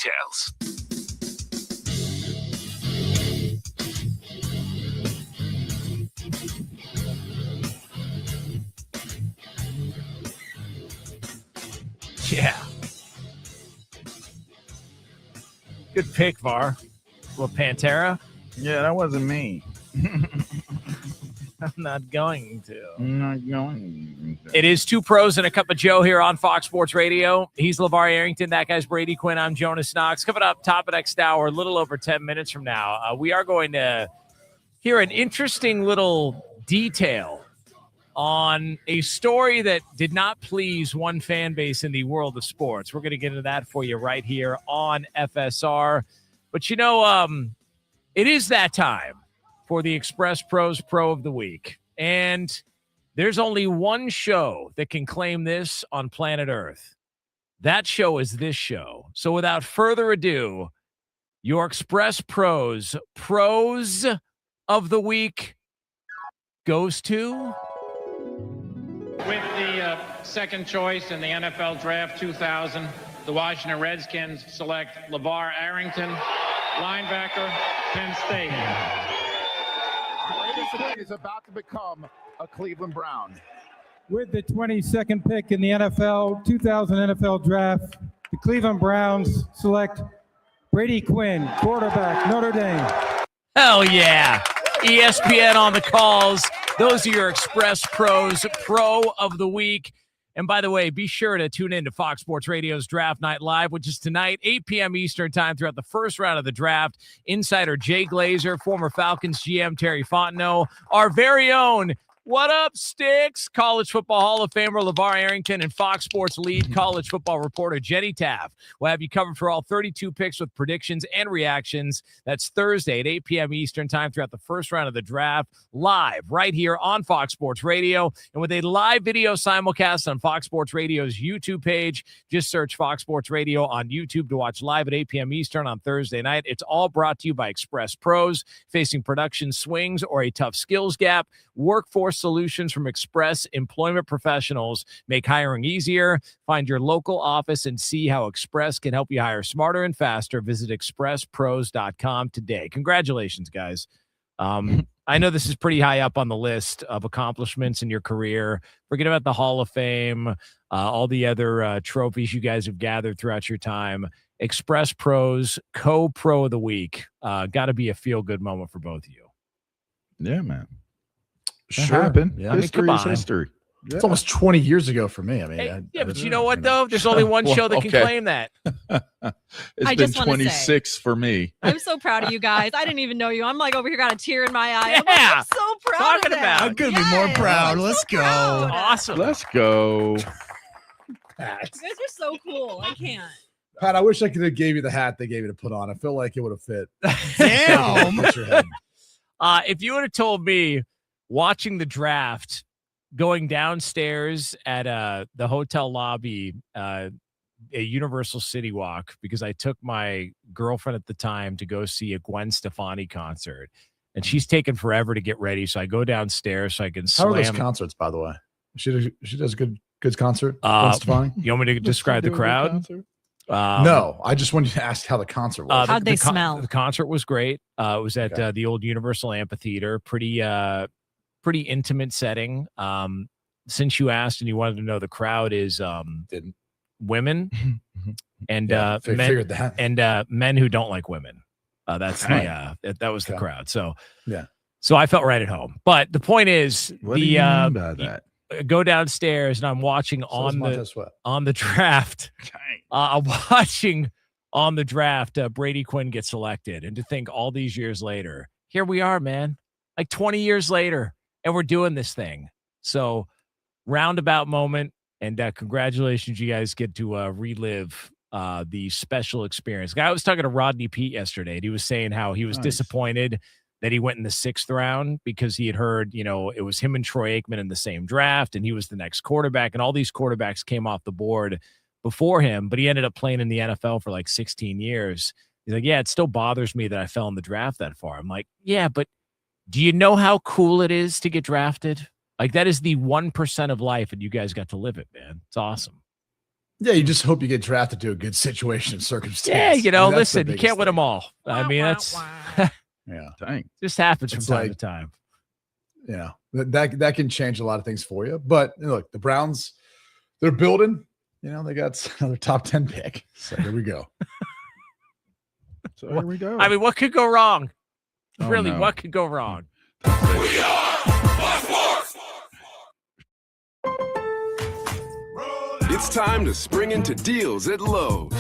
details. Yeah. Good pick, Var. Well, Pantera? Yeah, that wasn't me. I'm not going to. I'm not going to. It is Two Pros and a Cup of Joe here on Fox Sports Radio. He's LeVar Arrington. That guy's Brady Quinn. I'm Jonas Knox. Coming up top of next hour, a little over 10 minutes from now, we are going to hear an interesting little detail on a story that did not please one fan base in the world of sports. We're going to get into that for you right here on FSR. But, you know, it is that time for the Express Pros Pro of the Week. And there's only one show that can claim this on planet Earth. That show is this show. So without further ado, your Express Pros of the Week goes to... With the second choice in the NFL Draft 2000, the Washington Redskins select LeVar Arrington, linebacker, Penn State. Brady is about to become a Cleveland Brown. With the 22nd pick in the NFL 2000 NFL Draft, the Cleveland Browns select Brady Quinn, quarterback, Notre Dame. Hell yeah. ESPN on the calls. Those are your Express Pros Pro of the Week. And by the way, be sure to tune in to Fox Sports Radio's Draft Night Live, which is tonight, 8 p.m. Eastern time throughout the first round of the draft. Insider Jay Glazer, former Falcons GM Terry Fontenot, our very own What Up, Sticks? College Football Hall of Famer LeVar Arrington and Fox Sports lead college football reporter Jenny Taft will have you covered for all 32 picks with predictions and reactions. That's Thursday at 8 p.m. Eastern time throughout the first round of the draft, live right here on Fox Sports Radio. And with a live video simulcast on Fox Sports Radio's YouTube page, just search Fox Sports Radio on YouTube to watch live at 8 p.m. Eastern on Thursday night. It's all brought to you by Express Pros. Facing production swings or a tough skills gap, workforce solutions from Express Employment Professionals make hiring easier. Find your local office and see how Express can help you hire smarter and faster. Visit expresspros.com today. Congratulations, guys. I know this is pretty high up on the list of accomplishments in your career. Forget about the Hall of Fame, all the other trophies you guys have gathered throughout your time. Express Pros Co-Pro of the Week. Got to be a feel-good moment for both of you. Yeah, man. Sure. Happened. Yeah. History is history. It's almost 20 years ago for me. I mean, Hey, but you know what, though? There's only one show that can claim that. It's I been just wanna 26 for me. I'm so proud of you guys. I didn't even know you. I'm like over here got a tear in my eye. I'm, Yeah. I'm so proud Talking of them. about. I couldn't be more proud. Let's go. Awesome. Let's go. Pat. You guys are so cool. I can't. Pat, I wish I could have gave you the hat they gave you to put on. I feel like it would have fit. Damn. Put your head. If you would have told me watching the draft, going downstairs at the hotel lobby, a Universal City Walk, because I took my girlfriend at the time to go see a Gwen Stefani concert, and she's taken forever to get ready. So I go downstairs so I can How are those slam. concerts, by the way? She does a good concert. Uh, Gwen Stefani? You want me to describe the crowd? No, I just wanted to ask how the concert was. How'd they smell? The concert was great. It was at the old Universal Amphitheater. Pretty intimate setting. Since you asked and you wanted to know, the crowd is women and figured that. and men who don't like women. That's that was the crowd. So yeah. So I felt right at home. But the point is, What do you mean by that? Go downstairs and I'm watching on the draft. I'm watching on the draft. Brady Quinn get selected, and to think all these years later, here we are, man. Like 20 years later, and we're doing this thing. So roundabout moment, and congratulations, you guys get to relive the special experience. I was talking to Rodney Pete yesterday, and he was saying how he was disappointed that he went in the 6th round because he had heard, it was him and Troy Aikman in the same draft, and he was the next quarterback, and all these quarterbacks came off the board before him, but he ended up playing in the NFL for like 16 years. He's like, yeah, it still bothers me that I fell in the draft that far. I'm like, yeah, but do you know how cool it is to get drafted? Like, that is the 1% of life, and you guys got to live it, man. It's awesome. Yeah, you just hope you get drafted to a good situation and circumstance. Yeah, I mean, that's the listen, you biggest can't win thing. them all. I mean, that's Yeah, Dang. just happens from It's time to like- time. yeah. That can change a lot of things for you. But look, the Browns, they're building. They got another top 10 pick. So here we go. So here we go. I mean, what could go wrong? Oh, Really, no. what could go wrong? It's time to spring into deals at Lowe's.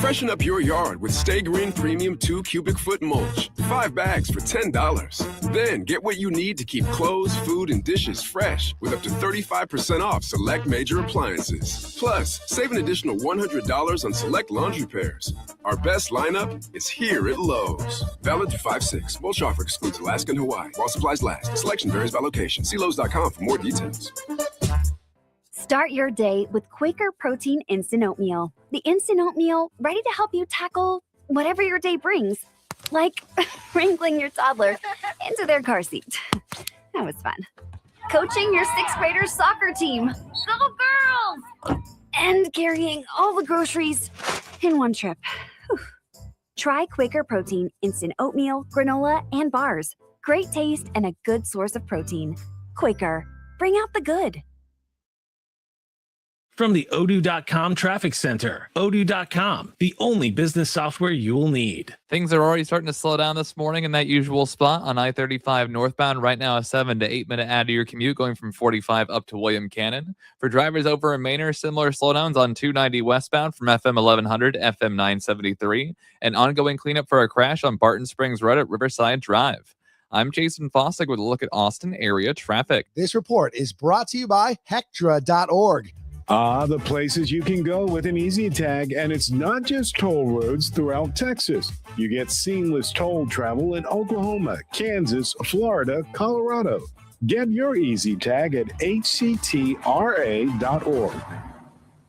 Freshen up your yard with Stay Green Premium 2 cubic foot mulch. 5 bags for $10. Then get what you need to keep clothes, food, and dishes fresh with up to 35% off select major appliances. Plus, save an additional $100 on select laundry pairs. Our best lineup is here at Lowe's. Valid through 5/6. Mulch offer excludes Alaska and Hawaii while supplies last. Selection varies by location. See Lowe's.com for more details. Start your day with Quaker Protein Instant Oatmeal. The instant oatmeal ready to help you tackle whatever your day brings, like wrangling your toddler into their car seat. That was fun. Coaching your 6th graders soccer team. Go girls! And carrying all the groceries in one trip. Whew. Try Quaker Protein Instant Oatmeal, granola, and bars. Great taste and a good source of protein. Quaker, bring out the good. From the Odoo.com Traffic Center, Odoo.com, the only business software you'll need. Things are already starting to slow down this morning in that usual spot on I-35 northbound. Right now, a 7 to 8 minute add to your commute going from 45 up to William Cannon. For drivers over in Manor, similar slowdowns on 290 westbound from FM 1100 to FM 973. And ongoing cleanup for a crash on Barton Springs Road at Riverside Drive. I'm Jason Fossick with a look at Austin area traffic. This report is brought to you by Hectra.org. The places you can go with an Easy Tag, and it's not just toll roads throughout Texas. You get seamless toll travel in Oklahoma, Kansas, Florida, Colorado. Get your Easy Tag at hctra.org.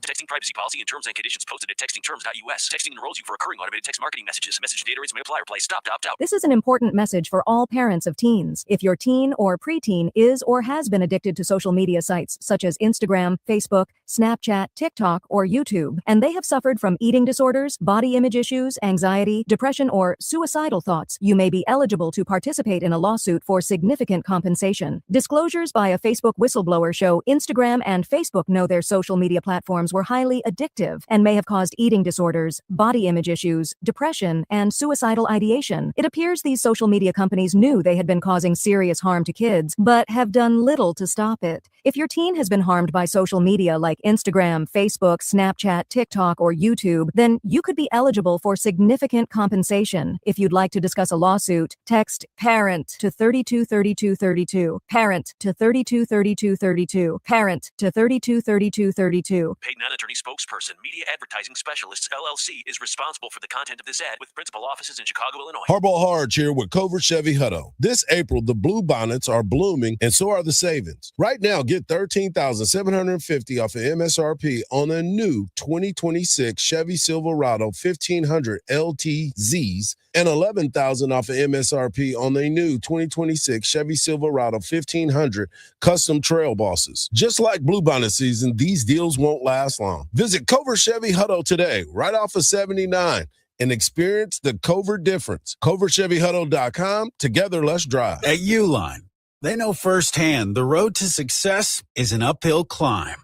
Texting privacy policy and terms and conditions posted at textingterms.us. Texting enrolls you for recurring automated text marketing messages. Message data rates may apply. Reply stop to opt out. This is an important message for all parents of teens. If your teen or preteen is or has been addicted to social media sites such as Instagram, Facebook, Snapchat, TikTok, or YouTube, and they have suffered from eating disorders, body image issues, anxiety, depression, or suicidal thoughts, you may be eligible to participate in a lawsuit for significant compensation. Disclosures by a Facebook whistleblower show Instagram and Facebook know their social media platforms were highly addictive and may have caused eating disorders, body image issues, depression, and suicidal ideation. It appears these social media companies knew they had been causing serious harm to kids, but have done little to stop it. If your teen has been harmed by social media like Instagram, Facebook, Snapchat, TikTok, or YouTube, then you could be eligible for significant compensation. If you'd like to discuss a lawsuit, text PARENT to 323232, PARENT to 323232, PARENT to 323232. Paid non-attorney spokesperson, Media Advertising Specialists, LLC, is responsible for the content of this ad with principal offices in Chicago, Illinois. Hardball Hardge here with Covert Chevy Hutto. This April, the blue bonnets are blooming, and so are the savings. Right now, get $13,750 off of MSRP on a new 2026 Chevy Silverado 1500 LTZs and $11,000 off of MSRP on the new 2026 Chevy Silverado 1500 Custom Trail Bosses. Just like Bluebonnet season, these deals won't last long. Visit Covert Chevy Hutto today, right off of 79, and experience the Covert difference. CovertChevyHutto.com. Together, let's drive. At Uline, they know firsthand the road to success is an uphill climb.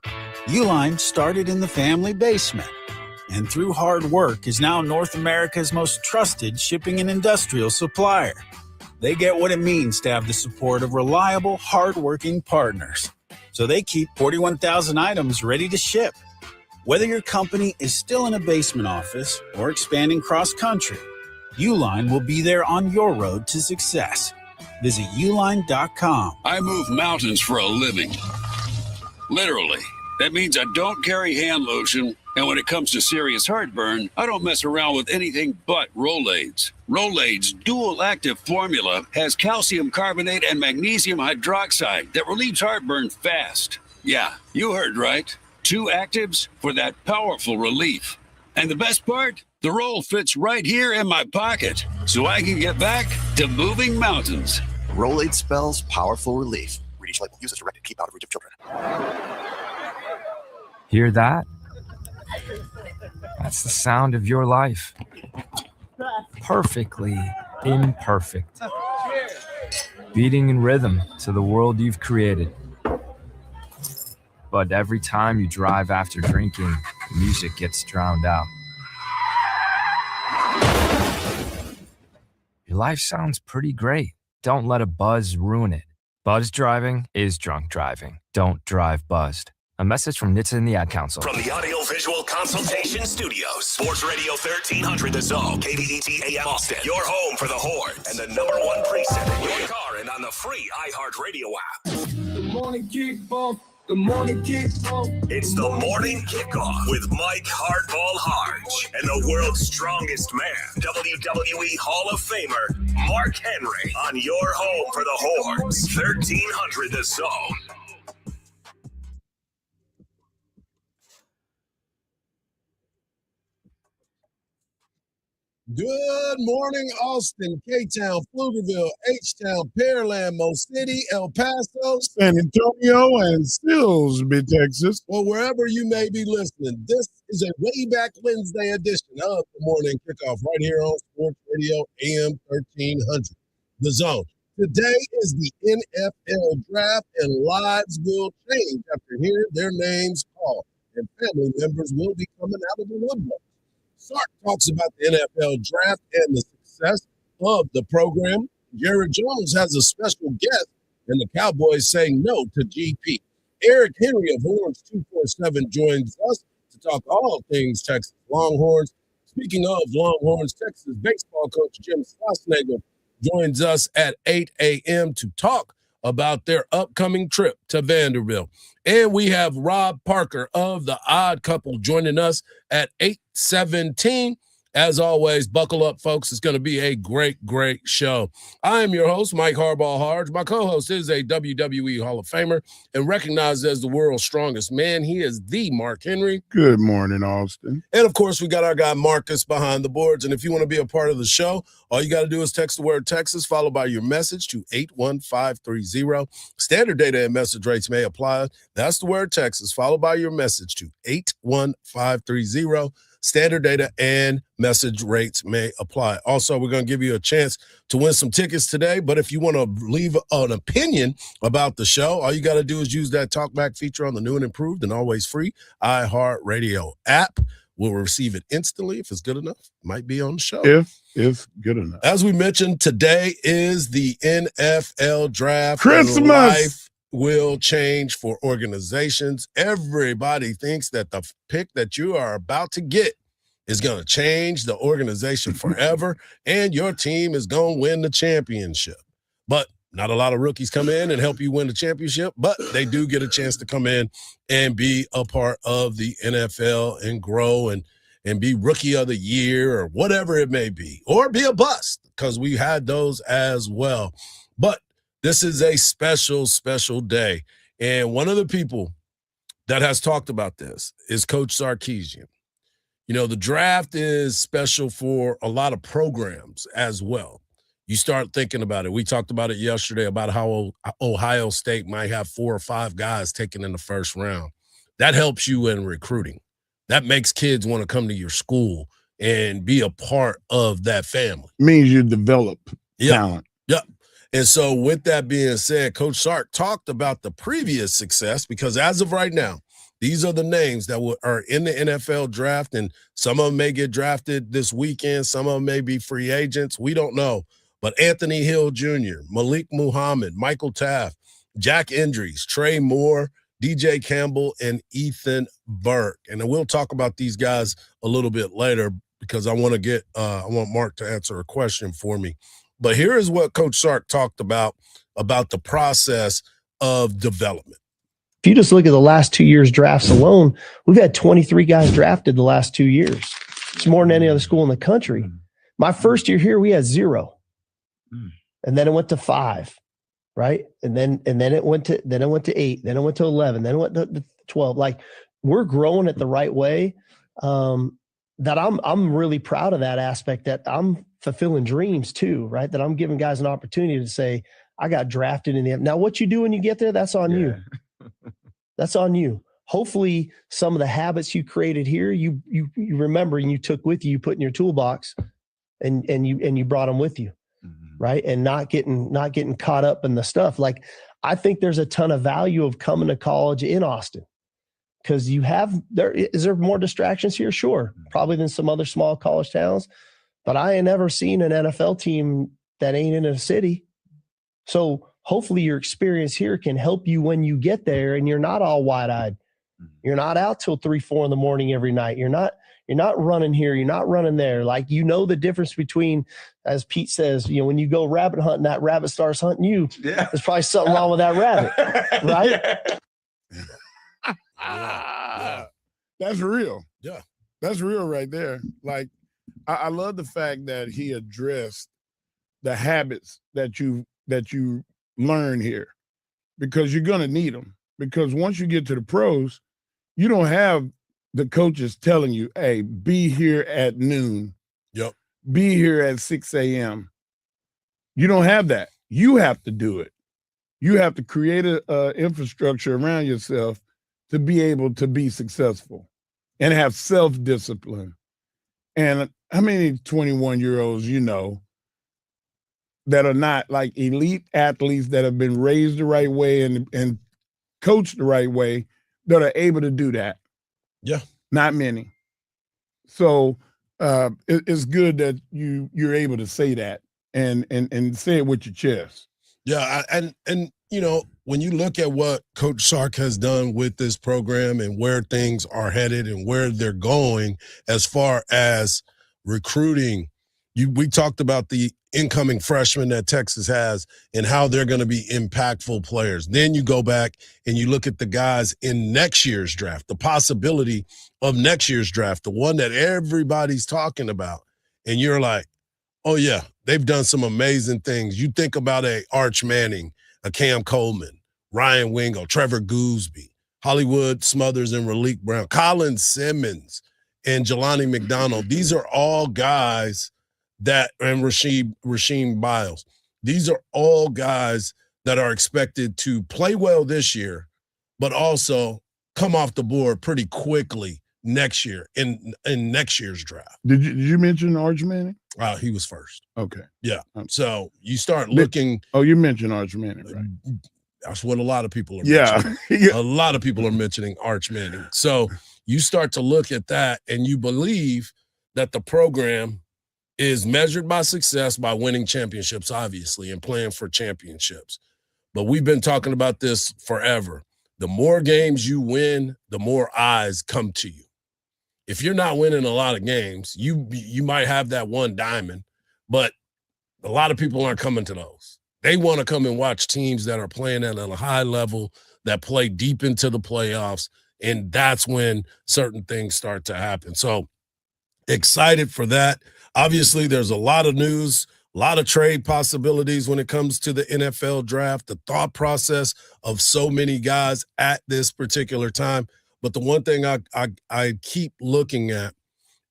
Uline started in the family basement, and through hard work is now North America's most trusted shipping and industrial supplier. They get what it means to have the support of reliable, hardworking partners. So they keep 41,000 items ready to ship. Whether your company is still in a basement office or expanding cross-country, Uline will be there on your road to success. Visit uline.com. I move mountains for a living. Literally. That means I don't carry hand lotion, and when it comes to serious heartburn, I don't mess around with anything but Rolaids. Rolaids' dual-active formula has calcium carbonate and magnesium hydroxide that relieves heartburn fast. Yeah, you heard right. 2 actives for that powerful relief. And the best part? The roll fits right here in my pocket, so I can get back to moving mountains. Rolade spells powerful relief. Read each label. Use as directed. Keep out of reach of children. Hear that? That's the sound of your life. Perfectly imperfect. Beating in rhythm to the world you've created. But every time you drive after drinking, the music gets drowned out. Your life sounds pretty great. Don't let a buzz ruin it. Buzz driving is drunk driving. Don't drive buzzed. A message from NHTSA and the Ad Council. From the Audio Visual Consultation Studios, Sports Radio 1300 The Zone, KVET AM Austin, your home for the Horns, and the #1 preset in your car and on the free iHeartRadio app. The morning kickoff. The morning kickoff. It's the morning kickoff with Mike Hardball Hardge and the world's strongest man, WWE Hall of Famer Mark Henry, on your home for the Horns, 1300 The Zone. Good morning, Austin, K-Town, Pflugerville, H-Town, Pearland, Mo City, El Paso, San Antonio, and Silsbee, Texas. Well, wherever you may be listening, this is a way back Wednesday edition of the morning kickoff right here on Sports Radio AM 1300, The Zone. Today is the NFL draft, and lives will change after hearing their names called, and family members will be coming out of the woodwork. Sark talks about the NFL draft and the success of the program. Jared Jones has a special guest, and the Cowboys saying no to GP. Eric Henry of Horns 247 joins us to talk all things Texas Longhorns. Speaking of Longhorns, Texas baseball coach Jim Schlossnagle joins us at 8 a.m. to talk about their upcoming trip to Vanderbilt. And we have Rob Parker of The Odd Couple joining us at 8:17. As always, buckle up, folks. It's going to be a great, great show. I am your host, Mike Hardball Hardge. My co-host is a WWE Hall of Famer and recognized as the world's strongest man. He is the Mark Henry. Good morning, Austin. And, of course, we got our guy Marcus behind the boards. And if you want to be a part of the show, all you got to do is text the word Texas, followed by your message to 81530. Standard data and message rates may apply. That's the word Texas, followed by your message to 81530. Standard data and message rates may apply. Also, we're going to give you a chance to win some tickets today. But if you want to leave an opinion about the show, all you got to do is use that talkback feature on the new and improved and always free iHeartRadio app. We'll receive it instantly. If it's good enough, it might be on the show. If it's good enough. As we mentioned, today is the NFL draft. Christmas. Life will change for organizations. Everybody thinks that the pick that you are about to get is going to change the organization forever, and your team is going to win the championship. But not a lot of rookies come in and help you win the championship, but they do get a chance to come in and be a part of the NFL and grow and be rookie of the year or whatever it may be, or be a bust, because we had those as well. But this is a special, special day. And one of the people that has talked about this is Coach Sarkisian. You know, the draft is special for a lot of programs as well. You start thinking about it. We talked about it yesterday about how Ohio State might have 4 or 5 guys taken in the first round. That helps you in recruiting. That makes kids want to come to your school and be a part of that family. Means you develop talent. Yep. And so with that being said, Coach Sark talked about the previous success, because as of right now, these are the names that are in the NFL draft, and some of them may get drafted this weekend. Some of them may be free agents. We don't know. But Anthony Hill Jr., Malik Muhammad, Michael Taft, Jack Endries, Trey Moore, DJ Campbell, and Ethan Burke. And then we'll talk about these guys a little bit later, because I want Mark to answer a question for me. But here is what Coach Sark talked about the process of development. If you just look at the last 2 years' drafts alone, we've had 23 guys drafted the last 2 years. It's more than any other school in the country. My first year here, we had 0. And then it went to 5, right? And then it went to 8, then it went to 11, then it went to 12. Like, we're growing it the right way. That I'm really proud of that aspect, that I'm fulfilling dreams too, right? That I'm giving guys an opportunity to say, I got drafted in the – now what you do when you get there, that's on you. That's on you. hopefully some of the habits you created here, you remember and you took with you, you put in your toolbox and you brought them with you. Right. And not getting caught up in the stuff. Like, I think there's a ton of value of coming to college in Austin, because is there more distractions here? Sure. Probably than some other small college towns, but I ain't never seen an NFL team that ain't in a city. So hopefully your experience here can help you when you get there and you're not all wide-eyed. You're not out till 3, 4 in the morning every night. You're not running here. You're not running there. Like, the difference between, as Pete says, when you go rabbit hunting, that rabbit starts hunting you. Yeah. There's probably something wrong with that rabbit, right? Yeah. That's real. Yeah. That's real right there. Like, I love the fact that he addressed the habits that you learn here, because you're going to need them. Because once you get to the pros, you don't have the coaches telling you, hey, be here at noon. Yep. Be here at 6 a.m. You don't have that. You have to do it. You have to create a infrastructure around yourself to be able to be successful and have self-discipline. And how many 21-year-olds that are not like elite athletes that have been raised the right way and coached the right way that are able to do that? Yeah. Not many. So it's good that you're able to say that and say it with your chest. Yeah, and when you look at what Coach Sark has done with this program and where things are headed and where they're going as far as recruiting, we talked about the incoming freshmen that Texas has and how they're going to be impactful players. Then you go back and you look at the guys in next year's draft, the possibility of next year's draft, the one that everybody's talking about. And you're like, oh, yeah, they've done some amazing things. You think about a Arch Manning, a Cam Coleman, Ryan Wingo, Trevor Gooseby, Hollywood Smothers and Raleek Brown, Colin Simmons, and Jelani McDonald. These are all guys and Rasheem Biles. These are all guys that are expected to play well this year, but also come off the board pretty quickly next year in next year's draft. Did you mention Arch Manning? He was first. Okay. Yeah. So you start looking. Oh, you mentioned Arch Manning, right? That's what a lot of people are mentioning. A lot of people are mentioning Arch Manning. So you start to look at that and you believe that the program is measured by success by winning championships, obviously, and playing for championships. But we've been talking about this forever. The more games you win, the more eyes come to you. If you're not winning a lot of games, you might have that one diamond, but a lot of people aren't coming to those. They want to come and watch teams that are playing at a high level, that play deep into the playoffs, and that's when certain things start to happen. So excited for that. Obviously, there's a lot of news, a lot of trade possibilities when it comes to the NFL draft, the thought process of so many guys at this particular time. But the one thing I keep looking at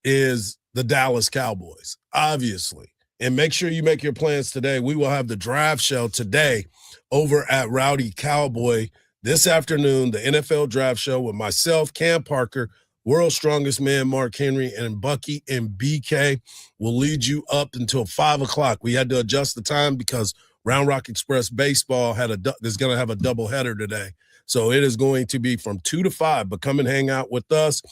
is the Dallas Cowboys, obviously. And make sure you make your plans today. We will have the draft show today over at Rowdy Cowboy this afternoon, the NFL draft show with myself, Cam Parker, World's Strongest Man, Mark Henry, and Bucky and BK will lead you up until 5 o'clock. We had to adjust the time because Round Rock Express Baseball is going to have a doubleheader today. So it is going to be from 2 to 5, but come and hang out with us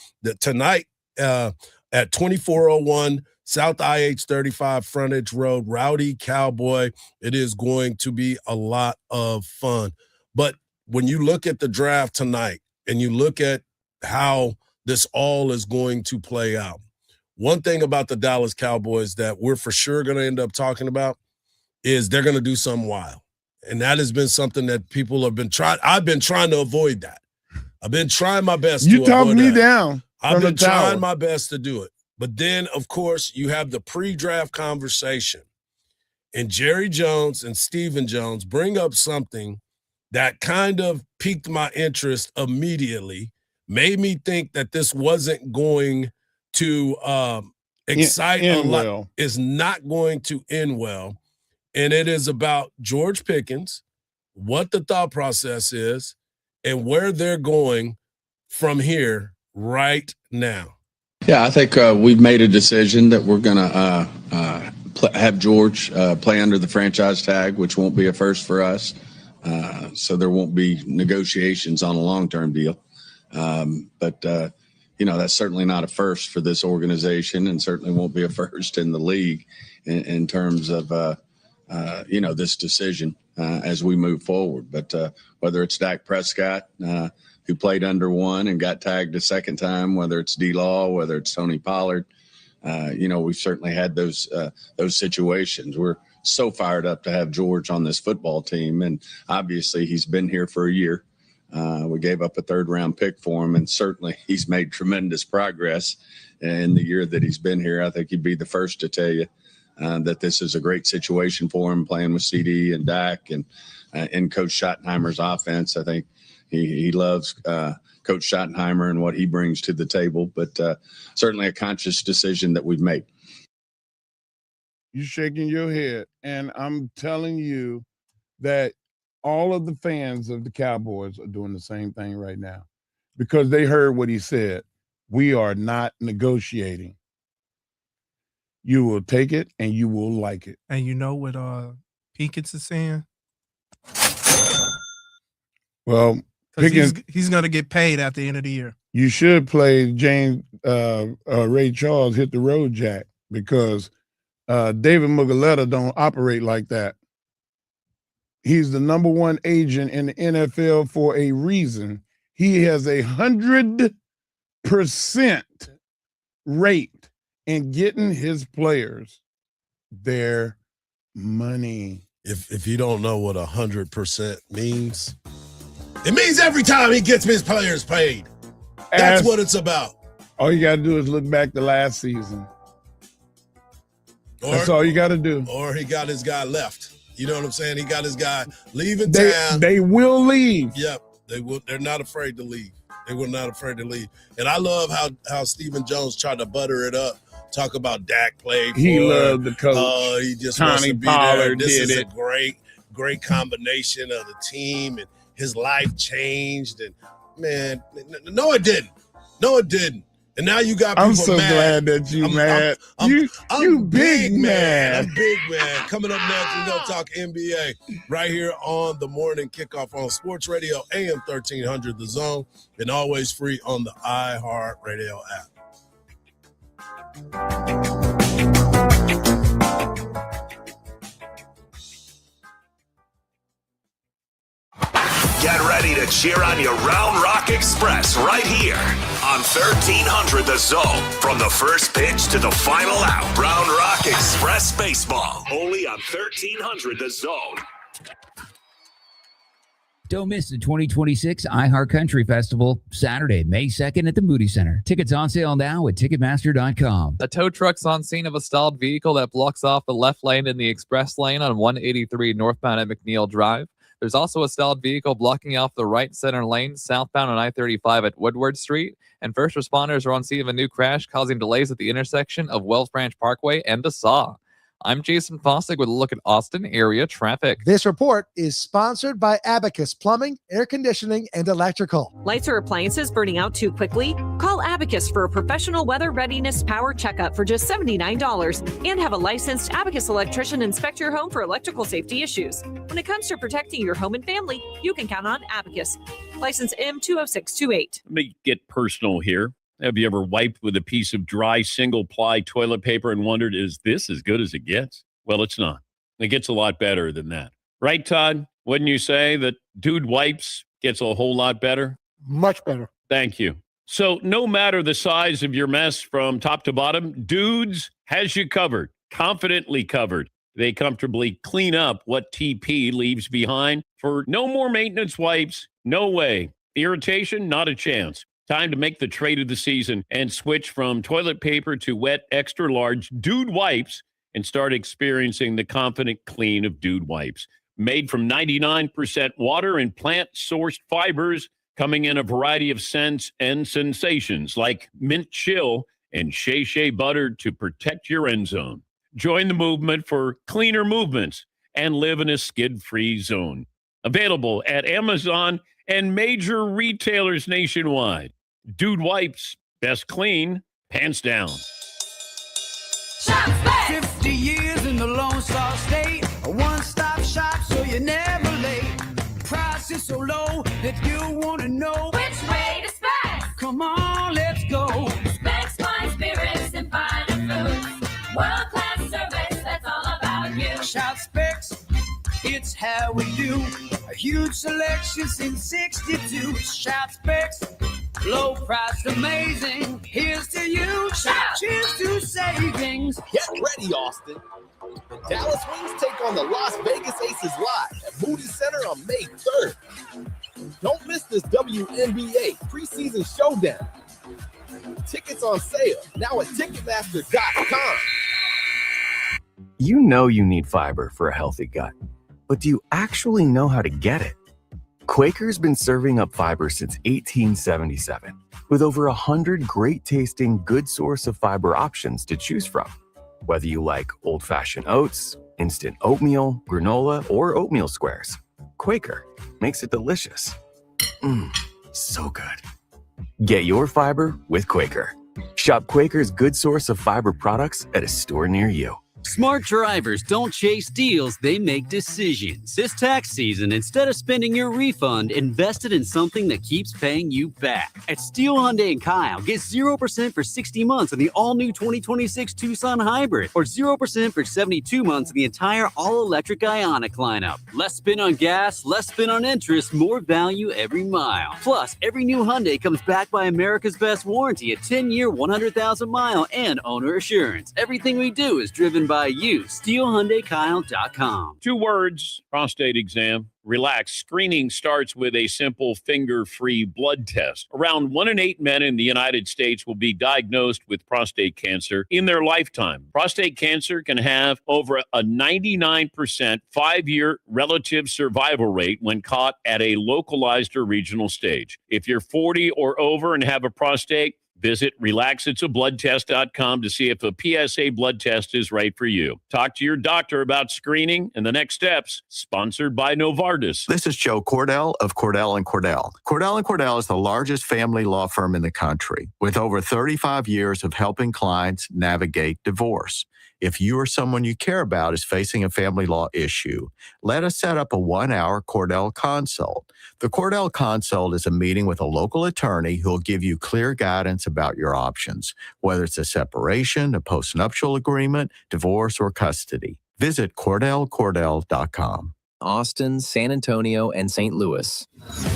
tonight at 2401 South IH 35 Frontage Road, Rowdy Cowboy. It is going to be a lot of fun. But when you look at the draft tonight and you look at how this all is going to play out, one thing about the Dallas Cowboys that we're for sure going to end up talking about is they're going to do something wild. And that has been something that people have been trying. I've been trying to avoid that. I've been trying my best to avoid that. You talked me down. I've been trying my best to do it. But then, of course, you have the pre-draft conversation. And Jerry Jones and Stephen Jones bring up something that kind of piqued my interest immediately, made me think that this wasn't going to excite a lot. Well. It's not going to end well. And it is about George Pickens, what the thought process is, and where they're going from here right now? Yeah, I think we've made a decision that we're going to have George play under the franchise tag, which won't be a first for us. So there won't be negotiations on a long-term deal. But that's certainly not a first for this organization, and certainly won't be a first in the league in terms of, this decision as we move forward. But whether it's Dak Prescott, who played under one and got tagged a second time, whether it's D-Law, whether it's Tony Pollard, we've certainly had those situations. We're so fired up to have George on this football team, and obviously he's been here for a year. We gave up a third-round pick for him, and certainly he's made tremendous progress in the year that he's been here. I think he'd be the first to tell you that this is a great situation for him, playing with CD and Dak and Coach Schottenheimer's offense. I think he loves Coach Schottenheimer and what he brings to the table, but certainly a conscious decision that we've made. You're shaking your head, and I'm telling you that all of the fans of the Cowboys are doing the same thing right now because they heard what he said. We are not negotiating. You will take it, and you will like it. And you know what Pickens is saying? Well, he's going to get paid at the end of the year. You should play Ray Charles hit the road jack, because David Mugoleta don't operate like that. He's the number one agent in the NFL for a reason. He has 100% rate in getting his players their money. If you don't know what 100% means, it means every time he gets his players paid. That's what it's about. All you got to do is look back to last season. That's all you got to do. Or he got his guy left. You know what I'm saying? He got his guy leaving town. They will leave. Yep, they will. They're not afraid to leave. They were not afraid to leave. And I love how Stephen Jones tried to butter it up. Talk about Dak played. He loved the coach. He just Tony wants to be Pollard there. This did is it. a great combination of the team, and his life changed. And man, no, it didn't. No, it didn't. And now you got people I'm so mad. glad that you mad. I'm you big man. I'm big man. Coming up next, we're going to talk NBA right here on the morning kickoff on Sports Radio, AM 1300 The Zone, and always free on the iHeartRadio app. Get ready to cheer on your Round Rock Express right here on 1300 The Zone. From the first pitch to the final out, Round Rock Express Baseball. Only on 1300 The Zone. Don't miss the 2026 iHeart Country Festival, Saturday, May 2nd at the Moody Center. Tickets on sale now at Ticketmaster.com. A tow truck's on scene of a stalled vehicle that blocks off the left lane in the express lane on 183 northbound at McNeil Drive. There's also a stalled vehicle blocking off the right center lane southbound on I-35 at Woodward Street. And first responders are on scene of a new crash causing delays at the intersection of Wells Branch Parkway and DeSaw. I'm Jason Fossick with a look at Austin area traffic. This report is sponsored by Abacus Plumbing, Air Conditioning, and Electrical. Lights or appliances burning out too quickly? Call Abacus for a professional weather readiness power checkup for just $79 and have a licensed Abacus electrician inspect your home for electrical safety issues. When it comes to protecting your home and family, you can count on Abacus. License M20628. Let me get personal here. Have you ever wiped with a piece of dry single-ply toilet paper and wondered, is this as good as it gets? Well, it's not. It gets a lot better than that. Right, Todd? Wouldn't you say that Dude Wipes gets a whole lot better? Much better. Thank you. So no matter the size of your mess from top to bottom, Dudes has you covered, confidently covered. They comfortably clean up what TP leaves behind for no more maintenance wipes. No way. Irritation? Not a chance. Time to make the trade of the season and switch from toilet paper to wet, extra large Dude Wipes and start experiencing the confident clean of Dude Wipes. Made from 99% water and plant-sourced fibers, coming in a variety of scents and sensations like mint chill and Shea Shea butter to protect your end zone. Join the movement for cleaner movements and live in a skid-free zone. Available at Amazon and major retailers nationwide. Dude Wipes, best clean, pants down. 50 years in the Lone Star State, a one-stop shop so you're never late. Price is so low that you want to know which way to Specs. Come on, let's go. Specs, fine spirits and finer foods. World-class service, that's all about you. Shop Specs, it's how we do. A huge selection since 62. Shop Specs, low price, amazing. Here's to you. Shout. Cheers to savings. Get ready, Austin. The Dallas Wings take on the Las Vegas Aces live at Moody Center on May 3rd. Don't miss this WNBA preseason showdown. Tickets on sale now at Ticketmaster.com. You know you need fiber for a healthy gut, but do you actually know how to get it? Quaker's been serving up fiber since 1877, with over 100 great-tasting, good source of fiber options to choose from. Whether you like old-fashioned oats, instant oatmeal, granola, or oatmeal squares, Quaker makes it delicious. So good. Get your fiber with Quaker. Shop Quaker's good source of fiber products at a store near you. Smart drivers don't chase deals, they make decisions. This tax season, instead of spending your refund, invest it in something that keeps paying you back. At Steel Hyundai & Kyle, get 0% for 60 months on the all-new 2026 Tucson Hybrid, or 0% for 72 months on the entire all-electric Ioniq lineup. Less spin on gas, less spin on interest, more value every mile. Plus, every new Hyundai comes backed by America's Best Warranty, a 10-year, 100,000-mile, and owner assurance. Everything we do is driven by you. SteelHyundaiKyle.com. 2 words, prostate exam. Relax. Screening starts with a simple finger-free blood test. Around 1 in 8 men in the United States will be diagnosed with prostate cancer in their lifetime. Prostate cancer can have over a 99% 5-year relative survival rate when caught at a localized or regional stage. If you're 40 or over and have a prostate, visit relaxitsabloodtest.com to see if a PSA blood test is right for you. Talk to your doctor about screening and the next steps. Sponsored by Novartis. This is Joe Cordell of Cordell & Cordell. Cordell & Cordell is the largest family law firm in the country with over 35 years of helping clients navigate divorce. If you or someone you care about is facing a family law issue, let us set up a 1-hour Cordell consult. The Cordell consult is a meeting with a local attorney who will give you clear guidance about your options, whether it's a separation, a postnuptial agreement, divorce, or custody. Visit CordellCordell.com. Austin, San Antonio, and St. Louis.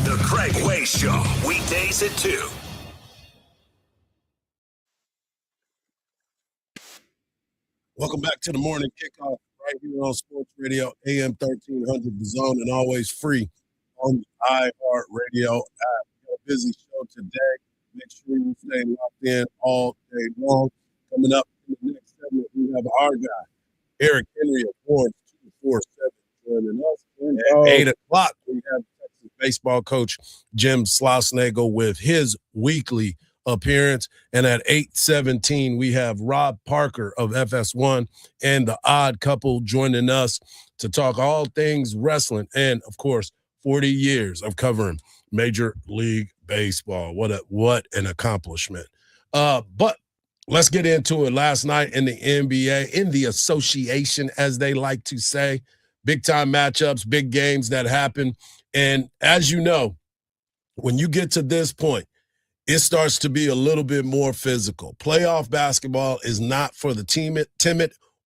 The Craig Way Show, weekdays at 2. Welcome back to the morning kickoff right here on Sports Radio, AM 1300, The Zone, and always free on the iHeartRadio app. We got a busy show today. Make sure you stay locked in all day long. Coming up in the next segment, we have our guy, Eric Henry of Warren 247, joining us. And at 8 o'clock, we have Texas baseball coach Jim Schlossnagle with his weekly appearance. And at 8:17, we have Rob Parker of FS1 and the Odd Couple joining us to talk all things wrestling and, of course, 40 years of covering Major League Baseball. What an accomplishment. But let's get into it. Last night in the NBA, in the association, as they like to say, big-time matchups, big games that happen. And as you know, when you get to this point, it starts to be a little bit more physical. Playoff basketball is not for the timid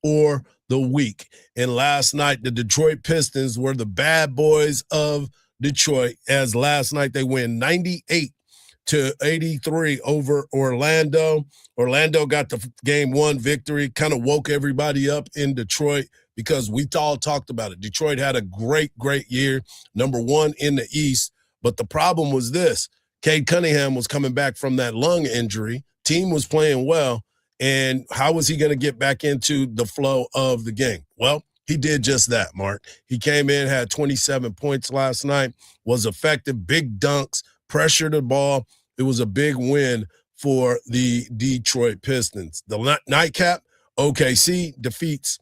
or the weak. And last night, the Detroit Pistons were the bad boys of Detroit, as last night they win 98-83 over Orlando. Orlando got the game 1 victory, kind of woke everybody up in Detroit because we all talked about it. Detroit had a great year, number 1 in the East. But the problem was this. Cade Cunningham was coming back from that lung injury. Team was playing well. And how was he going to get back into the flow of the game? Well, he did just that, Mark. He came in, had 27 points last night, was effective, big dunks, pressured the ball. It was a big win for the Detroit Pistons. The nightcap, OKC defeats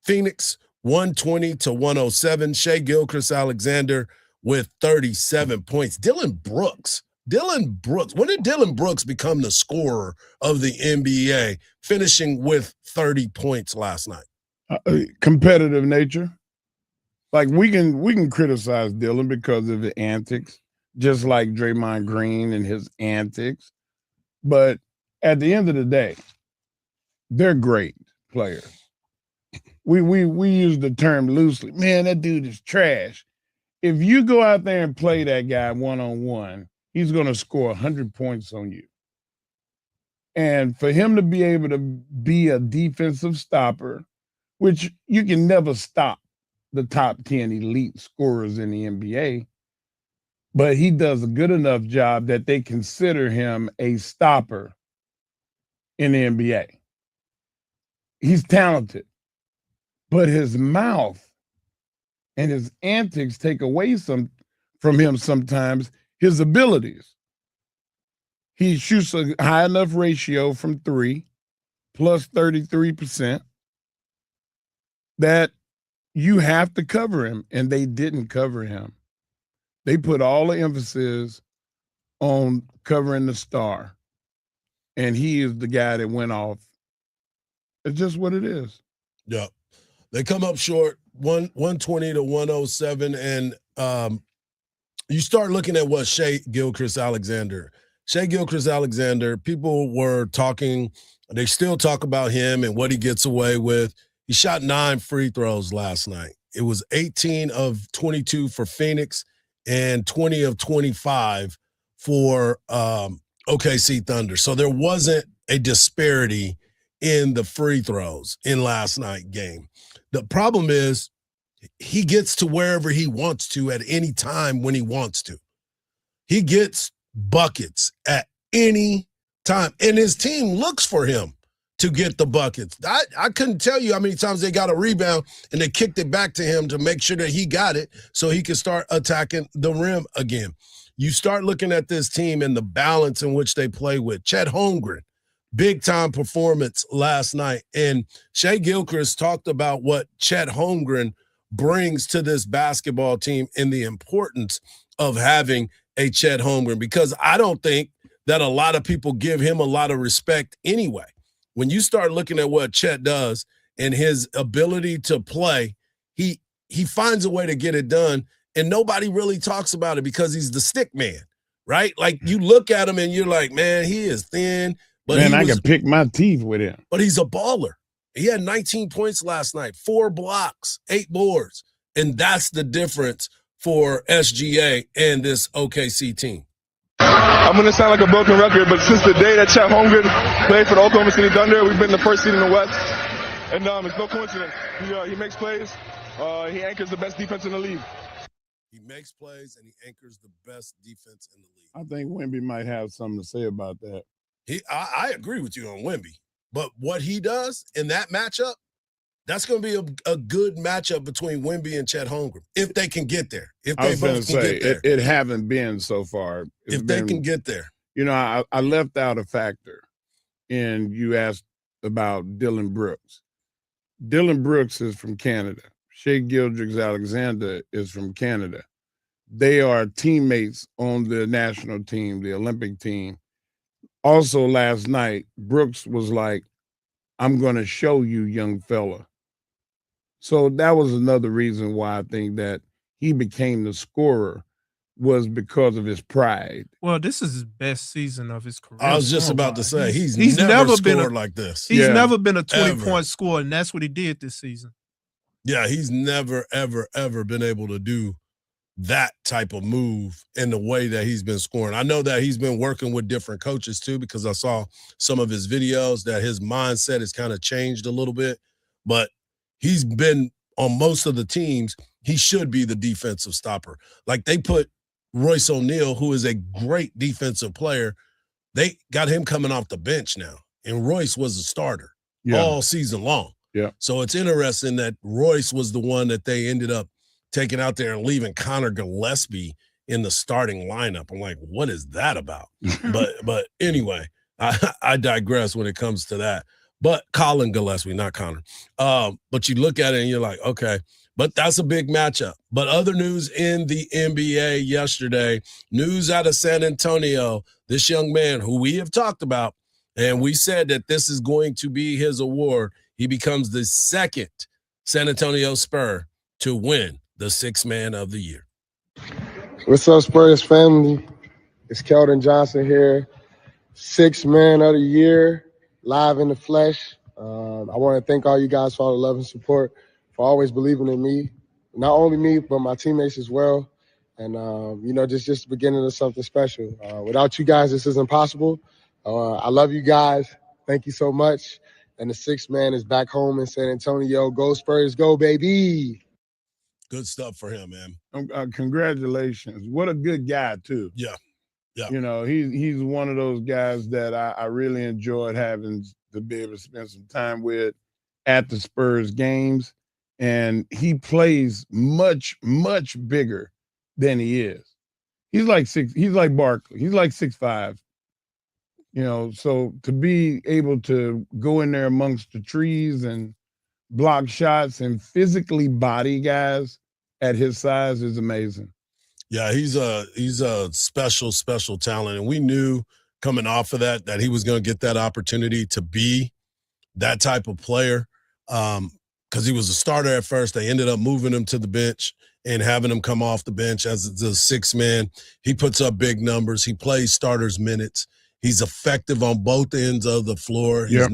Phoenix 120-107. Shai Gilgeous-Alexander with 37 points. Dylan Brooks Dylan Brooks, when did Dylan Brooks become the scorer of the NBA, finishing with 30 points last night? Competitive nature. Like we can criticize Dylan because of the antics, just like Draymond Green and his antics. But at the end of the day, they're great players. We use the term loosely. Man, that dude is trash. If you go out there and play that guy one-on-one, he's going to score 100 points on you. And for him to be able to be a defensive stopper, which you can never stop the top 10 elite scorers in the NBA, but he does a good enough job that they consider him a stopper in the NBA. He's talented, but his mouth and his antics take away from him sometimes his abilities. He shoots a high enough ratio from 3, plus 33%, that you have to cover him, and they didn't cover him. They put all the emphasis on covering the star, and he is the guy that went off. It's just what it is. Yeah. They come up short, 120 to 107, and you start looking at what Shai Gilgeous-Alexander, people were talking, they still talk about him and what he gets away with. He shot 9 free throws last night. It was 18 of 22 for Phoenix and 20 of 25 for OKC Thunder. So there wasn't a disparity in the free throws in last night's game. The problem is he gets to wherever he wants to at any time when he wants to. He gets buckets at any time, and his team looks for him to get the buckets. I couldn't tell you how many times they got a rebound and they kicked it back to him to make sure that he got it so he could start attacking the rim again. You start looking at this team and the balance in which they play with. Chet Holmgren, big-time performance last night. And Shai Gilgeous talked about what Chet Holmgren brings to this basketball team and the importance of having a Chet Holmgren, because I don't think that a lot of people give him a lot of respect anyway. When you start looking at what Chet does and his ability to play, he finds a way to get it done, and nobody really talks about it because he's the stick man, right? Like, you look at him and you're like, man, he is thin. But man, I can pick my teeth with him. But he's a baller. He had 19 points last night, 4 blocks, 8 boards, and that's the difference for SGA and this OKC team. I'm going to sound like a broken record, but since the day that Chet Holmgren played for the Oklahoma City Thunder, we've been the first seed in the West. And it's no coincidence. He makes plays. He anchors the best defense in the league. He makes plays, and he anchors the best defense in the league. I think Wemby might have something to say about that. I agree with you on Wemby. But what he does in that matchup, that's going to be a good matchup between Wemby and Chet Holmgren, if they can get there. If they both can get there. It haven't been so far. If they can get there. You know, I left out a factor, and you asked about Dylan Brooks. Dylan Brooks is from Canada. Shai Gilgeous-Alexander is from Canada. They are teammates on the national team, the Olympic team. Also, last night, Brooks was like, I'm going to show you, young fella. So that was another reason why I think that he became the scorer, was because of his pride. Well, this is his best season of his career. I was just about to say, he's never scored like this. He's never been a 20-point scorer, and that's what he did this season. Yeah, he's never, ever, ever been able to do that type of move in the way that he's been scoring. I know that he's been working with different coaches too, because I saw some of his videos that his mindset has kind of changed a little bit, but he's been on most of the teams. He should be the defensive stopper. Like, they put Royce O'Neal, who is a great defensive player, they got him coming off the bench now, and Royce was a starter all season long. Yeah. So it's interesting that Royce was the one that they ended up taking out there and leaving Connor Gillespie in the starting lineup. I'm like, what is that about? but anyway, I digress when it comes to that. But Colin Gillespie, not Connor. But you look at it and you're like, okay. But that's a big matchup. But other news in the NBA yesterday, news out of San Antonio, this young man who we have talked about, and we said that this is going to be his award. He becomes the second San Antonio Spur to win the Sixth Man of the Year. What's up, Spurs family? It's Keldon Johnson here. Sixth Man of the Year, live in the flesh. I want to thank all you guys for all the love and support, for always believing in me. Not only me, but my teammates as well. And, just the beginning of something special. Without you guys, this isn't possible. I love you guys. Thank you so much. And the Sixth Man is back home in San Antonio. Go Spurs, go, baby. Good stuff for him, man. Congratulations. What a good guy, too. Yeah. Yeah. He's one of those guys that I really enjoyed having to be able to spend some time with at the Spurs games. And he plays much, much bigger than he is. He's like Barkley. He's like 6'5". So to be able to go in there amongst the trees and block shots and physically body guys at his size is amazing. Yeah, he's a special talent. And we knew coming off of that he was going to get that opportunity to be that type of player because he was a starter at first. They ended up moving him to the bench and having him come off the bench as the sixth man. He puts up big numbers. He plays starters minutes. He's effective on both ends of the floor. Yep.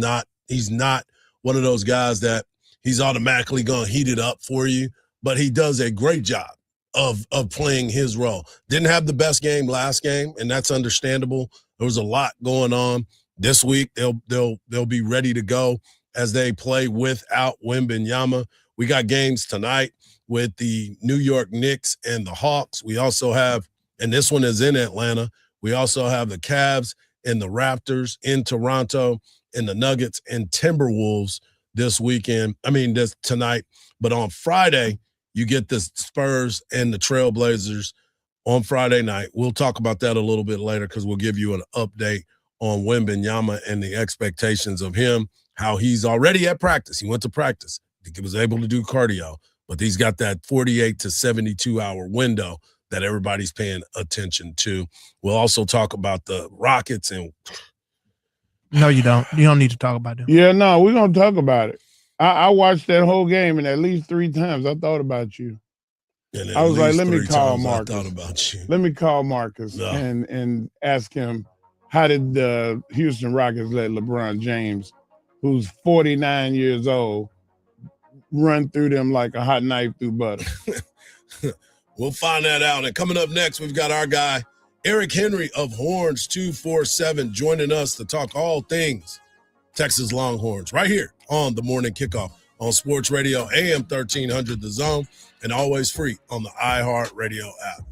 He's not one of those guys that he's automatically going to heat it up for you, but he does a great job of playing his role. Didn't have the best game last game, and that's understandable. There was a lot going on this week. They'll be ready to go as they play without Wembanyama. We got games tonight with the New York Knicks and the Hawks. We also have, and this one is in Atlanta, we also have the Cavs and the Raptors in Toronto and the Nuggets and Timberwolves this tonight. But on Friday, you get the Spurs and the Trailblazers on Friday night. We'll talk about that a little bit later because we'll give you an update on Wembanyama and the expectations of him, how he's already at practice. He went to practice. He was able to do cardio, but he's got that 48 to 72-hour window that everybody's paying attention to. We'll also talk about the Rockets. And no, you don't. You don't need to talk about them. Yeah, no, we're going to talk about it. I watched that whole game, and at least 3 times I thought about you. I was like, let me call Marcus. I thought about you. Let me call Marcus and ask him, how did the Houston Rockets let LeBron James, who's 49 years old, run through them like a hot knife through butter? We'll find that out. And coming up next, we've got our guy, Eric Henry of Horns 247, joining us to talk all things Texas Longhorns right here on the Morning Kickoff on Sports Radio AM 1300 The Zone, and always free on the iHeartRadio app.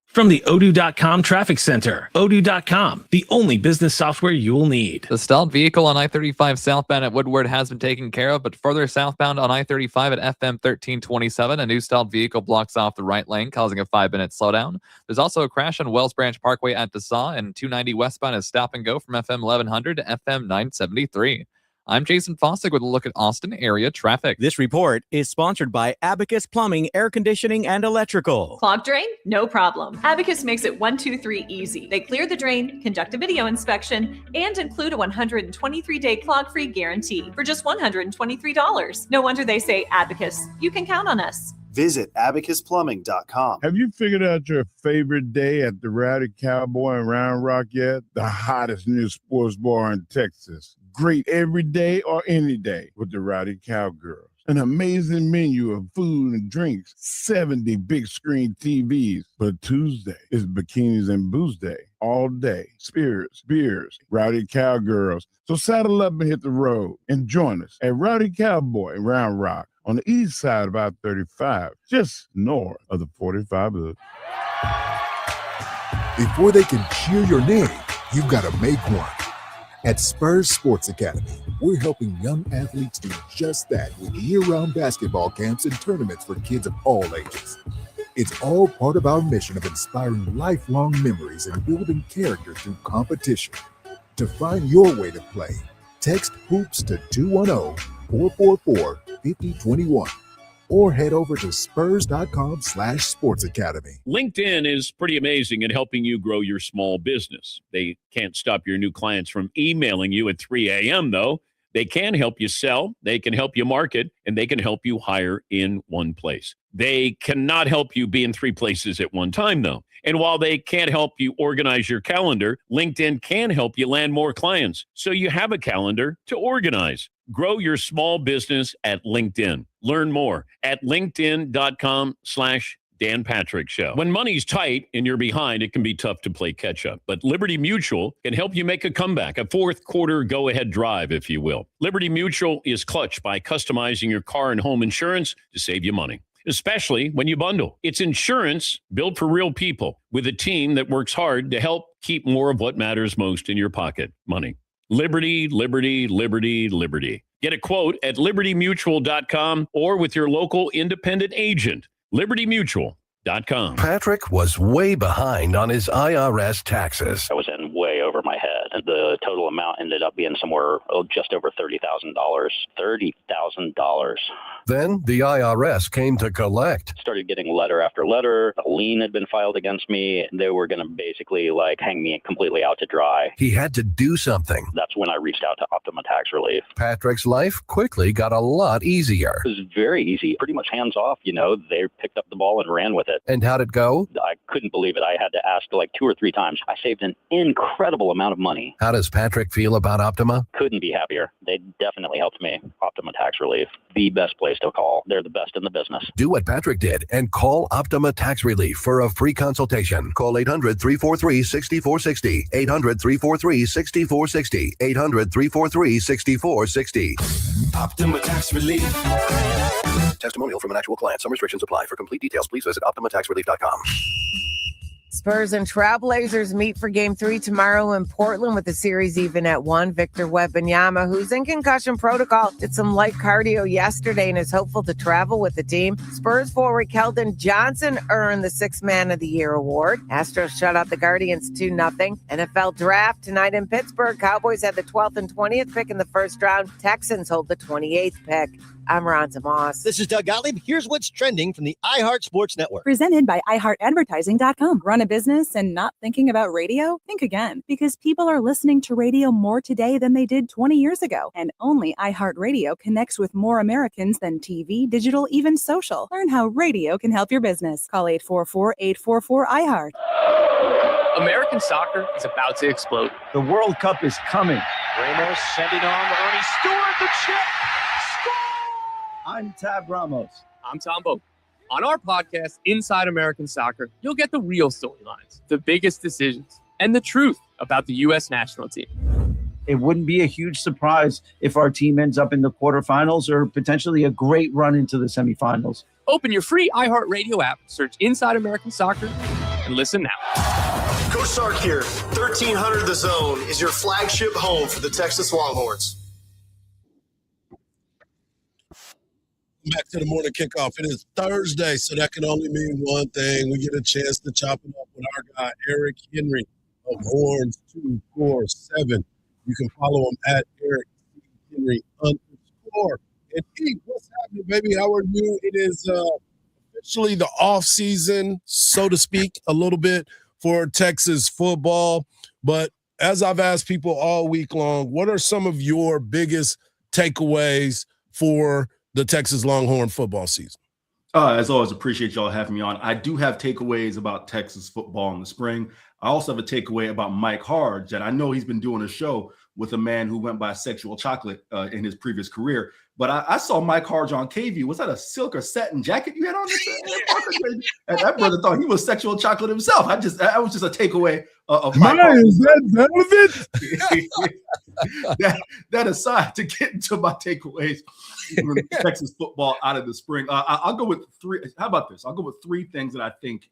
From the Odoo.com Traffic Center, Odoo.com, the only business software you'll need. The stalled vehicle on I-35 southbound at Woodward has been taken care of, but further southbound on I-35 at FM 1327, a new stalled vehicle blocks off the right lane, causing a 5-minute slowdown. There's also a crash on Wells Branch Parkway at DeSaw, and 290 westbound is stop and go from FM 1100 to FM 973. I'm Jason Fossick with a look at Austin area traffic. This report is sponsored by Abacus Plumbing, Air Conditioning, and Electrical. Clogged drain? No problem. Abacus makes it 1, 2, 3 easy. They clear the drain, conduct a video inspection, and include a 123-day clog-free guarantee for just $123. No wonder they say Abacus. You can count on us. Visit abacusplumbing.com. Have you figured out your favorite day at the Rowdy Cowboy in Round Rock yet? The hottest new sports bar in Texas. Great every day or any day with the Rowdy Cowgirls. An amazing menu of food and drinks, 70 big screen TVs. But Tuesday is Bikinis and Booze Day. All day. Spirits, beers, Rowdy Cowgirls. So saddle up and hit the road and join us at Rowdy Cowboy in Round Rock on the east side of I-35, just north of the 45 Loop. Before they can cheer your name, you've got to make one. At Spurs Sports Academy, we're helping young athletes do just that with year-round basketball camps and tournaments for kids of all ages. It's all part of our mission of inspiring lifelong memories and building character through competition. To find your way to play, text HOOPS to 210-444-5021 or head over to spurs.com/sportsacademy. LinkedIn is pretty amazing at helping you grow your small business. They can't stop your new clients from emailing you at 3 a.m., though. They can help you sell, they can help you market, and they can help you hire in one place. They cannot help you be in 3 places at one time, though. And while they can't help you organize your calendar, LinkedIn can help you land more clients so you have a calendar to organize. Grow your small business at LinkedIn. Learn more at linkedin.com/Dan Patrick Show. When money's tight and you're behind, it can be tough to play catch up. But Liberty Mutual can help you make a comeback, a fourth quarter go-ahead drive, if you will. Liberty Mutual is clutch by customizing your car and home insurance to save you money, especially when you bundle. It's insurance built for real people with a team that works hard to help keep more of what matters most in your pocket, money. Liberty, liberty, liberty, liberty. Get a quote at libertymutual.com or with your local independent agent, libertymutual.com. Patrick was way behind on his IRS taxes. I was in way over my head. The total amount ended up being somewhere just over $30,000. $30,000. Then the IRS came to collect. Started getting letter after letter. A lien had been filed against me. They were going to basically hang me completely out to dry. He had to do something. That's when I reached out to Optima Tax Relief. Patrick's life quickly got a lot easier. It was very easy, pretty much hands off. They picked up the ball and ran with it. And how'd it go? I couldn't believe it. I had to ask 2 or 3 times. I saved an incredible amount of money. How does Patrick feel about Optima? Couldn't be happier. They definitely helped me. Optima Tax Relief, the best place to call. They're the best in the business. Do what Patrick did and call Optima Tax Relief for a free consultation. Call 800-343-6460. 800-343-6460. 800-343-6460. Optima Tax Relief. Testimonial from an actual client. Some restrictions apply. For complete details, please visit OptimaTaxRelief.com. Spurs and Trailblazers meet for Game 3 tomorrow in Portland with the series even at 1. Victor Wembanyama, who's in concussion protocol, did some light cardio yesterday and is hopeful to travel with the team. Spurs forward Keldon Johnson earned the 6th Man of the Year award. Astros shut out the Guardians 2-0. NFL Draft tonight in Pittsburgh. Cowboys had the 12th and 20th pick in the first round. Texans hold the 28th pick. I'm Ron Moss. This is Doug Gottlieb. Here's what's trending from the iHeart Sports Network. Presented by iHeartAdvertising.com. Run a business and not thinking about radio? Think again, because people are listening to radio more today than they did 20 years ago. And only iHeartRadio connects with more Americans than TV, digital, even social. Learn how radio can help your business. Call 844-844-iHeart. American soccer is about to explode. The World Cup is coming. Ramos sending on Ernie Stewart, the chip. I'm Tab Ramos. I'm Tom Boat. On our podcast, Inside American Soccer, you'll get the real storylines, the biggest decisions, and the truth about the U.S. national team. It wouldn't be a huge surprise if our team ends up in the quarterfinals or potentially a great run into the semifinals. Open your free iHeartRadio app, search Inside American Soccer, and listen now. Coach Sark here. 1300 The Zone is your flagship home for the Texas Longhorns. Back to the morning kickoff. It is Thursday, so that can only mean one thing. We get a chance to chop it up with our guy, Eric Henry of Horns 247. You can follow him at Eric Henry _ And Pete, what's happening, baby? How are you? It is officially the off season, so to speak, a little bit for Texas football. But as I've asked people all week long, what are some of your biggest takeaways for the Texas Longhorn football season? As always, appreciate y'all having me on. I do have takeaways about Texas football in the spring. I also have a takeaway about Mike Hardge, and I know he's been doing a show with a man who went by Sexual Chocolate in his previous career. But I saw Mike Hardge on KV. Was that a silk or satin jacket you had on? And that brother thought he was Sexual Chocolate himself. That was just a takeaway of Mike Hardge. Is that was it? that aside, to get into my takeaways from Texas football out of the spring, I'll go with 3. How about this? I'll go with 3 things that I think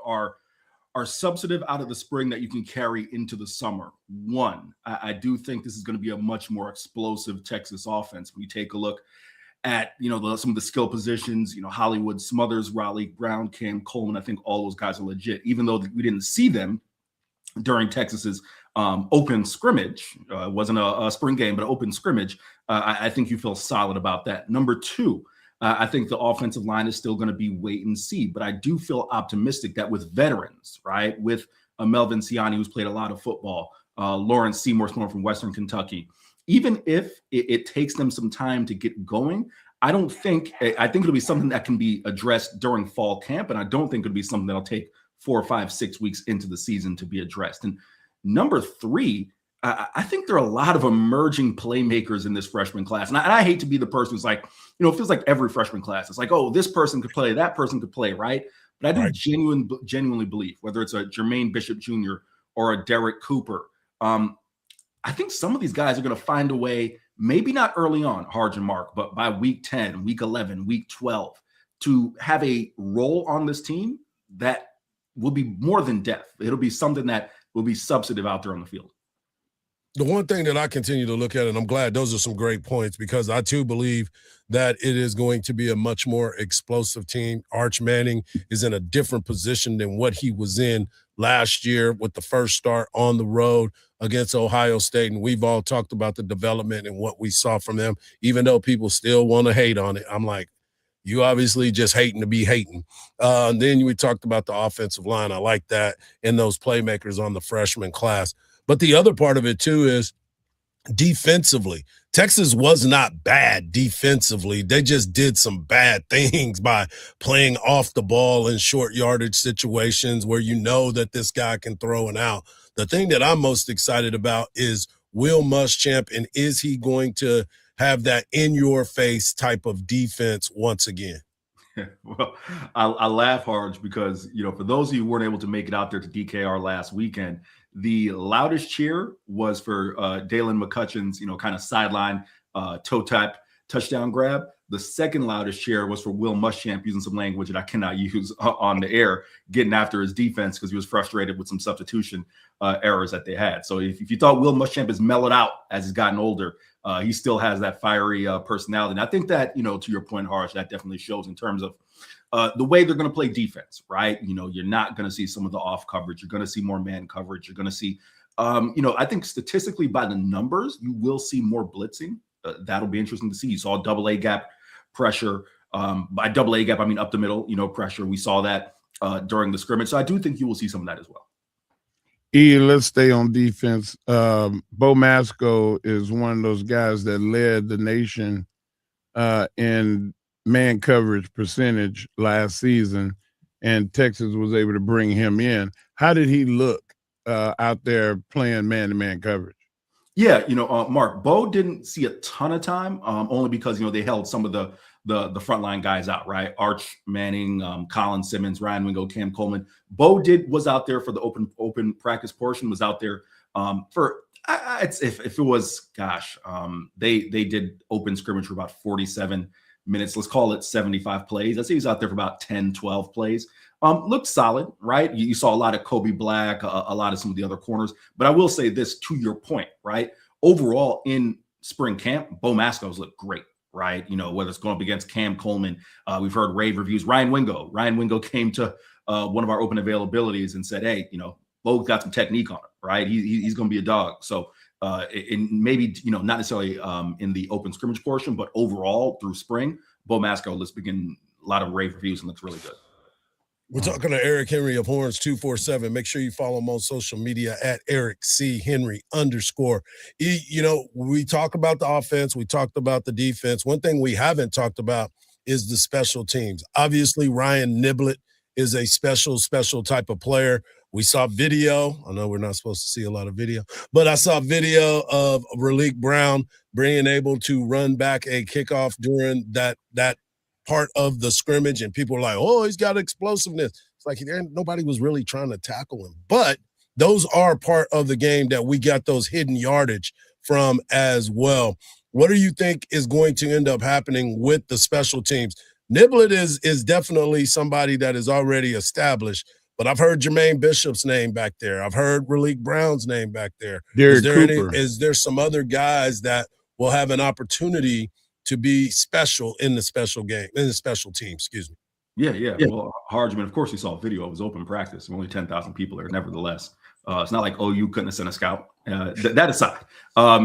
are substantive out of the spring that you can carry into the summer. 1, I do think this is going to be a much more explosive Texas offense. When you take a look at, some of the skill positions, Hollywood, Smothers, Raleigh, Brown, Cam, Coleman, I think all those guys are legit, even though we didn't see them during Texas's open scrimmage, wasn't a spring game, but an open scrimmage, I think you feel solid about that. Number two, I think the offensive line is still going to be wait and see, but I do feel optimistic that with veterans, right, with Melvin Siani, who's played a lot of football, Lawrence Seymour from Western Kentucky, even if it takes them some time to get going, I think it'll be something that can be addressed during fall camp, and I don't think it'll be something that'll take 4 or 5, 6 weeks into the season to be addressed. And number three, I think there are a lot of emerging playmakers in this freshman class. And I hate to be the person who's like, it feels like every freshman class, it's like, oh, this person could play, that person could play, right? But I do genuinely believe, whether it's a Jermaine Bishop Jr. or a Derek Cooper, I think some of these guys are going to find a way, maybe not early on, Hardge and Mark, but by week 10, week 11, week 12, to have a role on this team that will be more than depth. It'll be something that will be substantive out there on the field. The one thing that I continue to look at, and I'm glad those are some great points, because I too believe that it is going to be a much more explosive team. Arch Manning is in a different position than what he was in last year with the first start on the road against Ohio State. And we've all talked about the development and what we saw from them, even though people still want to hate on it. I'm like, you obviously just hating to be hating. Then we talked about the offensive line. I like that, and those playmakers on the freshman class. But the other part of it, too, is defensively. Texas was not bad defensively. They just did some bad things by playing off the ball in short yardage situations where you know that this guy can throw it out. The thing that I'm most excited about is Will Muschamp, and is he going to have that in-your-face type of defense once again? Well, I laugh, Hardge, because, for those of you who weren't able to make it out there to DKR last weekend, the loudest cheer was for Dalen McCutcheon's, kind of sideline toe tap touchdown grab. The second loudest cheer was for Will Muschamp, using some language that I cannot use on the air, getting after his defense because he was frustrated with some substitution errors that they had. So if you thought Will Muschamp has mellowed out as he's gotten older, he still has that fiery personality. And I think that, to your point, Hardge, that definitely shows in terms of the way they're going to play defense, right? You're not going to see some of the off coverage. You're going to see more man coverage. You're going to see, I think statistically by the numbers, you will see more blitzing. That'll be interesting to see. You saw double A gap pressure. By double A gap, I mean up the middle, pressure. We saw that during the scrimmage. So I do think you will see some of that as well. Let's stay on defense. Bo Masco is one of those guys that led the nation in man coverage percentage last season, and Texas was able to bring him in. How did he look out there playing man-to-man coverage? Yeah, Mark, Bo didn't see a ton of time, only because, they held some of the frontline guys out, right? Arch Manning, Colin Simmons, Ryan Wingo, Cam Coleman. Bo was out there for the open practice portion, was out there for if it was, they did open scrimmage for about 47 minutes. Let's call it 75 plays. I'd say he was out there for about 10, 12 plays. Looked solid, right? You saw a lot of Kobe Black, a lot of some of the other corners. But I will say this, to your point, right? Overall, in spring camp, Bo Masco's looked great, right? Whether it's going up against Cam Coleman, we've heard rave reviews. Ryan Wingo came to one of our open availabilities and said, hey, Bo got some technique on him, right? He's going to be a dog. So maybe, not necessarily in the open scrimmage portion, but overall through spring, Bo Masco, let's begin a lot of rave reviews and looks really good. We're talking to Eric Henry of Horns 247. Make sure you follow him on social media at Eric C. Henry _. We talk about the offense. We talked about the defense. One thing we haven't talked about is the special teams. Obviously, Ryan Niblett is a special type of player. We saw video. I know we're not supposed to see a lot of video, but I saw video of Raleek Brown being able to run back a kickoff during that part of the scrimmage, and people are like, oh, he's got explosiveness. It's like nobody was really trying to tackle him. But those are part of the game that we got those hidden yardage from as well. What do you think is going to end up happening with the special teams? Niblett is definitely somebody that is already established, but I've heard Jermaine Bishop's name back there. I've heard Raleek Brown's name back there. Is there some other guys that will have an opportunity to be special in the special team, excuse me? Yeah. Well, Hardman, of course, we saw a video of his open practice. Only 10,000 people there, nevertheless. It's not like, oh, you couldn't have sent a scout. That aside,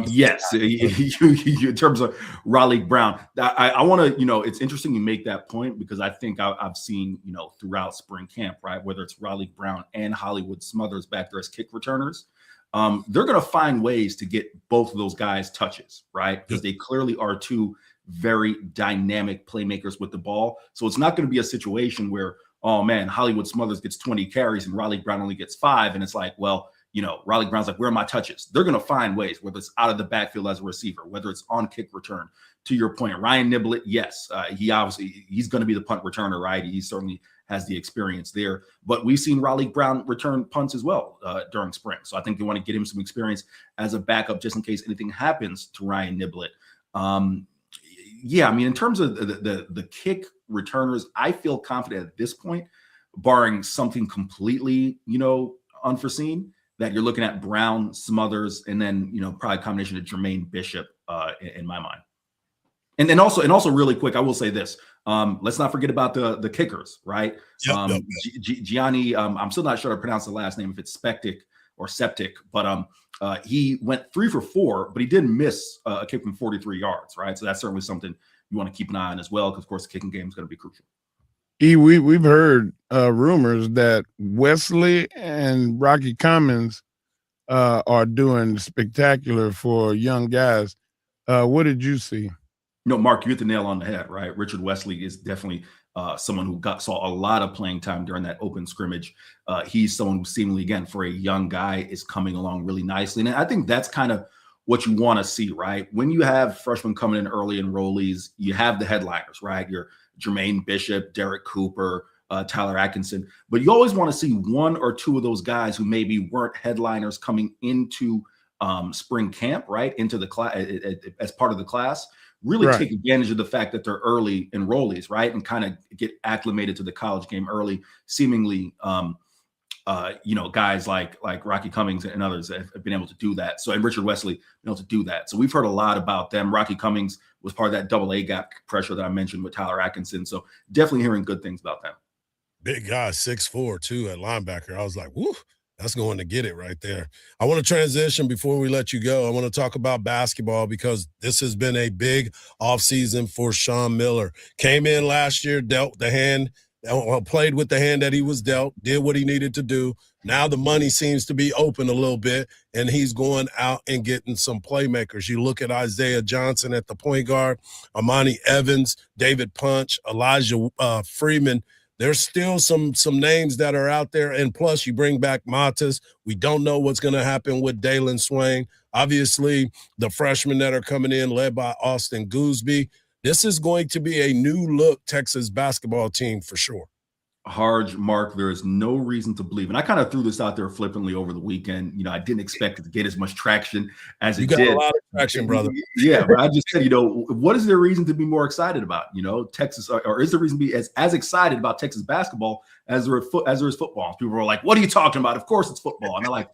yes, you, in terms of Raleigh Brown, I want to, it's interesting you make that point because I think I've seen, throughout spring camp, right, whether it's Raleigh Brown and Hollywood Smothers back there as kick returners, they're going to find ways to get both of those guys touches, right, because they clearly are two very dynamic playmakers with the ball. So it's not going to be a situation where, oh man, Hollywood Smothers gets 20 carries and Raleigh Brown only gets 5. And it's like, well, Raleigh Brown's like, where are my touches? They're going to find ways, whether it's out of the backfield as a receiver, whether it's on kick return. To your point, Ryan Niblett, yes, he's going to be the punt returner, right? He certainly has the experience there. But we've seen Raleigh Brown return punts as well during spring. So I think they want to get him some experience as a backup just in case anything happens to Ryan Niblett. In terms of the kick returners, I feel confident at this point, barring something completely, unforeseen, that you're looking at Brown, Smothers, and then, probably a combination of Jermaine Bishop in my mind. And then also really quick, I will say this. Let's not forget about the kickers, right? Gianni, I'm still not sure how to pronounce the last name, if it's Spectic or Septic, but he went 3 for 4, but he didn't miss a kick from 43 yards, right? So that's certainly something you want to keep an eye on as well, because of course the kicking game is going to be crucial. We've heard rumors that Wesley and Rocky Cummings are doing spectacular for young guys. What did you see? Mark, you hit the nail on the head, right? Richard Wesley is definitely someone who saw a lot of playing time during that open scrimmage. He's someone who seemingly, again, for a young guy, is coming along really nicely. And I think that's kind of what you want to see, right? When you have freshmen coming in early enrollees, you have the headliners, right? Your Jermaine Bishop, Derek Cooper, Tyler Atkinson. But you always want to see 1 or 2 of those guys who maybe weren't headliners coming into spring camp, right? Into the class as part of the class. Really take advantage of the fact that they're early enrollees, right? And kind of get acclimated to the college game early. Seemingly, guys like Rocky Cummings and others have been able to do that. So, and Richard Wesley been able to do that. So we've heard a lot about them. Rocky Cummings was part of that double A gap pressure that I mentioned with Tyler Atkinson. So definitely hearing good things about them. Big guy, 6'4", too, at linebacker. I was like, whoo. That's going to get it right there. I want to transition before we let you go. I want to talk about basketball because this has been a big offseason for Sean Miller. Came in last year, dealt the hand, played with the hand that he was dealt, did what he needed to do. Now the money seems to be open a little bit, and he's going out and getting some playmakers. You look at Isaiah Johnson at the point guard, Amani Evans, David Punch, Elijah Freeman. There's still some names that are out there, and plus you bring back Matas. We don't know what's going to happen with Dalen Swain. Obviously, the freshmen that are coming in, led by Austin Gooseby. This is going to be a new-look Texas basketball team for sure. Hardge, Mark, there is no reason to believe, and I kind of threw this out there flippantly over the weekend. I didn't expect it to get as much traction as it did. You got a lot of traction, brother. Yeah, but I just said, what is there reason to be more excited about? Texas, or is there reason to be as excited about Texas basketball as there is football? People are like, "What are you talking about?" Of course, it's football, and they're like,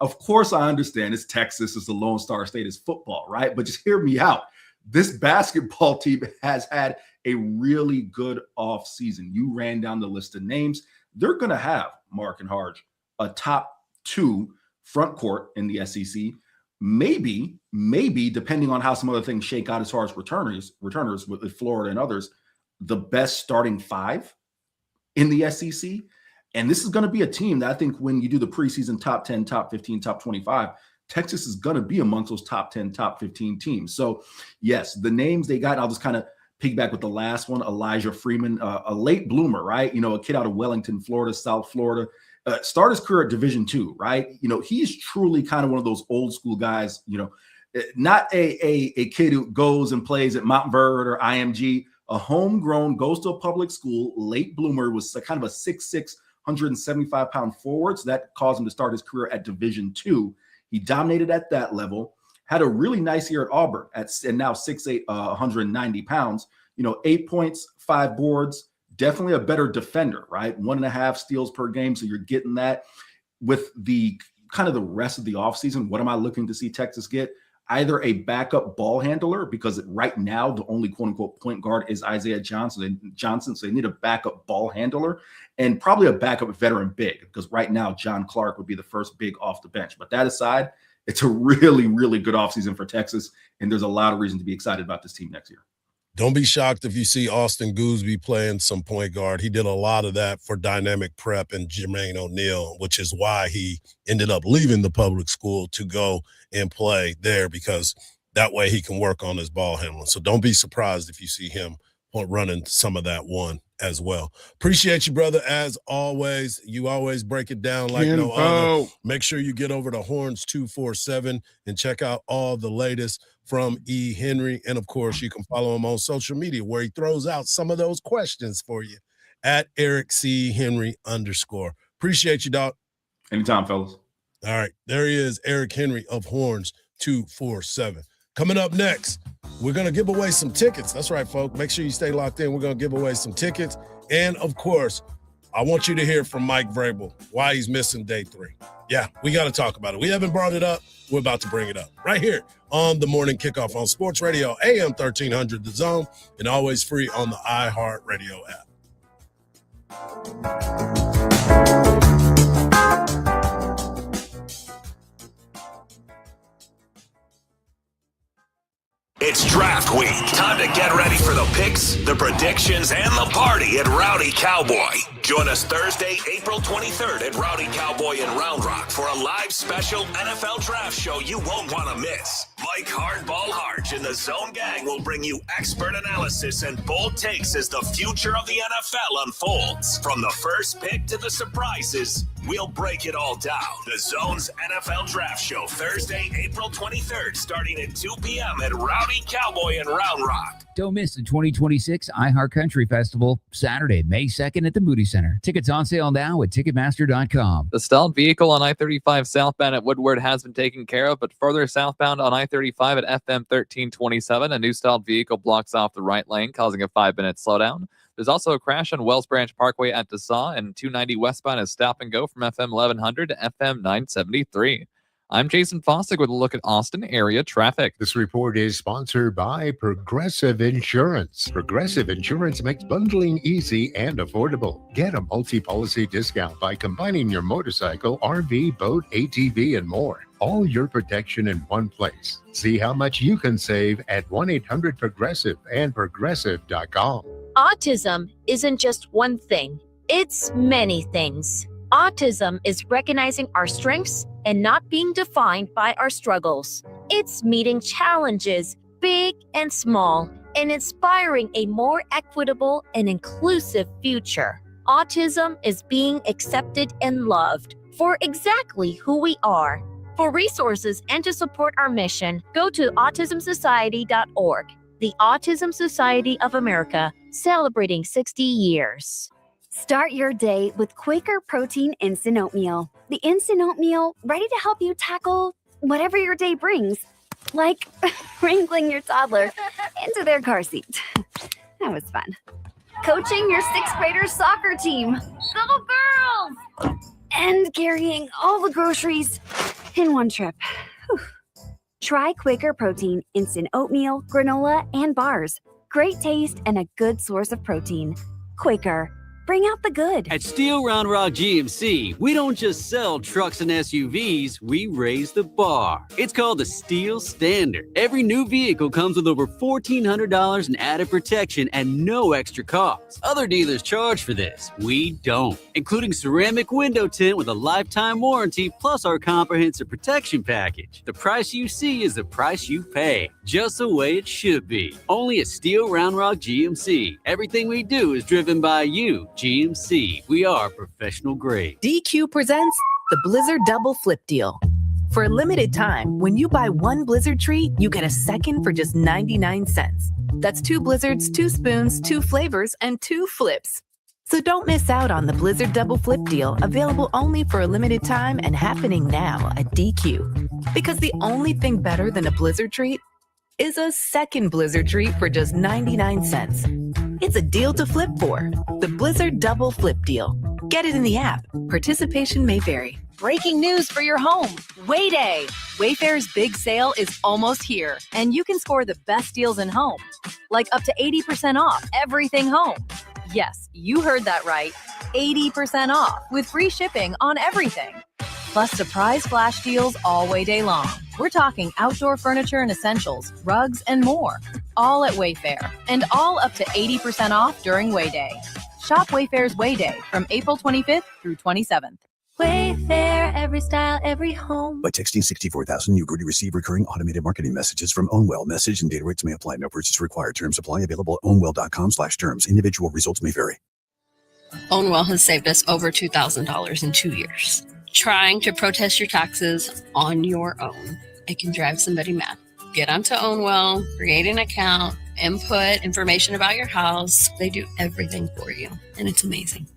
"Of course, I understand. It's Texas. It's the Lone Star State. It's football, right?" But just hear me out. This basketball team has had a really good off season. You ran down the list of names. They're going to have, Mark and Hardge, a top 2 front court in the SEC. Maybe, depending on how some other things shake out as far as returners with Florida and others, the best starting 5 in the SEC. And this is going to be a team that I think when you do the preseason top 10, top 15, top 25, Texas is going to be amongst those top 10, top 15 teams. So, yes, the names they got, I'll just kind of piggyback with the last one, Elijah Freeman, a late bloomer, right? A kid out of Wellington, Florida, South Florida. Started his career at Division II, right? He's truly kind of one of those old school guys, not a kid who goes and plays at Montverde or IMG, a homegrown, goes to a public school, late bloomer, was kind of a 6'6", 175-pound forward. So that caused him to start his career at Division II. He dominated at that level, had a really nice year at Auburn and now 6'8", 190 pounds, 8 points, 5 boards, definitely a better defender, right? 1.5 steals per game. So you're getting that with the kind of the rest of the offseason. What am I looking to see Texas get? either a backup ball handler, because right now the only quote unquote point guard is Isaiah Johnson. So they need a backup ball handler and probably a backup veteran big, because right now John Clark would be the first big off the bench. But that aside, it's a really, really good offseason for Texas, and there's a lot of reason to be excited about this team next year. Don't be shocked if you see Austin Goolsby playing some point guard. He did a lot of that for Dynamic Prep and Jermaine O'Neal, which is why he ended up leaving the public school to go and play there, because that way he can work on his ball handling. So don't be surprised if you see him running some of that one as well. Appreciate you, brother, as always. You always break it down like no other. Make sure you get over to Horns 247 and check out all the latest from E. Henry. And, of course, you can follow him on social media where he throws out some of those questions for you at Eric C. Henry _. Appreciate you, Doc. Anytime, fellas. All right. There he is, Eric Henry of Horns 247. Coming up next, we're going to give away some tickets. That's right, folks. Make sure you stay locked in. We're going to give away some tickets. And, of course, I want you to hear from Mike Vrabel why he's missing day 3. Yeah, we got to talk about it. We haven't brought it up. We're about to bring it up right here on the Morning Kickoff on Sports Radio, AM 1300 The Zone, and always free on the iHeartRadio app. It's draft week. Time to get ready for the picks, the predictions, and the party at Rowdy Cowboy. Join us Thursday, April 23rd at Rowdy Cowboy in Round Rock for a live special NFL draft show you won't want to miss. Mike Hardball Hardge and the Zone Gang will bring you expert analysis and bold takes as the future of the NFL unfolds. From the first pick to the surprises, we'll break it all down. The Zone's NFL Draft Show, Thursday, April 23rd, starting at 2 p.m. at Rowdy Cowboy in Round Rock. Don't miss the 2026 iHeart Country Festival, Saturday, May 2nd at the Moody Center. Tickets on sale now at Ticketmaster.com. The stalled vehicle on I-35 southbound at Woodward has been taken care of, but further southbound on I-35 at FM 1327, a new stalled vehicle blocks off the right lane, causing a 5-minute slowdown. There's also a crash on Wells Branch Parkway at DeSaw, and 290 westbound is stop and go from FM 1100 to FM 973. I'm Jason Fossick with a look at Austin area traffic. This report is sponsored by Progressive Insurance. Progressive Insurance makes bundling easy and affordable. Get a multi-policy discount by combining your motorcycle, RV, boat, ATV, and more. All your protection in one place. See how much you can save at 1-800-PROGRESSIVE and progressive.com. Autism isn't just one thing. It's many things. Autism is recognizing our strengths and not being defined by our struggles. It's meeting challenges, big and small, and inspiring a more equitable and inclusive future. Autism is being accepted and loved for exactly who we are. For resources and to support our mission, go to autismsociety.org. The Autism Society of America, celebrating 60 years. Start your day with Quaker Protein Instant Oatmeal. The Instant Oatmeal, ready to help you tackle whatever your day brings, like wrangling your toddler into their car seat. That was fun. Coaching your 6th graders soccer team. Go girls! And carrying all the groceries in one trip. Whew. Try Quaker Protein Instant Oatmeal, granola, and bars. Great taste and a good source of protein. Quaker. Bring out the good. At Steel Round Rock GMC, we don't just sell trucks and SUVs, we raise the bar. It's called the Steel Standard. Every new vehicle comes with over $1,400 in added protection and no extra cost. Other dealers charge for this. We don't. Including ceramic window tint with a lifetime warranty plus our comprehensive protection package. The price you see is the price you pay. Just the way it should be. Only at Steel Round Rock GMC. Everything we do is driven by you. GMC, we are professional grade. DQ presents the Blizzard Double Flip Deal. For a limited time, when you buy one Blizzard treat, you get a second for just 99 cents. That's 2 Blizzards, 2 spoons, 2 flavors, and 2 flips. So don't miss out on the Blizzard Double Flip Deal, available only for a limited time and happening now at DQ. Because the only thing better than a Blizzard treat is a second Blizzard treat for just 99 cents. It's a deal to flip for. The Blizzard Double Flip Deal. Get it in the app. Participation may vary. Breaking news for your home. Wayday. Wayfair's big sale is almost here, and you can score the best deals in home, like up to 80% off everything home. Yes, you heard that right. 80% off with free shipping on everything. Plus surprise flash deals all Wayday long. We're talking outdoor furniture and essentials, rugs, and more. All at Wayfair, and all up to 80% off during Wayday. Shop Wayfair's Wayday from April 25th through 27th. Wayfair, every style, every home. By texting 64000, you agree to receive recurring automated marketing messages from Ownwell. Message and data rates may apply. No purchase required. Terms apply. Available at ownwell.com/terms. Individual results may vary. Ownwell has saved us over $2,000 in 2 years. Trying to protest your taxes on your own, it can drive somebody mad. Get onto Ownwell, create an account, input information about your house. They do everything for you, and it's amazing.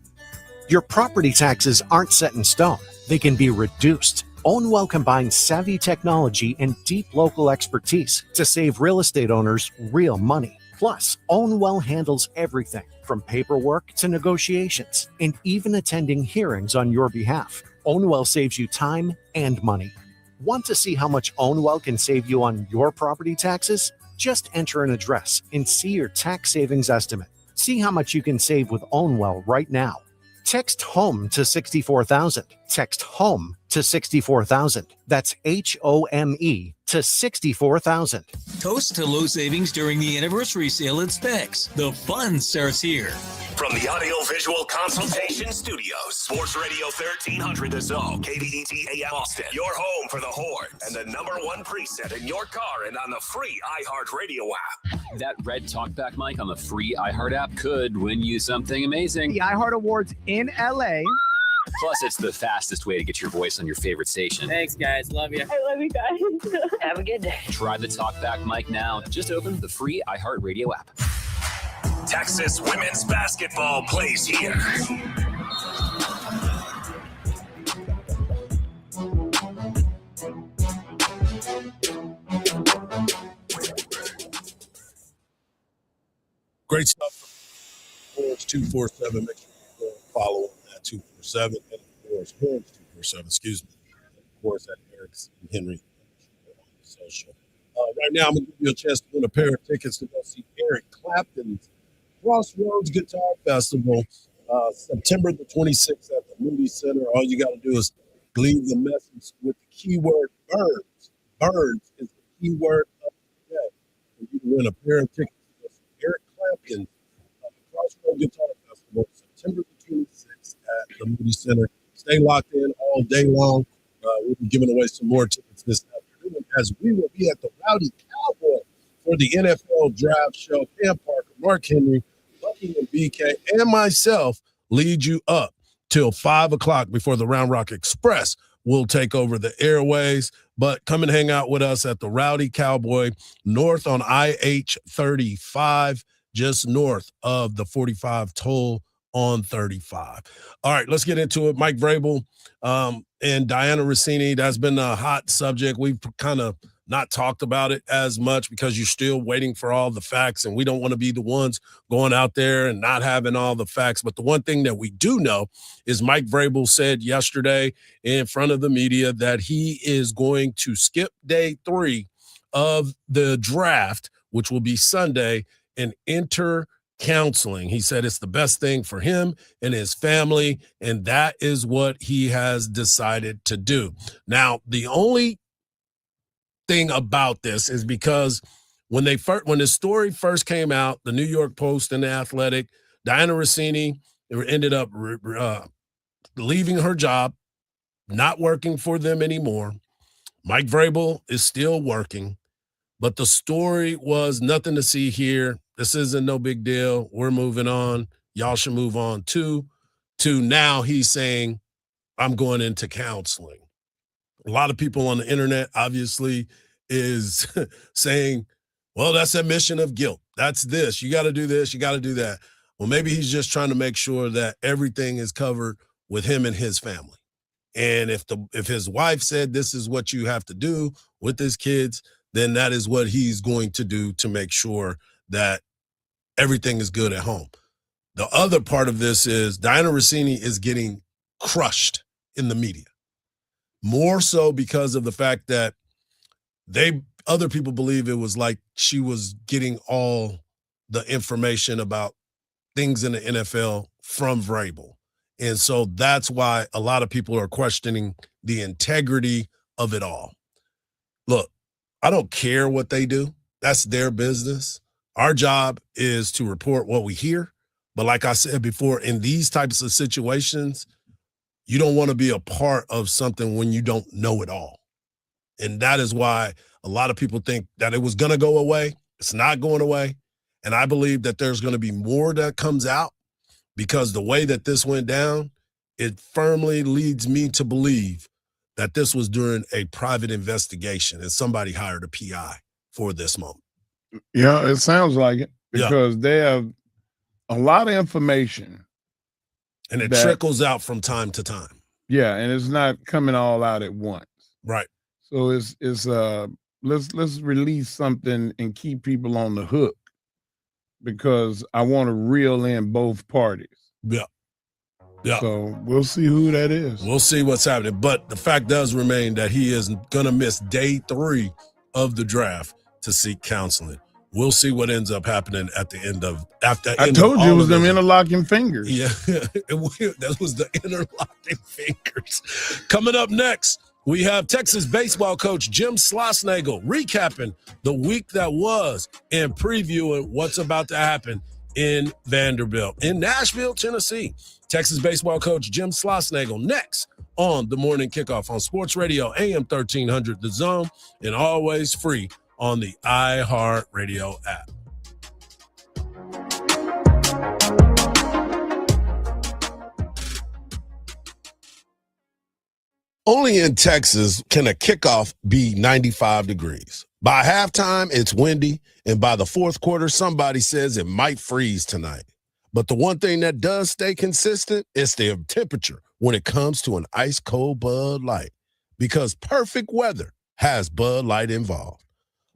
Your property taxes aren't set in stone. They can be reduced. Ownwell combines savvy technology and deep local expertise to save real estate owners real money. Plus, Ownwell handles everything from paperwork to negotiations and even attending hearings on your behalf. Ownwell saves you time and money. Want to see how much Ownwell can save you on your property taxes? Just enter an address and see your tax savings estimate. See how much you can save with Ownwell right now. Text HOME to 64,000. Text HOME to 64,000. That's HOME to 64,000. Toast to low savings during the anniversary sale at Specs. The fun starts here. From the Audio-Visual Consultation Studios, Sports Radio 1300 The Zone, KDET AM Austin, your home for the Horns, and the #1 preset in your car and on the free iHeartRadio app. That red talkback mic on the free iHeart app could win you something amazing. The iHeart Awards in LA. Plus, it's the fastest way to get your voice on your favorite station. Thanks, guys. Love you. I love you guys. Have a good day. Try the talkback mic now. Just open the free iHeartRadio app. Texas women's basketball plays here. Great stuff. Horns 247. Make sure you go follow at 247 and of course Horns 247. Excuse me. Of course at Eric's and Henry on social. Right now, I'm gonna give you a chance to win a pair of tickets to go see Eric Clapton's Crossroads Guitar Festival, September the 26th at the Moody Center. All you got to do is leave the message with the keyword Burns. Burns is the keyword of the day. And you can win a pair of tickets to Eric Clapton Crossroads Guitar Festival, September the 26th at the Moody Center. Stay locked in all day long. We'll be giving away some more tickets this afternoon as we will be at the Rowdy Cowboy for the NFL Draft Show. Cam Parker, Mark Henry, Bucky and BK, and myself lead you up till 5 o'clock before the Round Rock Express will take over the airways. But come and hang out with us at the Rowdy Cowboy north on IH-35, just north of the 45 toll on 35. All right, let's get into it. Mike Vrabel and Diana Rossini, that's been a hot subject. We've kind of not talked about it as much because you're still waiting for all the facts, and we don't want to be the ones going out there and not having all the facts. But the one thing that we do know is Mike Vrabel said yesterday in front of the media that he is going to skip day 3 of the draft, which will be Sunday, and enter counseling. He said it's the best thing for him and his family, and that is what he has decided to do. Now, the only thing about this is because when the story first came out, the New York Post and the Athletic, Diana Rossini ended up leaving her job, not working for them anymore. Mike Vrabel is still working, but the story was nothing to see here. This isn't no big deal. We're moving on. Y'all should move on too. To now he's saying, I'm going into counseling. A lot of people on the internet obviously is saying, well, that's admission of guilt. That's this. You got to do this. You got to do that. Well, maybe he's just trying to make sure that everything is covered with him and his family. And if his wife said this is what you have to do with his kids, then that is what he's going to do to make sure that everything is good at home. The other part of this is Diana Rossini is getting crushed in the media. more so because of the fact that other people believe it was like she was getting all the information about things in the NFL from Vrabel. And so that's why a lot of people are questioning the integrity of it all. Look, I don't care what they do. That's their business. Our job is to report what we hear. But like I said before, in these types of situations, you don't want to be a part of something when you don't know it all. And that is why a lot of people think that it was going to go away. It's not going away. And I believe that there's going to be more that comes out, because the way that this went down, it firmly leads me to believe that this was during a private investigation and somebody hired a PI for this moment. Yeah, it sounds like it, because they have a lot of information. And it trickles out from time to time. Yeah, and it's not coming all out at once. Right. So let's release something and keep people on the hook, because I want to reel in both parties. Yeah. Yeah. So we'll see who that is. We'll see what's happening. But the fact does remain that he is going to miss day 3 of the draft to seek counseling. We'll see what ends up happening at the end of after. I told you it was them interlocking fingers. Yeah, that was the interlocking fingers. Coming up next, we have Texas baseball coach Jim Schlossnagle recapping the week that was and previewing what's about to happen in Vanderbilt. In Nashville, Tennessee, Texas baseball coach Jim Schlossnagle next on the Morning Kickoff on Sports Radio AM 1300 The Zone, and always free on the iHeartRadio app. Only in Texas can a kickoff be 95 degrees. By halftime, it's windy, and by the fourth quarter, somebody says it might freeze tonight. But the one thing that does stay consistent is the temperature when it comes to an ice-cold Bud Light, because perfect weather has Bud Light involved.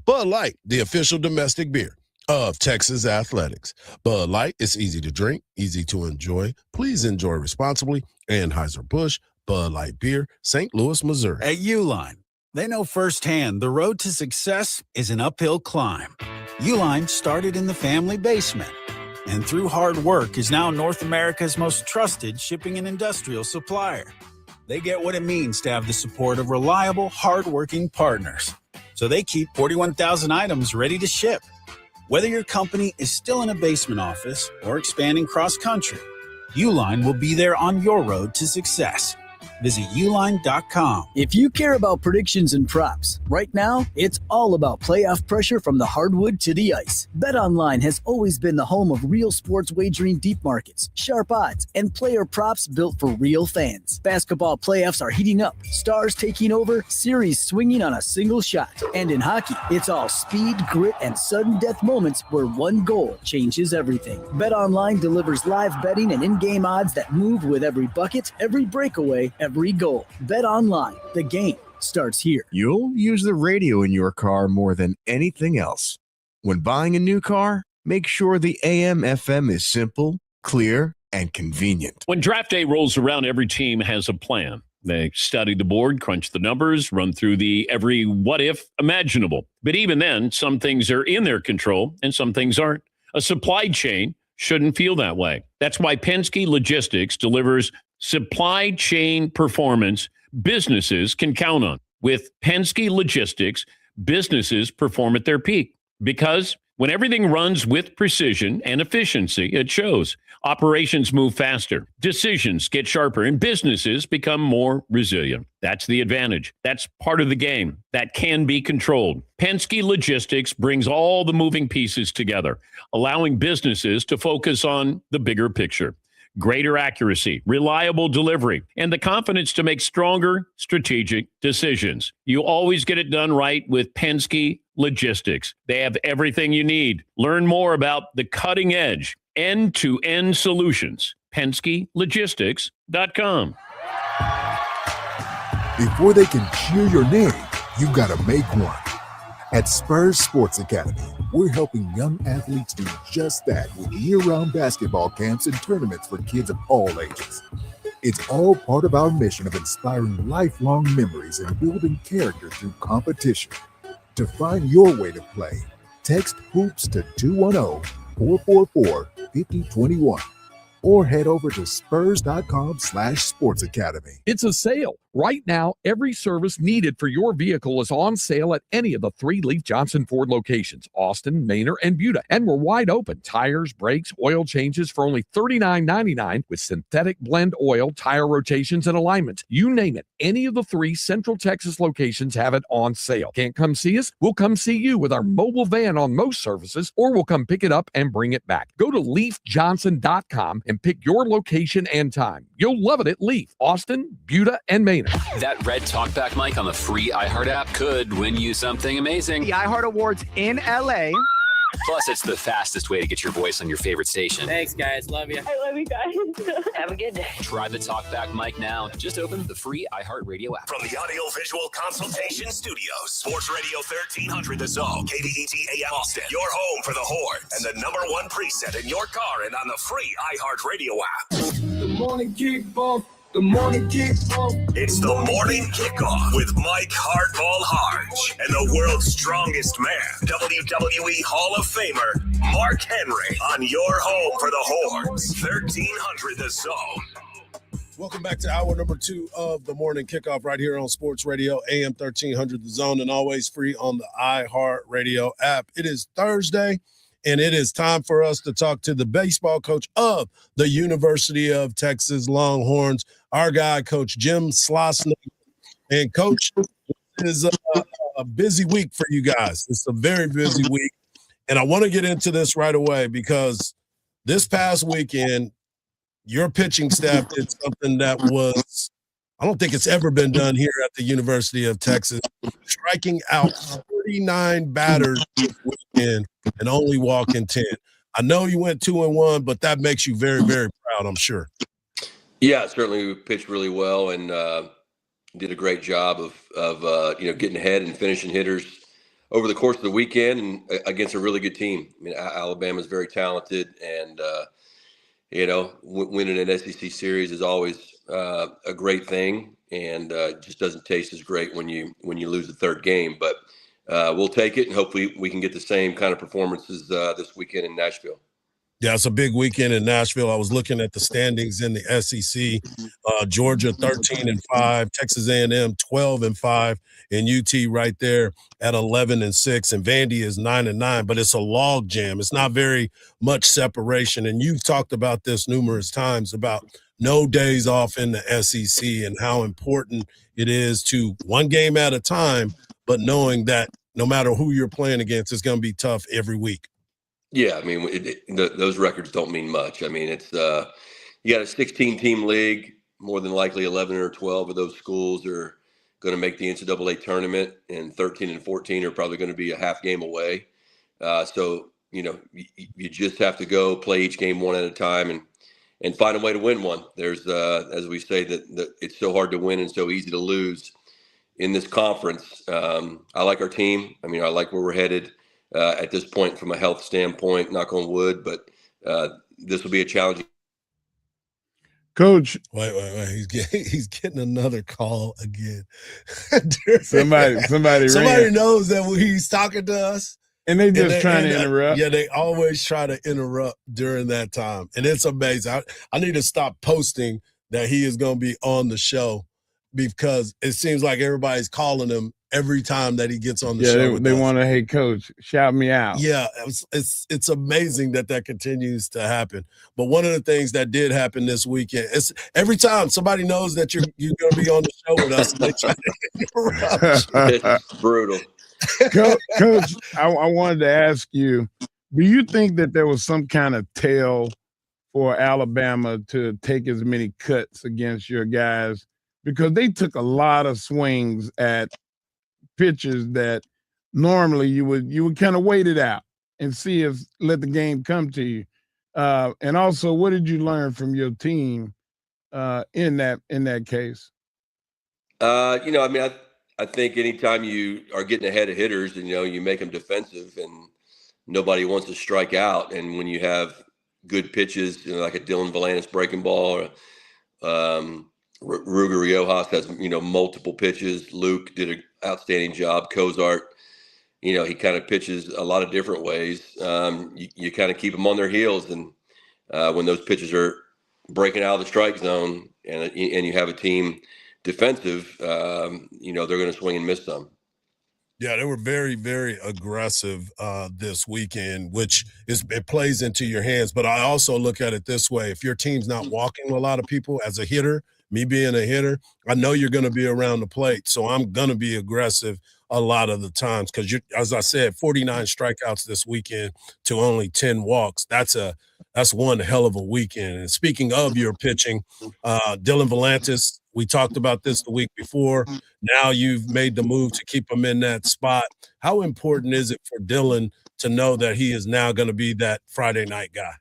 Bud Light, the official domestic beer of Texas Athletics. Bud Light is easy to drink, easy to enjoy. Please enjoy responsibly. Anheuser-Busch, Bud Light Beer, St. Louis, Missouri. At Uline, they know firsthand the road to success is an uphill climb. Uline started in the family basement, and through hard work is now North America's most trusted shipping and industrial supplier. They get what it means to have the support of reliable, hardworking partners. So they keep 41,000 items ready to ship. Whether your company is still in a basement office or expanding cross-country, Uline will be there on your road to success. Visit uline.com. If you care about predictions and props, right now, it's all about playoff pressure from the hardwood to the ice. BetOnline has always been the home of real sports wagering deep markets, sharp odds, and player props built for real fans. Basketball playoffs are heating up, stars taking over, series swinging on a single shot. And in hockey, it's all speed, grit, and sudden death moments where one goal changes everything. BetOnline delivers live betting and in-game odds that move with every bucket, every breakaway, every goal. Bet online. The game starts here. You'll use the radio in your car more than anything else. When buying a new car, make sure the AM/FM is simple, clear, and convenient. When draft day rolls around, every team has a plan. They study the board, crunch the numbers, run through the every what if imaginable. But even then, some things are in their control and some things aren't. A supply chain shouldn't feel that way. That's why Penske Logistics delivers supply chain performance businesses can count on. With Penske Logistics, businesses perform at their peak, because when everything runs with precision and efficiency, it shows. Operations move faster, decisions get sharper, and businesses become more resilient. That's the advantage. That's part of the game that can be controlled. Penske Logistics brings all the moving pieces together, allowing businesses to focus on the bigger picture. Greater accuracy, reliable delivery, and the confidence to make stronger strategic decisions. You always get it done right with Penske Logistics. They have everything you need. Learn more about the cutting edge, end-to-end solutions. PenskeLogistics.com. Before they can cheer your name, you gotta make one. At Spurs Sports Academy, we're helping young athletes do just that with year-round basketball camps and tournaments for kids of all ages. It's all part of our mission of inspiring lifelong memories and building character through competition. To find your way to play, text HOOPS to 210-444-5021 or head over to spurs.com/sportsacademy. It's a sale. Right now, every service needed for your vehicle is on sale at any of the 3 Leaf Johnson Ford locations, Austin, Manor, and Buda. And we're wide open. Tires, brakes, oil changes for only $39.99 with synthetic blend oil, tire rotations, and alignments. You name it. Any of the 3 Central Texas locations have it on sale. Can't come see us? We'll come see you with our mobile van on most services, or we'll come pick it up and bring it back. Go to leafjohnson.com and pick your location and time. You'll love it at Leaf, Austin, Buda, and Manor. That red talkback mic on the free iHeart app could win you something amazing. The iHeart Awards in LA. Plus, it's the fastest way to get your voice on your favorite station. Thanks, guys. Love you. I love you guys. Have a good day. Try the talkback mic now. Just open the free iHeartRadio app. From the Audio Visual Consultation Studios, Sports Radio 1300 The Zone, KDET AM Austin, your home for the Horns, and the #1 preset in your car and on the free iHeartRadio app. The morning kickoff. The morning kickoff. It's the morning kickoff with Mike Hardball Hardge and the world's strongest man, WWE Hall of Famer Mark Henry, on your home for the Horns, 1300 The Zone. Welcome back to hour number 2 of the morning kickoff right here on Sports Radio AM 1300 The Zone, and always free on the iHeartRadio app. It is Thursday, and it is time for us to talk to the baseball coach of the University of Texas Longhorns, our guy, Coach Jim Slosnick. And, Coach, it is a busy week for you guys. It's a very busy week, and I want to get into this right away because this past weekend, your pitching staff did something that was, I don't think it's ever been done here at the University of Texas, striking out 39 batters this weekend and only walking 10. I know you went 2-1, but that makes you very, very proud, I'm sure. Yeah, certainly we pitched really well and did a great job of getting ahead and finishing hitters over the course of the weekend and against a really good team. I mean, Alabama's very talented, and winning an SEC series is always a great thing, and just doesn't taste as great when you lose the third game. But we'll take it, and hopefully we can get the same kind of performances this weekend in Nashville. Yeah, it's a big weekend in Nashville. I was looking at the standings in the SEC. Georgia 13-5, Texas A&M 12-5, and UT right there at 11-6, and Vandy is 9-9. But it's a log jam. It's not very much separation. And you've talked about this numerous times about no days off in the SEC and how important it is to one game at a time, but knowing that no matter who you're playing against, it's going to be tough every week. Yeah, I mean, those records don't mean much. I mean, it's you got a 16-team league. More than likely 11 or 12 of those schools are going to make the NCAA tournament, and 13 and 14 are probably going to be a half game away. So, you just have to go play each game one at a time and find a way to win one. There's, as we say, that it's so hard to win and so easy to lose in this conference. I like our team. I mean, I like where we're headed. At this point, from a health standpoint, knock on wood, but this will be a challenging. Coach, wait! He's getting another call again. somebody knows that he's talking to us, and they just trying to interrupt. Yeah, they always try to interrupt during that time, and it's amazing. I need to stop posting that he is going to be on the show because it seems like everybody's calling him every time that he gets on the show. They want to, hey, Coach, shout me out. Yeah, it's amazing that continues to happen. But one of the things that did happen this weekend is every time somebody knows that you're going to be on the show with us, they try to interrupt. It's brutal. Coach, I wanted to ask you, do you think that there was some kind of tell for Alabama to take as many cuts against your guys? Because they took a lot of swings at pitches that normally you would kind of wait it out and let the game come to you. And also, what did you learn from your team in that case? I think anytime you are getting ahead of hitters and you make them defensive and nobody wants to strike out, and when you have good pitches, like a Dylan Valanis breaking ball or Ruger Riojas has, multiple pitches. Luke did an outstanding job. Cozart, he kind of pitches a lot of different ways. You kind of keep them on their heels. And when those pitches are breaking out of the strike zone and you have a team defensive, they're going to swing and miss some. Yeah, they were very, very aggressive this weekend, which it plays into your hands. But I also look at it this way. If your team's not walking a lot of people as a hitter, me being a hitter, I know you're going to be around the plate. So I'm going to be aggressive a lot of the times because, as I said, 49 strikeouts this weekend to only 10 walks. That's one hell of a weekend. And speaking of your pitching, Dylan Volantis, we talked about this the week before. Now you've made the move to keep him in that spot. How important is it for Dylan to know that he is now going to be that Friday night guy?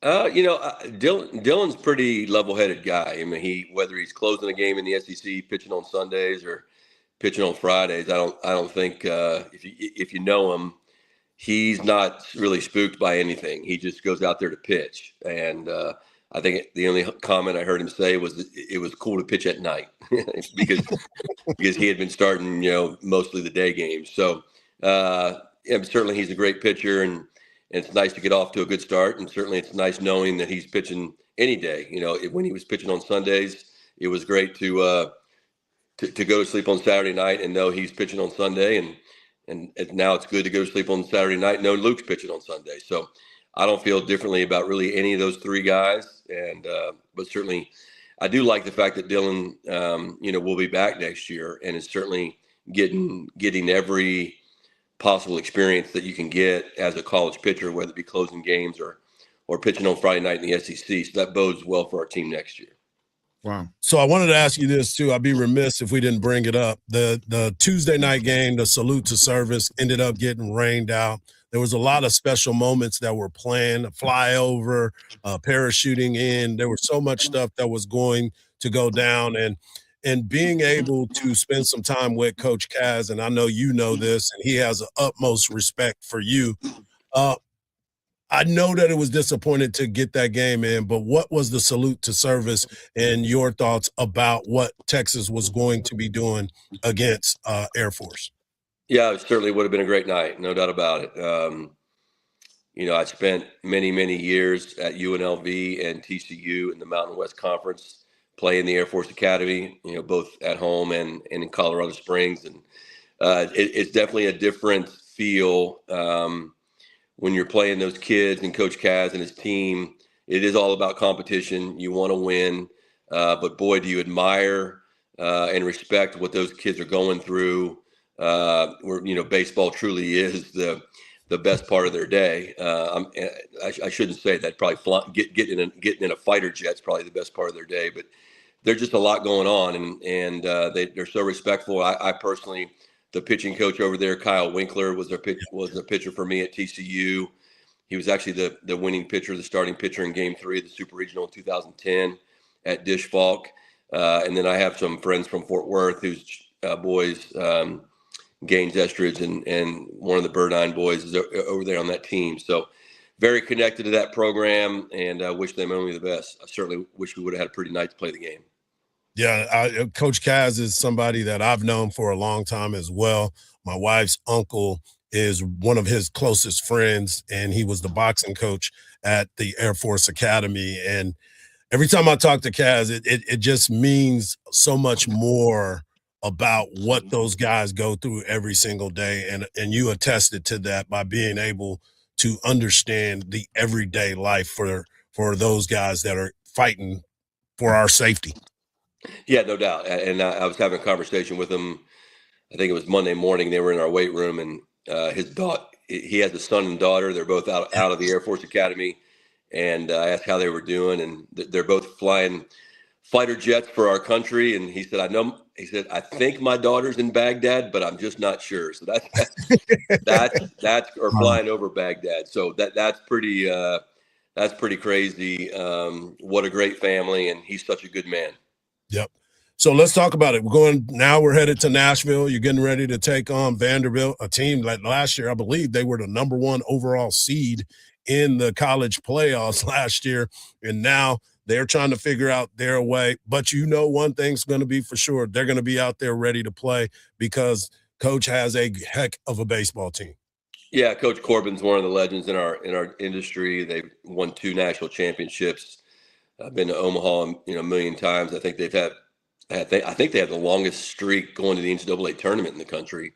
Dylan's pretty level-headed guy. I mean, whether he's closing a game in the SEC, pitching on Sundays, or pitching on Fridays, I don't think if you know him, he's not really spooked by anything. He just goes out there to pitch. And I think the only comment I heard him say was that it was cool to pitch at night because he had been starting, mostly the day games. So certainly he's a great pitcher, and it's nice to get off to a good start. And certainly it's nice knowing that he's pitching any day. When he was pitching on Sundays, it was great to go to sleep on Saturday night and know he's pitching on Sunday. And now it's good to go to sleep on Saturday night and know Luke's pitching on Sunday. So I don't feel differently about really any of those three guys. But certainly I do like the fact that Dylan, will be back next year and is certainly getting every possible experience that you can get as a college pitcher, whether it be closing games or pitching on Friday night in the SEC. So that bodes well for our team next year. Wow. So I wanted to ask you this too. I'd be remiss if we didn't bring it up. The Tuesday night game, the salute to service, ended up getting rained out. There was a lot of special moments that were planned, a flyover, parachuting in. There was so much stuff that was going to go down. And being able to spend some time with Coach Kaz, and I know you know this, and he has the utmost respect for you. I know that it was disappointed to get that game in, but what was the salute to service and your thoughts about what Texas was going to be doing against Air Force? Yeah, it certainly would have been a great night, no doubt about it. I spent many, many years at UNLV and TCU in the Mountain West Conference playing the Air Force Academy, both at home and in Colorado Springs. And it's definitely a different feel when you're playing those kids and Coach Kaz and his team. It is all about competition. You want to win. But boy, do you admire and respect what those kids are going through. Where baseball truly is the best part of their day. I shouldn't say that. Probably getting in a fighter jet's probably the best part of their day. But there's just a lot going on, and they're so respectful. I personally, the pitching coach over there, Kyle Winkler, was a pitcher for me at TCU. He was actually the winning pitcher, the starting pitcher in Game 3 of the Super Regional in 2010 at Dish Falk. And then I have some friends from Fort Worth whose boys. Gaines Estridge and one of the Burdine boys is over there on that team. So very connected to that program, and wish them only the best. I certainly wish we would have had a pretty night to play the game. Yeah, Coach Kaz is somebody that I've known for a long time as well. My wife's uncle is one of his closest friends, and he was the boxing coach at the Air Force Academy. And every time I talk to Kaz, it just means so much more about what those guys go through every single day. And you attested to that by being able to understand the everyday life for those guys that are fighting for our safety. Yeah, no doubt. And I was having a conversation with him. I think it was Monday morning. They were in our weight room, and his daughter, he has a son and daughter. They're both out of the Air Force Academy. And I asked how they were doing, and they're both flying fighter jets for our country. And he said, I think my daughter's in Baghdad, but I'm just not sure. So that's or flying over Baghdad. So that's pretty crazy. What a great family. And he's such a good man. Yep. So let's talk about it. We're headed to Nashville. You're getting ready to take on Vanderbilt, a team like last year. I believe they were the number 1 overall seed in the college playoffs last year. And now They're trying to figure out their way. But you know one thing's going to be for sure. They're going to be out there ready to play because Coach has a heck of a baseball team. Yeah, Coach Corbin's one of the legends in our industry. They've won 2 national championships. I've been to Omaha, a million times. I think I think they have the longest streak going to the NCAA tournament in the country,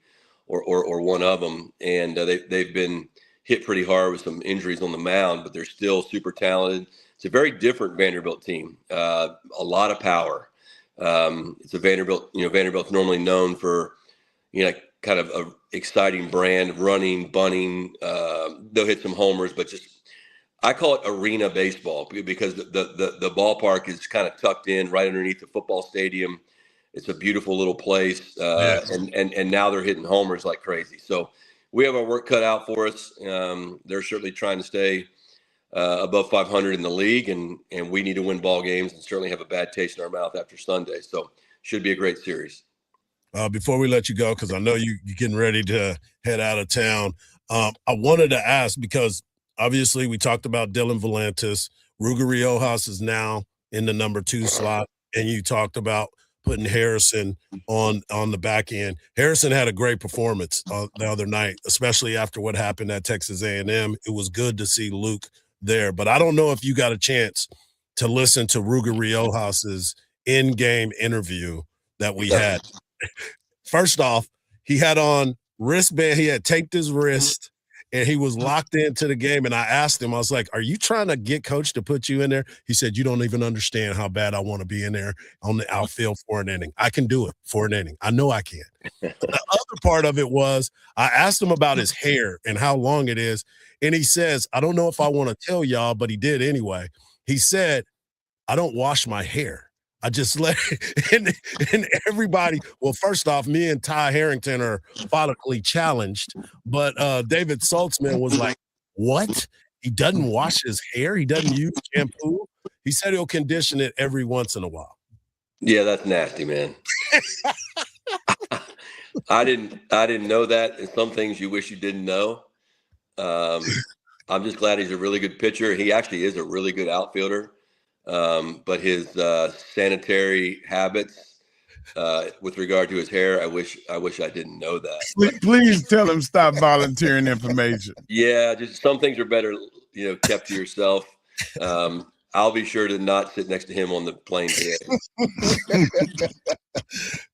or one of them. And they've been hit pretty hard with some injuries on the mound, but they're still super talented. It's a very different Vanderbilt team. A lot of power. It's a Vanderbilt. Vanderbilt's normally known for, kind of a exciting brand, running, bunting. They'll hit some homers, but I call it arena baseball because the ballpark is kind of tucked in right underneath the football stadium. It's a beautiful little place, and now they're hitting homers like crazy. So we have our work cut out for us. They're certainly trying to stay above 500 in the league, and we need to win ball games and certainly have a bad taste in our mouth after Sunday. So should be a great series. Before we let you go, because I know you're getting ready to head out of town, I wanted to ask because obviously we talked about Dylan Volantis. Ruger Riojas is now in the number 2 slot, and you talked about putting Harrison on the back end. Harrison had a great performance the other night, especially after what happened at Texas A&M. It was good to see Luke there, but I don't know if you got a chance to listen to Ruger Riojas's in-game interview that we had. First off, he had on wristband. He had taped his wrist, and he was locked into the game. And I asked him, I was like, are you trying to get Coach to put you in there? He said, you don't even understand how bad I want to be in there on the outfield for an inning. I can do it for an inning. I know I can. The other part of it was I asked him about his hair and how long it is. And he says, I don't know if I want to tell y'all, but he did anyway. He said, I don't wash my hair. I just let and everybody. Well, first off, me and Ty Harrington are follically challenged, but David Saltzman was like, "What? He doesn't wash his hair? He doesn't use shampoo? He said he'll condition it every once in a while." Yeah, that's nasty, man. I didn't know that. And some things you wish you didn't know. I'm just glad he's a really good pitcher. He actually is a really good outfielder. But his sanitary habits with regard to his hair, I wish I didn't know that. Please tell him stop volunteering information. Yeah, just some things are better, kept to yourself. I'll be sure to not sit next to him on the plane today.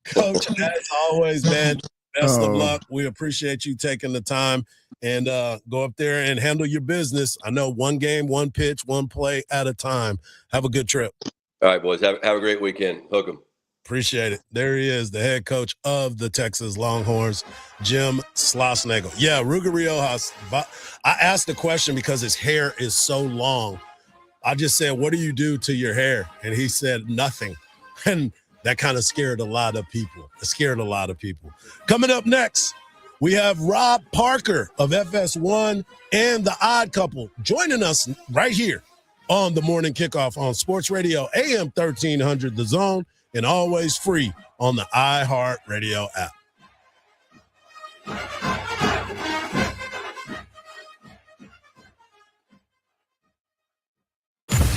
Coach, as always, man, best of luck. We appreciate you taking the time and go up there and handle your business. I know one game, one pitch, one play at a time. Have a good trip. All right, boys. Have a great weekend. Hook 'em. Appreciate it. There he is, the head coach of the Texas Longhorns, Jim Schlossnagle. Yeah, Ruger Riojas. I asked the question because his hair is so long. I just said, what do you do to your hair? And he said, nothing. And that kind of scared a lot of people. It scared a lot of people. Coming up next, we have Rob Parker of FS1 and the Odd Couple joining us right here on the Morning Kickoff on Sports Radio AM 1300 The Zone and always free on the iHeartRadio app.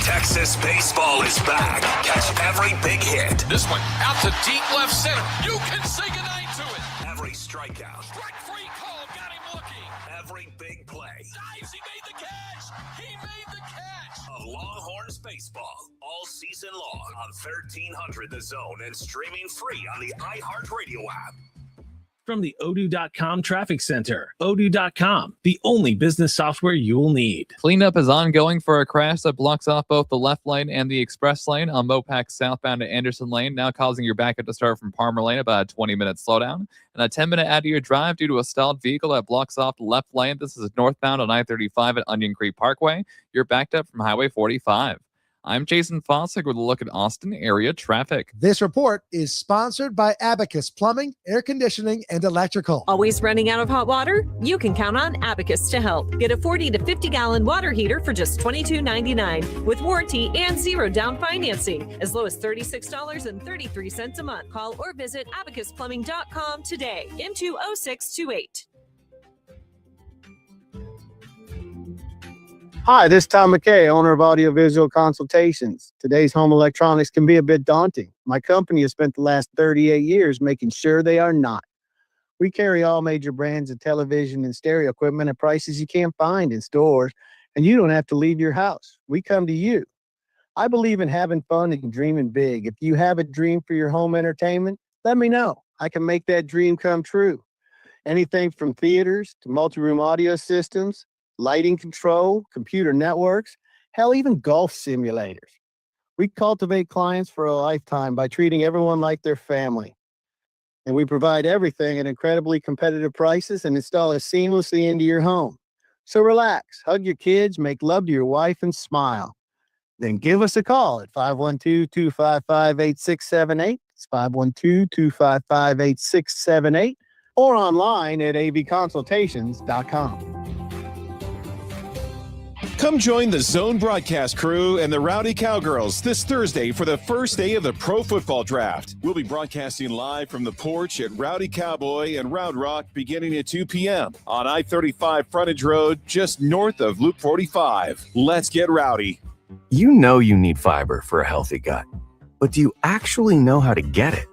Texas baseball is back. Catch every big hit. This one out to deep left center. You can say goodnight to it. Every strikeout. Strike free call. Got him looking. Every big play. Dives. He made the catch. He made the catch. Of Longhorns baseball all season long on 1300 The Zone and streaming free on the iHeartRadio app. From the Odoo.com Traffic Center. Odoo.com, the only business software you will need. Cleanup is ongoing for a crash that blocks off both the left lane and the express lane on Mopac southbound to Anderson Lane, now causing your backup to start from Palmer Lane, about a 20-minute slowdown. And a 10-minute out of your drive due to a stalled vehicle that blocks off the left lane. This is northbound on I-35 at Onion Creek Parkway. You're backed up from Highway 45. I'm Jason Fossick with a look at Austin area traffic. This report is sponsored by Abacus Plumbing, Air Conditioning, and Electrical. Always running out of hot water? You can count on Abacus to help. Get a 40 to 50-gallon water heater for just $22.99 with warranty and zero down financing, as low as $36.33 a month. Call or visit abacusplumbing.com today. M20628. Hi, this is Tom McKay, owner of Audiovisual Consultations. Today's home electronics can be a bit daunting. My company has spent the last 38 years making sure they are not. We carry all major brands of television and stereo equipment at prices you can't find in stores, and you don't have to leave your house. We come to you. I believe in having fun and dreaming big. If you have a dream for your home entertainment, let me know. I can make that dream come true. Anything from theaters to multi-room audio systems, lighting control, computer networks, hell, even golf simulators. We cultivate clients for a lifetime by treating everyone like their family. And we provide everything at incredibly competitive prices and install it seamlessly into your home. So relax, hug your kids, make love to your wife, and smile. Then give us a call at 512-255-8678. It's 512-255-8678 or online at avconsultations.com. Come join the Zone broadcast crew and the Rowdy Cowgirls this Thursday for the first day of the Pro Football Draft. We'll be broadcasting live from the porch at Rowdy Cowboy and Round Rock beginning at 2 p.m. on I-35 Frontage Road, just north of Loop 45. Let's get rowdy. You know you need fiber for a healthy gut, but do you actually know how to get it?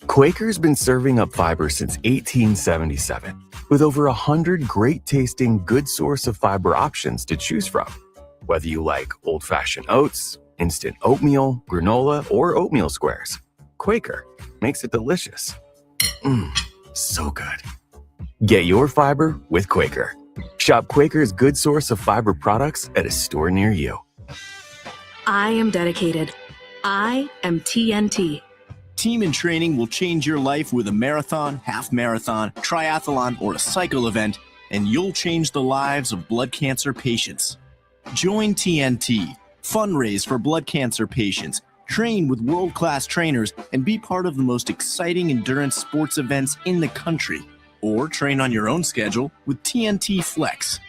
Quaker's been serving up fiber since 1877, with over 100 great-tasting, good source of fiber options to choose from. Whether you like old-fashioned oats, instant oatmeal, granola, or oatmeal squares, Quaker makes it delicious. So good. Get your fiber with Quaker. Shop Quaker's good source of fiber products at a store near you. I am dedicated. I am TNT. Team in Training will change your life with a marathon, half marathon, triathlon, or a cycle event, and you'll change the lives of blood cancer patients. Join TNT, fundraise for blood cancer patients, train with world-class trainers, and be part of the most exciting endurance sports events in the country. Or train on your own schedule with TNT Flex.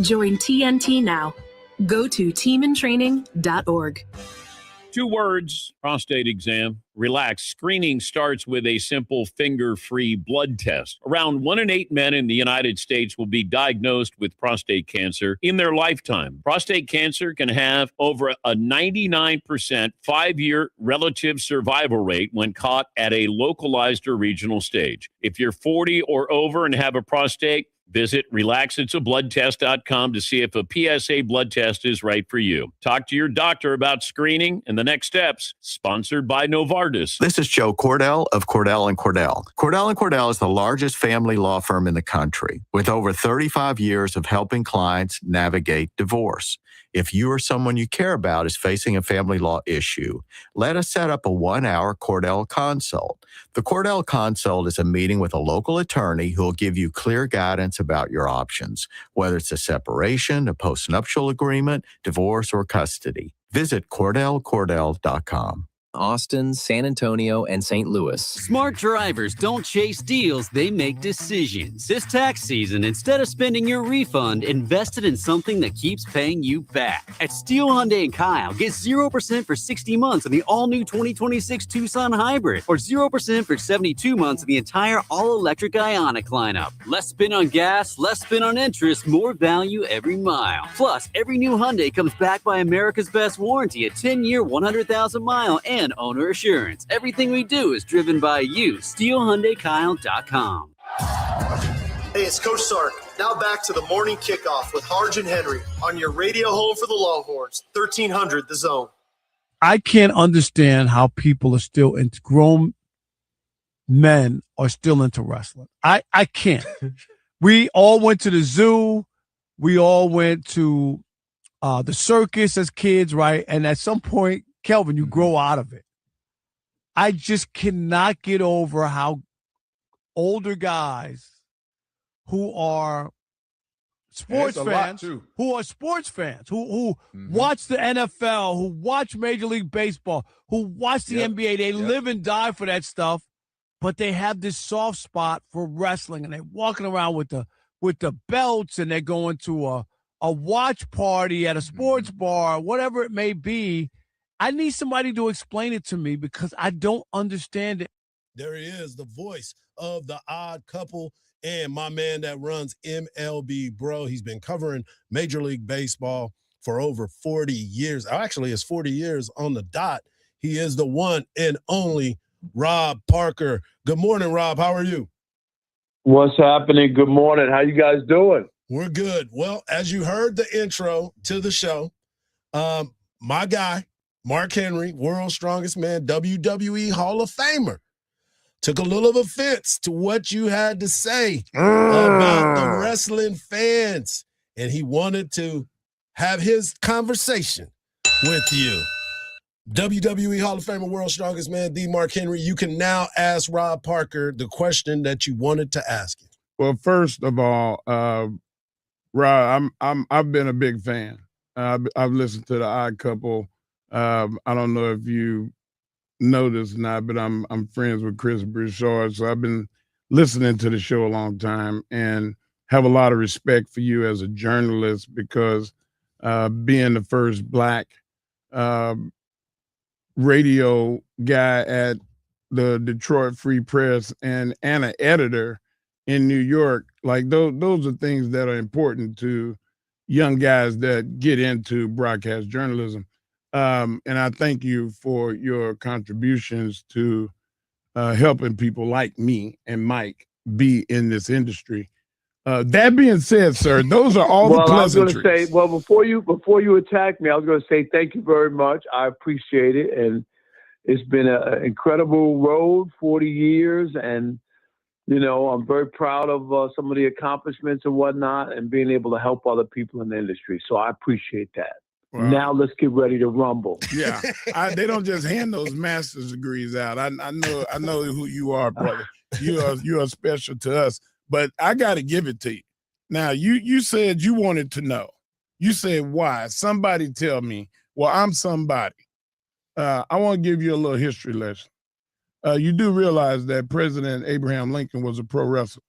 Join TNT now. Go to teamintraining.org. 2 words, prostate exam. Relax. Screening starts with a simple finger-free blood test. Around 1 in 8 men in the United States will be diagnosed with prostate cancer in their lifetime. Prostate cancer can have over a 99% 5-year relative survival rate when caught at a localized or regional stage. If you're 40 or over and have a prostate, visit relaxitsabloodtest.com to see if a PSA blood test is right for you. Talk to your doctor about screening and the next steps. Sponsored by Novartis. This is Joe Cordell of Cordell & Cordell. Cordell & Cordell is the largest family law firm in the country with over 35 years of helping clients navigate divorce. If you or someone you care about is facing a family law issue, let us set up a 1-hour Cordell consult. The Cordell consult is a meeting with a local attorney who will give you clear guidance about your options, whether it's a separation, a postnuptial agreement, divorce, or custody. Visit CordellCordell.com. Austin, San Antonio, and St. Louis. Smart drivers don't chase deals, they make decisions. This tax season, instead of spending your refund, invest it in something that keeps paying you back. At Steel Hyundai and Kyle, get 0% for 60 months on the all-new 2026 Tucson Hybrid, or 0% for 72 months on the entire all-electric Ioniq lineup. Less spin on gas, less spin on interest, more value every mile. Plus, every new Hyundai comes backed by America's Best Warranty, a 10-year, 100,000-mile, and owner assurance. Everything we do is driven by you. SteelHyundaiKyle.com. Hey, it's Coach Sark. Now back to the morning kickoff with Hardge and Henry on your radio home for the Longhorns, 1300 The Zone. I can't understand how people are still into grown men are still into wrestling. I can't. We all went to the zoo. We all went to the circus as kids, right? And at some point, Kelvin, you grow out of it. I just cannot get over how older guys who are sports fans, who watch the NFL, who watch Major League Baseball, who watch the NBA, they live and die for that stuff, but they have this soft spot for wrestling, and they're walking around with the belts, and they're going to a watch party at a sports bar, whatever it may be. I need somebody to explain it to me because I don't understand it. There he is, the voice of the odd couple. and my man that runs MLB Bro. He's been covering Major League Baseball for over 40 years. Actually, it's 40 years on the dot. He is the one and only Rob Parker. Good morning, Rob. How are you? What's happening? Good morning. How you guys doing? We're good. Well, as you heard the intro to the show, my guy, Mark Henry, world's strongest man, WWE Hall of Famer, took a little of offense to what you had to say about the wrestling fans, and he wanted to have his conversation with you. WWE Hall of Famer, world's strongest man, the Mark Henry. You can now ask Rob Parker the question that you wanted to ask him. Well, first of all, Rob, I've been a big fan. I've listened to the Odd Couple. I don't know if you know this or not, but I'm friends with Chris Broussard, so I've been listening to the show a long time and have a lot of respect for you as a journalist because being the first Black radio guy at the Detroit Free Press and an editor in New York, like those are things that are important to young guys that get into broadcast journalism. And I thank you for your contributions to helping people like me and Mike be in this industry. That being said, sir, those are all the pleasantries. I was going to say, before you attack me, I was going to say thank you very much. I appreciate it. And it's been an incredible road, 40 years. And, you know, I'm very proud of some of the accomplishments and whatnot and being able to help other people in the industry. So I appreciate that. Wow. Now let's get ready to rumble. Yeah, they don't just hand those master's degrees out. I know who you are, brother. You are special to us. But I got to give it to you. Now, you said you wanted to know. You said why. Somebody tell me. Well, I'm somebody. I want to give you a little history lesson. You do realize that President Abraham Lincoln was a pro wrestler.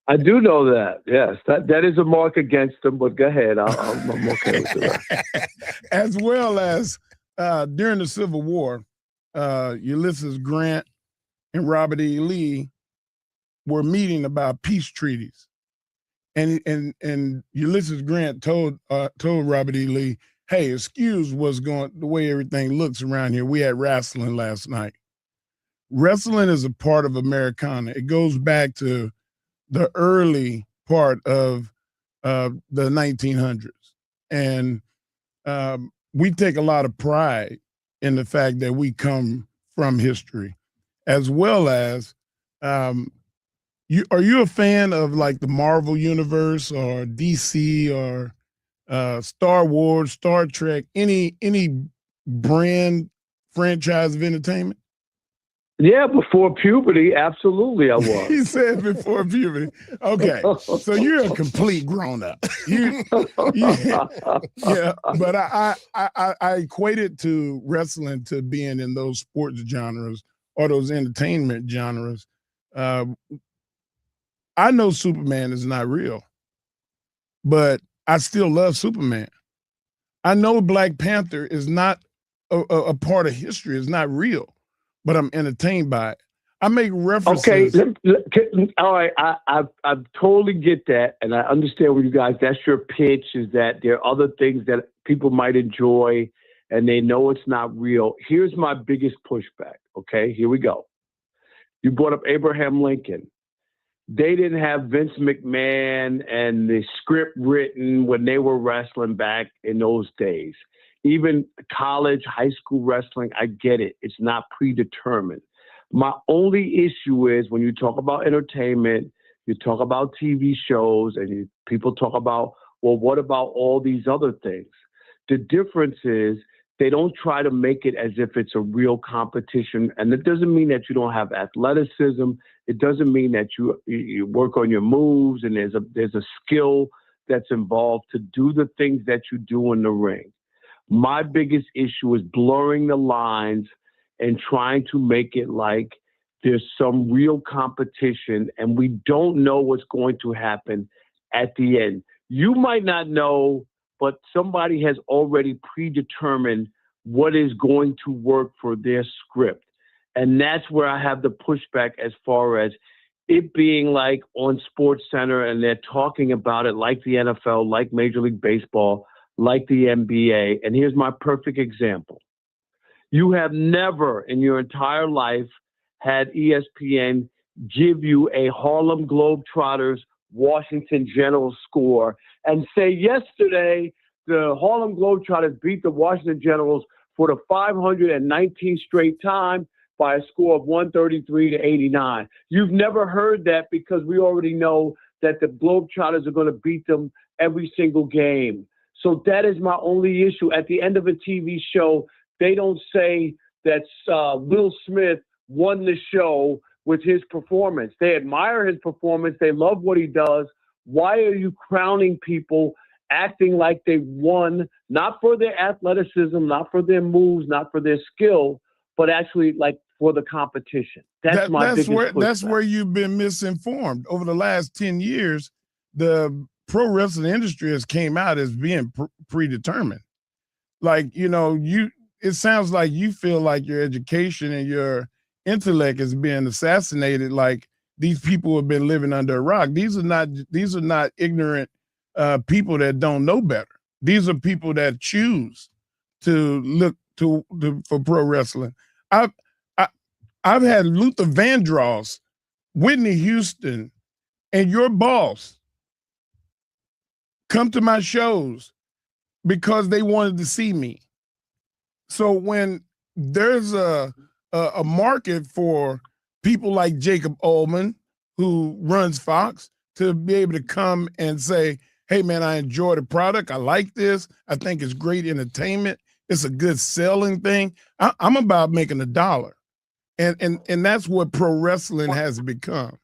I do know that. Yes, that is a mark against him. But go ahead. I'm okay with that. As well as during the Civil War, Ulysses Grant and Robert E. Lee were meeting about peace treaties, and Ulysses Grant told Robert E. Lee, "Hey, excuse what's going the way everything looks around here. We had wrestling last night. Wrestling is a part of Americana. It goes back to the early part of the 1900s, and we take a lot of pride in the fact that we come from history, as well as." Are you a fan of like the Marvel universe or DC or Star Wars, Star Trek, any brand franchise of entertainment? Yeah, before puberty, absolutely I was. He said before puberty. Okay, so you're a complete grown up. Yeah, but I equate it to wrestling to being in those sports genres or those entertainment genres. I know Superman is not real, but I still love Superman. I know Black Panther is not a part of history. It's not real, but I'm entertained by it. I make references. Okay, all right. I totally get that, and I understand what you guys. That's your pitch. Is that there are other things that people might enjoy, and they know it's not real. Here's my biggest pushback. Okay, here we go. You brought up Abraham Lincoln. They didn't have Vince McMahon and the script written when they were wrestling back in those days. Even college, high school wrestling, I get it. It's not predetermined. My only issue is when you talk about entertainment, you talk about TV shows, and people talk about, well, what about all these other things? The difference is they don't try to make it as if it's a real competition. And it doesn't mean that you don't have athleticism. It doesn't mean that you work on your moves and there's a skill that's involved to do the things that you do in the ring. My biggest issue is blurring the lines and trying to make it like there's some real competition and we don't know what's going to happen at the end. You might not know, but somebody has already predetermined what is going to work for their script. And that's where I have the pushback as far as it being like on Sports Center and they're talking about it like the NFL, like Major League Baseball, like the NBA. And here's my perfect example. You have never in your entire life had ESPN give you a Harlem Globetrotters Washington Generals score and say yesterday the Harlem Globetrotters beat the Washington Generals for the 519th straight time by a score of 133 to 89. You've never heard that because we already know that the Globetrotters are going to beat them every single game. So that is my only issue. At the end of a TV show, they don't say that Will Smith won the show with his performance. They admire his performance. They love what he does. Why are you crowning people acting like they won, not for their athleticism, not for their moves, not for their skill, but actually like for the competition? That's where you've been misinformed. Over the last 10 years, the pro wrestling industry has came out as being predetermined. Like, it sounds like you feel like your education and your intellect is being assassinated. Like these people have been living under a rock. These are not ignorant people that don't know better. These are people that choose to look for pro wrestling. I've had Luther Vandross, Whitney Houston, and your boss come to my shows because they wanted to see me. So when there's a market for people like Jacob Ullman, who runs Fox, to be able to come and say, hey, man, I enjoy the product. I like this. I think it's great entertainment. It's a good selling thing. I'm about making $1. And that's what pro wrestling has become.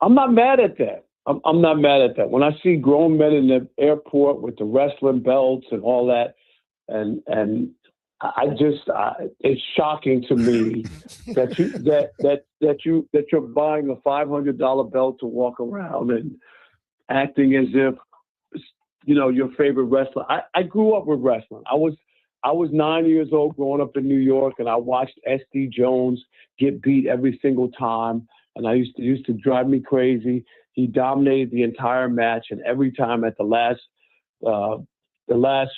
I'm not mad at that. I'm not mad at that. When I see grown men in the airport with the wrestling belts and all that, and it's shocking to me that you're buying a $500 belt to walk around and acting as if your favorite wrestler. I grew up with wrestling. I was 9 years old growing up in New York, and I watched SD Jones get beat every single time, and I used to drive me crazy. He dominated the entire match, and every time at the last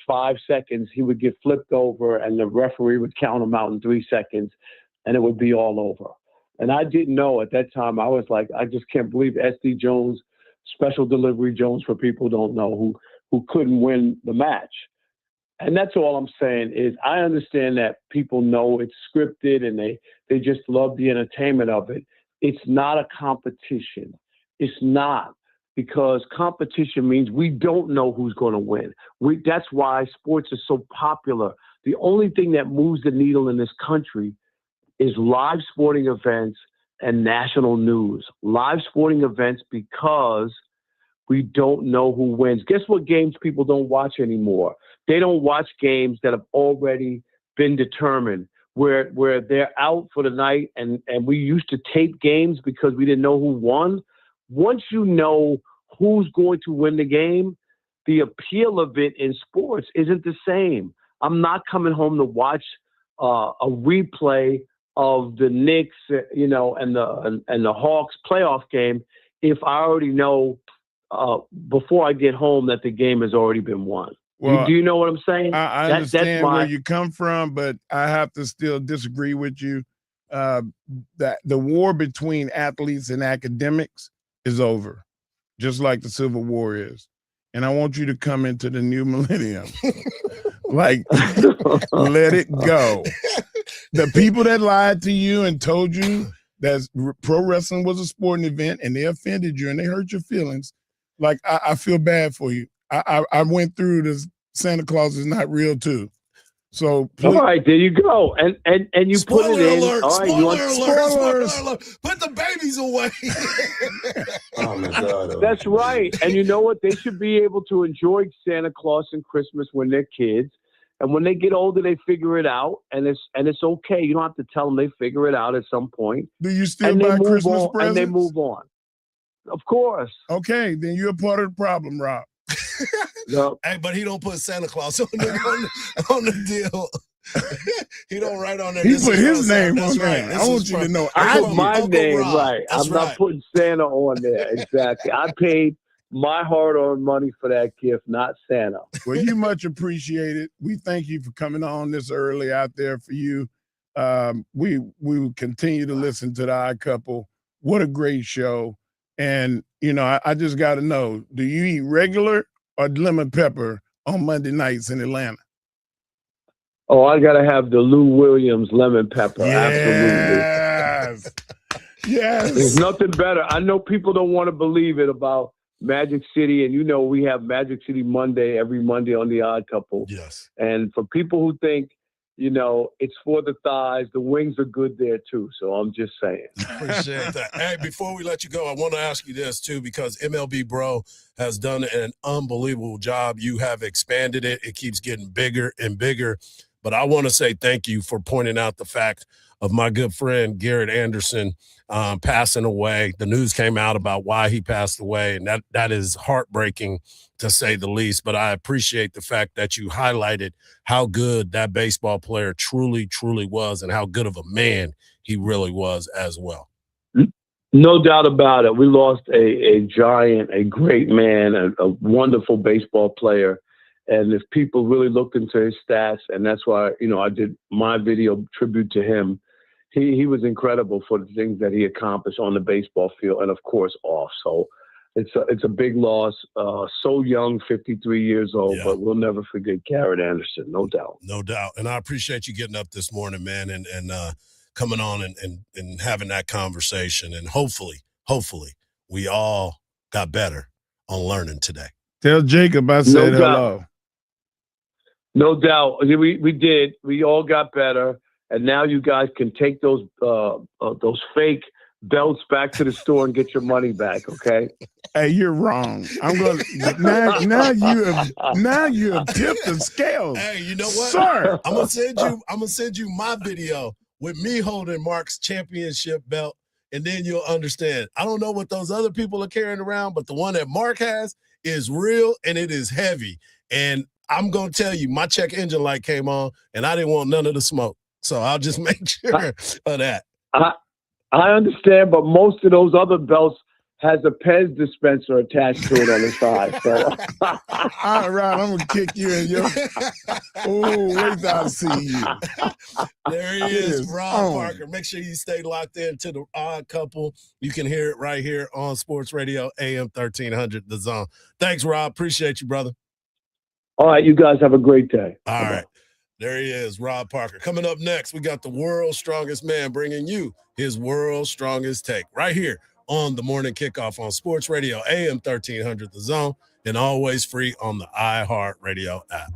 5 seconds, he would get flipped over, and the referee would count him out in 3 seconds, and it would be all over. And I didn't know at that time. I was like, I just can't believe SD Jones, Special Delivery Jones, for people who don't know, who couldn't win the match. And that's all I'm saying is I understand that people know it's scripted and they just love the entertainment of it. It's not a competition. It's not, because competition means we don't know who's going to win. That's why sports is so popular. The only thing that moves the needle in this country is live sporting events and national news. Live sporting events, because we don't know who wins. Guess what games people don't watch anymore? They don't watch games that have already been determined, where they're out for the night, and we used to tape games because we didn't know who won. Once you know who's going to win the game, the appeal of it in sports isn't the same. I'm not coming home to watch a replay of the Knicks, and the Hawks playoff game if I already know before I get home that the game has already been won. Well, do you know what I'm saying? I understand where you come from, but I have to still disagree with you. That the war between athletes and academics is over, just like the Civil War is. And I want you to come into the new millennium. Like, let it go. The people that lied to you and told you that pro wrestling was a sporting event and they offended you and they hurt your feelings, like, I feel bad for you. I went through this. Santa Claus is not real too. So all right, there you go. And you Spoiler put it in. alert, All right, spoiler alert. Put the babies away. Oh my God. That's right. And you know what? They should be able to enjoy Santa Claus and Christmas when they're kids. And when they get older, they figure it out, and it's okay. You don't have to tell them. They figure it out at some point. Do you still buy Christmas presents? And they move on. Of course. Okay, then you're part of the problem, Rob. No. Hey, but he don't put Santa Claus on the deal. He don't write on there. He This put is his Rosa. name That's on right. there. This I is want you to from know. I put Uncle my name Rob. right. That's I'm not right. putting Santa on there. Exactly. I paid my hard-earned money for that gift, not Santa. Well, you much appreciated. We thank you for coming on this early out there for you. We will continue to listen to the Odd Couple. What a great show. And, you know, I just got to know, do you eat regular or lemon pepper on Monday nights in Atlanta? Oh, I got to have the Lou Williams lemon pepper. Absolutely. Yes. Yes. There's nothing better. I know people don't want to believe it about Magic City, and you know we have Magic City Monday every Monday on The Odd Couple. Yes. And for people who think, you know, it's for the thighs, the wings are good there too. So I'm just saying. Appreciate that. Hey, before we let you go, I want to ask you this too, because MLB Bro has done an unbelievable job. You have expanded it. It keeps getting bigger and bigger. But I want to say thank you for pointing out the fact of my good friend Garrett Anderson passing away. The news came out about why he passed away, and that is heartbreaking to say the least. But I appreciate the fact that you highlighted how good that baseball player truly, truly was, and how good of a man he really was as well. No doubt about it. We lost a giant, a great man, a wonderful baseball player. And if people really looked into his stats, and that's why, you know, I did my video tribute to him, he was incredible for the things that he accomplished on the baseball field and, of course, off. So it's a big loss. So young, 53 years old, but we'll never forget Garrett Anderson, no doubt. No doubt. And I appreciate you getting up this morning, man, and coming on and having that conversation. And hopefully we all got better on learning today. Tell Jacob I said hello. No doubt. We did. We all got better. And now you guys can take those fake belts back to the store and get your money back, okay? Hey, you're wrong. I'm going to now you have tipped the scales. Hey, you know what? Sir. I'm gonna send you my video with me holding Mark's championship belt, and then you'll understand. I don't know what those other people are carrying around, but the one that Mark has is real and it is heavy. And I'm gonna tell you, my check engine light came on and I didn't want none of the smoke. So I'll just make sure of that. I understand, but most of those other belts has a Pez dispenser attached to it on the side. So. All right, I'm gonna kick you in your. Oh, wait till I see you. There he is, Rob Parker. Make sure you stay locked in to the Odd Couple. You can hear it right here on Sports Radio AM 1300, The Zone. Thanks, Rob. Appreciate you, brother. All right, you guys have a great day. All right. There he is, Rob Parker. Coming up next, we got the world's strongest man bringing you his world's strongest take right here on the Morning Kickoff on Sports Radio AM 1300, The Zone, and always free on the iHeartRadio app.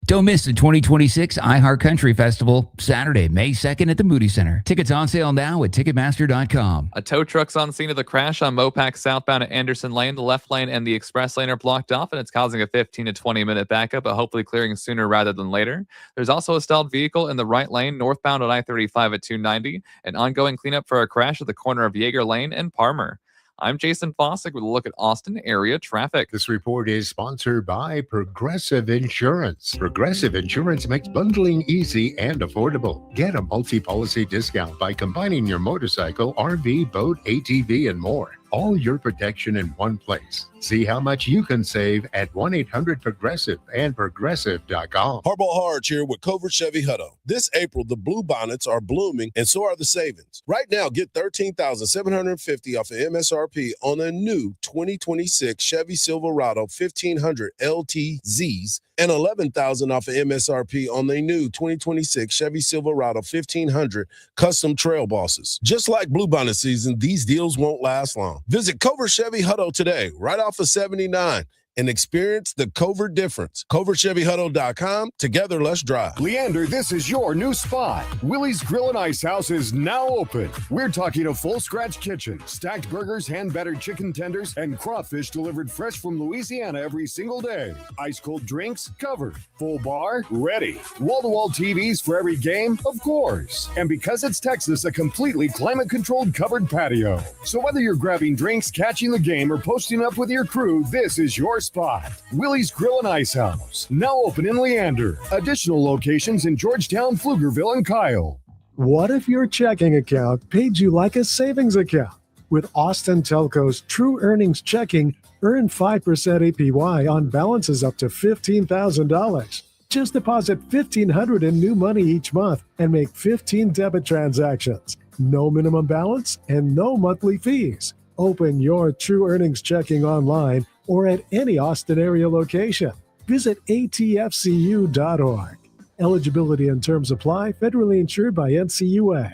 Don't miss the 2026 iHeart Country Festival, Saturday, May 2nd at the Moody Center. Tickets on sale now at Ticketmaster.com. A tow truck's on scene of the crash on Mopac southbound at Anderson Lane. The left lane and the express lane are blocked off, and it's causing a 15 to 20-minute backup, but hopefully clearing sooner rather than later. There's also a stalled vehicle in the right lane, northbound on I-35 at 290, and ongoing cleanup for a crash at the corner of Yeager Lane and Palmer. I'm Jason Fossick with a look at Austin area traffic. This report is sponsored by Progressive Insurance. Progressive Insurance makes bundling easy and affordable. Get a multi-policy discount by combining your motorcycle, RV, boat, ATV, and more. All your protection in one place. See how much you can save at 1-800-PROGRESSIVE and Progressive.com. Hardball Hardge here with Covert Chevy Hutto. This April, the Blue Bonnets are blooming, and so are the savings. Right now, get $13,750 off of MSRP on a new 2026 Chevy Silverado 1500 LTZs and $11,000 off of MSRP on the new 2026 Chevy Silverado 1500 Custom Trail Bosses. Just like Blue Bonnet season, these deals won't last long. Visit Covert Chevy Hutto today, right off of 79 and experience the Covert difference. CovertChevyHuddle.com. Together, let's drive. Leander, this is your new spot. Willie's Grill and Ice House is now open. We're talking a full scratch kitchen, stacked burgers, hand-battered chicken tenders, and crawfish delivered fresh from Louisiana every single day. Ice cold drinks covered. Full bar ready. Wall-to-wall TVs for every game, of course. And because it's Texas, a completely climate-controlled covered patio. So whether you're grabbing drinks, catching the game, or posting up with your crew, this is your spot. Willie's Grill and Ice House, now open in Leander. Additional locations in Georgetown, Pflugerville, and Kyle. What if your checking account paid you like a savings account? With Austin Telco's True Earnings Checking, earn 5% APY on balances up to $15,000. Just deposit $1,500 in new money each month and make 15 debit transactions. No minimum balance and no monthly fees. Open your True Earnings Checking online or at any Austin area location. Visit atfcu.org. Eligibility and terms apply. Federally insured by NCUA.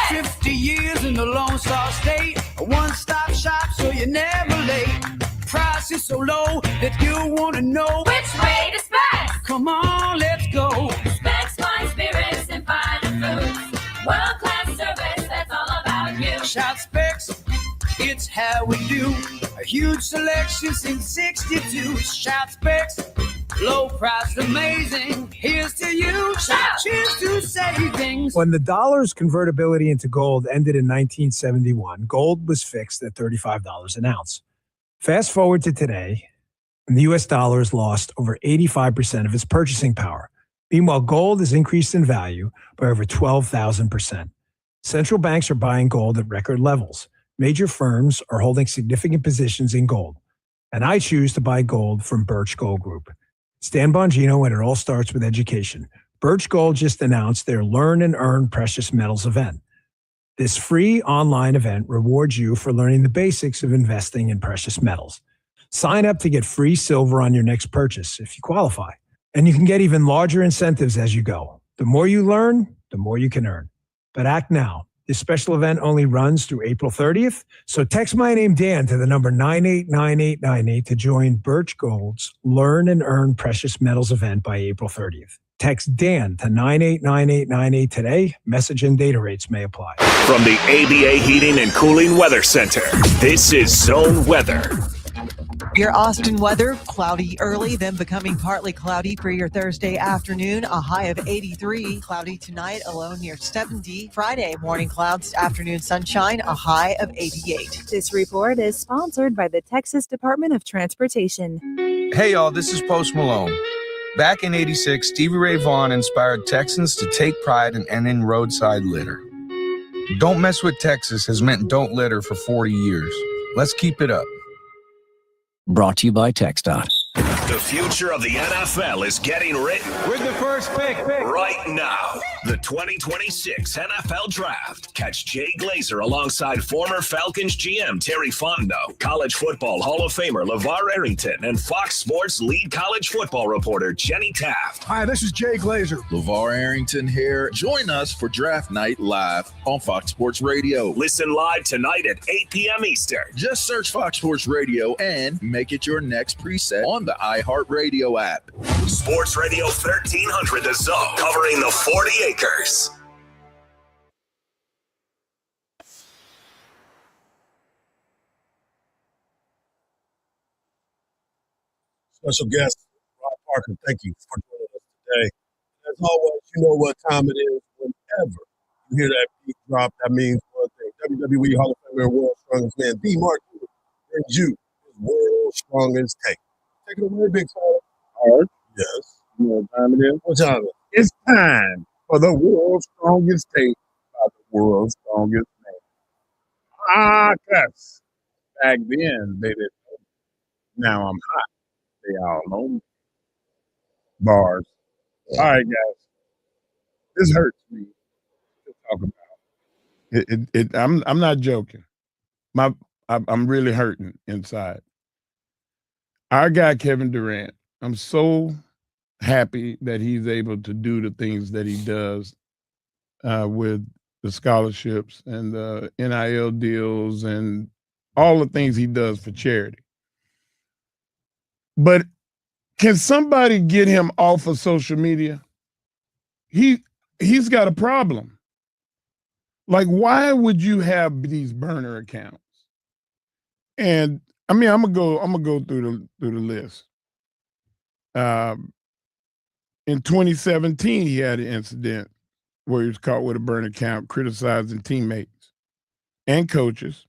50 years in the Lone Star State. A one-stop shop so you're never late. Price is so low that you want to know which way to Specs. Come on, let's go. Specs, fine spirits and fine foods. World-class service, that's all about you. Shout Specs, it's how we do. A huge selection since 62. Shout Specs, low price, amazing. Here's to you. Shout, cheers to savings. When the dollar's convertibility into gold ended in 1971, gold was fixed at $35 an ounce. Fast forward to today, and the U.S. dollar has lost over 85% of its purchasing power. Meanwhile, gold has increased in value by over 12,000%. Central banks are buying gold at record levels. Major firms are holding significant positions in gold. And I choose to buy gold from Birch Gold Group. Stan Bongino, and it all starts with education. Birch Gold just announced their Learn and Earn Precious Metals event. This free online event rewards you for learning the basics of investing in precious metals. Sign up to get free silver on your next purchase if you qualify. And you can get even larger incentives as you go. The more you learn, the more you can earn. But act now. This special event only runs through April 30th. So text my name, Dan, to the number 989898 to join Birch Gold's Learn and Earn Precious Metals event by April 30th. Text Dan to 989898 today. Message and data rates may apply. From the ABA Heating and Cooling Weather Center, this is Zone Weather. Your Austin weather, cloudy early, then becoming partly cloudy for your Thursday afternoon, a high of 83. Cloudy tonight, a low near 70. Friday, morning clouds, afternoon sunshine, a high of 88. This report is sponsored by the Texas Department of Transportation. Hey, y'all, this is Post Malone. Back in '86, Stevie Ray Vaughan inspired Texans to take pride in ending roadside litter. Don't Mess with Texas has meant don't litter for 40 years. Let's keep it up. Brought to you by TxDOT. The future of the NFL is getting written. With the first pick. Right now. The 2026 NFL Draft. Catch Jay Glazer alongside former Falcons GM Terry Fontenot, College Football Hall of Famer LeVar Arrington, and Fox Sports lead college football reporter Jenny Taft. Hi, this is Jay Glazer. LeVar Arrington here. Join us for Draft Night live on Fox Sports Radio. Listen live tonight at 8 p.m. Eastern. Just search Fox Sports Radio and make it your next preset on the iHeartRadio app. Sports Radio 1300 The Zone, covering the 40 acres. Special guest, Rob Parker, thank you for joining us today. As always, you know what time it is. Whenever you hear that beat drop, that means one thing. WWE Hall of Famer and World's Strongest Man, D. Mark brings you his World's Strongest Take. Take it away, big fella. Hard. Yes. You know what time it is? What time is it? It's time for the World's Strongest Take by the World's Strongest Man. Cuz back then they didn't know. Now I'm hot. They all know me. Bars. All right, guys. This hurts me to talk about. I'm not joking. I'm really hurting inside. Our guy Kevin Durant, I'm so happy that he's able to do the things that he does with the scholarships and the NIL deals and all the things he does for charity. But can somebody get him off of social media? He's got a problem. Like, why would you have these burner accounts? And I mean, I'm gonna go through the list. In 2017, he had an incident where he was caught with a burner account criticizing teammates and coaches.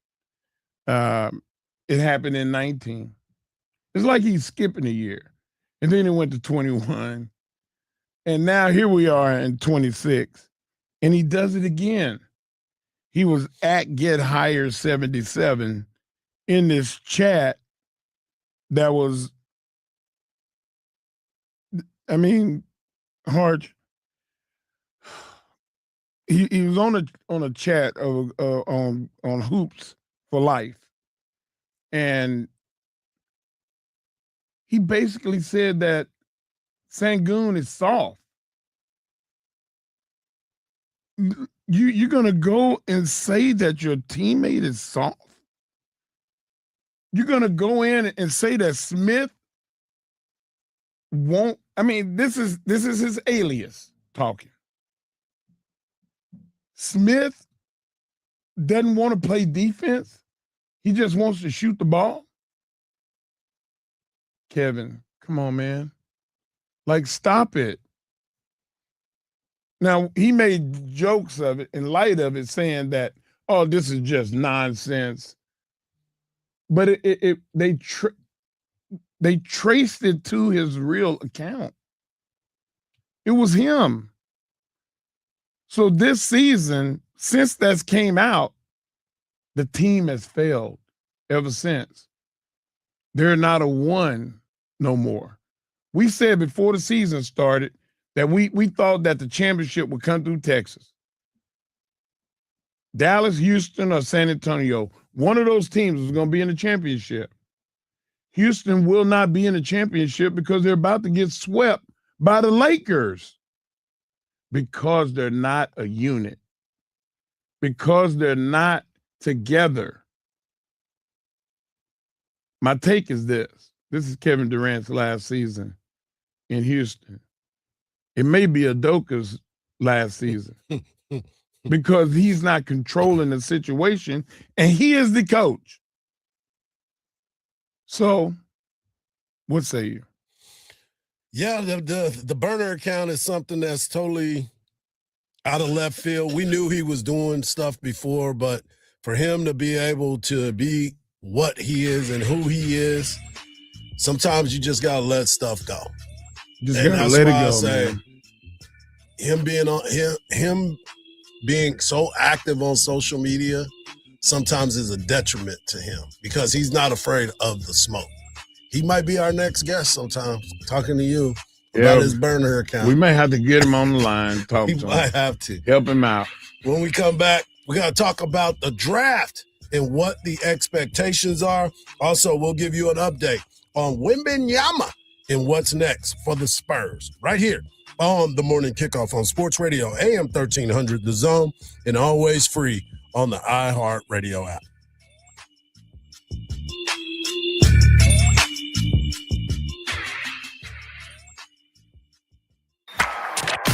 It happened in 19. It's like he's skipping a year. And then it went to 21. And now here we are in 26. And he does it again. He was at Get Higher 77 in this chat that was, I mean, Hardge. He was on a chat on Hoops for Life, and he basically said that Sengun is soft. You're gonna go and say that your teammate is soft? You're gonna go in and say that Smith won't? I mean, this is his alias talking. Smith doesn't want to play defense. He just wants to shoot the ball. Kevin, come on, man. Like, stop it. Now, he made jokes of it in light of it, saying that, oh, this is just nonsense. But they traced it to his real account. It was him. So this season, since that's came out, the team has failed ever since. They're not a one no more. We said before the season started that we thought that the championship would come through Texas. Dallas, Houston, or San Antonio, one of those teams was going to be in the championship. Houston will not be in the championship because they're about to get swept by the Lakers. Because they're not a unit. Because they're not together. My take is this. This is Kevin Durant's last season in Houston. It may be Udoka's last season because he's not controlling the situation, and he is the coach. So, what say you? Yeah, the burner account is something that's totally out of left field. We knew he was doing stuff before, but for him to be able to be what he is and who he is, sometimes you just gotta let stuff go. Just gotta let it go, man. Him being so active on social media sometimes is a detriment to him because he's not afraid of the smoke. He might be our next guest sometimes, talking to you about his burner account. We may have to get him on the line, talk to him. We might have to. Help him out. When we come back, we got to talk about the draft and what the expectations are. Also, we'll give you an update on Wembanyama and what's next for the Spurs right here on the Morning Kickoff on Sports Radio, AM 1300 The Zone, and always free on the iHeart Radio app.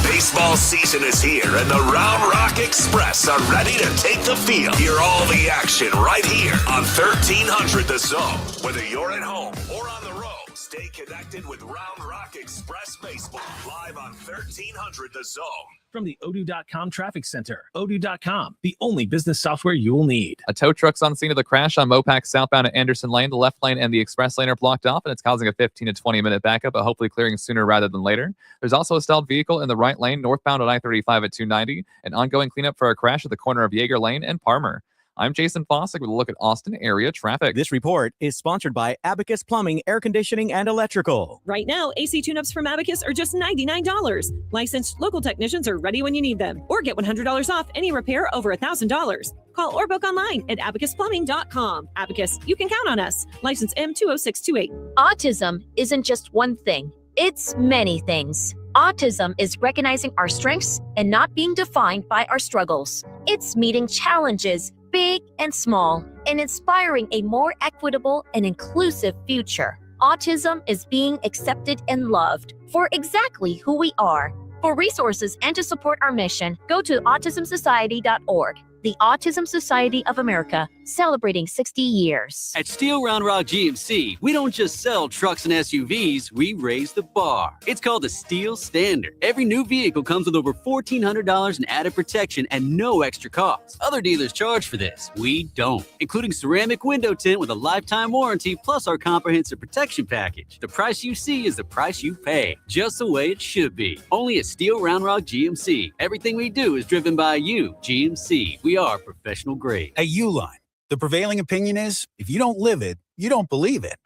Baseball season is here, and the Round Rock Express are ready to take the field. Hear all the action right here on 1300 The Zone. Whether you're at home or on the road, stay connected with Round Rock Express Baseball live on 1300 The Zone. From the Odoo.com Traffic Center, Odoo.com, the only business software you will need. A tow truck's on scene of the crash on Mopac southbound at Anderson Lane. The left lane and the express lane are blocked off, and it's causing a 15 to 20 minute backup, but hopefully clearing sooner rather than later. There's also a stalled vehicle in the right lane northbound on I-35 at 290, and ongoing cleanup for a crash at the corner of Yeager Lane and Palmer. I'm Jason Fossick with a look at Austin area traffic. This report is sponsored by Abacus Plumbing, Air Conditioning, and Electrical. Right now, AC tune-ups from Abacus are just $99. Licensed local technicians are ready when you need them. Or get $100 off any repair over $1,000. Call or book online at abacusplumbing.com. Abacus, you can count on us. License M20628. Autism isn't just one thing. It's many things. Autism is recognizing our strengths and not being defined by our struggles. It's meeting challenges, big and small, and inspiring a more equitable and inclusive future. Autism is being accepted and loved for exactly who we are. For resources and to support our mission, go to autismsociety.org. The Autism Society of America, celebrating 60 years. At Steel Round Rock GMC, we don't just sell trucks and SUVs, we raise the bar. It's called the Steel Standard. Every new vehicle comes with over $1,400 in added protection and no extra cost. Other dealers charge for this. We don't. Including ceramic window tint with a lifetime warranty plus our comprehensive protection package. The price you see is the price you pay. Just the way it should be. Only at Steel Round Rock GMC. Everything we do is driven by you, GMC. We are professional grade. At Uline, the prevailing opinion is, if you don't live it, you don't believe it.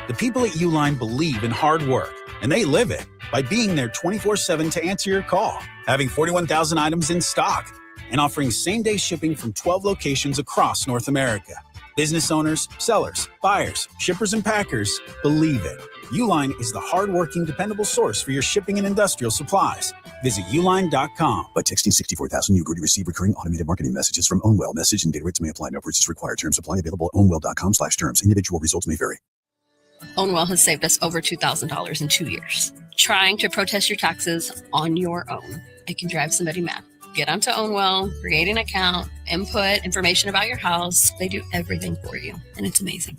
The people at Uline believe in hard work, and they live it by being there 24/7 to answer your call, having 41,000 items in stock, and offering same-day shipping from 12 locations across North America. Business owners, sellers, buyers, shippers, and packers believe it. Uline is the hard-working, dependable source for your shipping and industrial supplies. Visit uline.com. By texting 64,000, you agree to receive recurring automated marketing messages from Ownwell. Message and data rates may apply. No purchase required. Terms apply. Available at ownwell.com/terms. Individual results may vary. Ownwell has saved us over $2,000 in 2 years. Trying to protest your taxes on your own, it can drive somebody mad. Get onto Ownwell, create an account, input information about your house. They do everything for you, and it's amazing.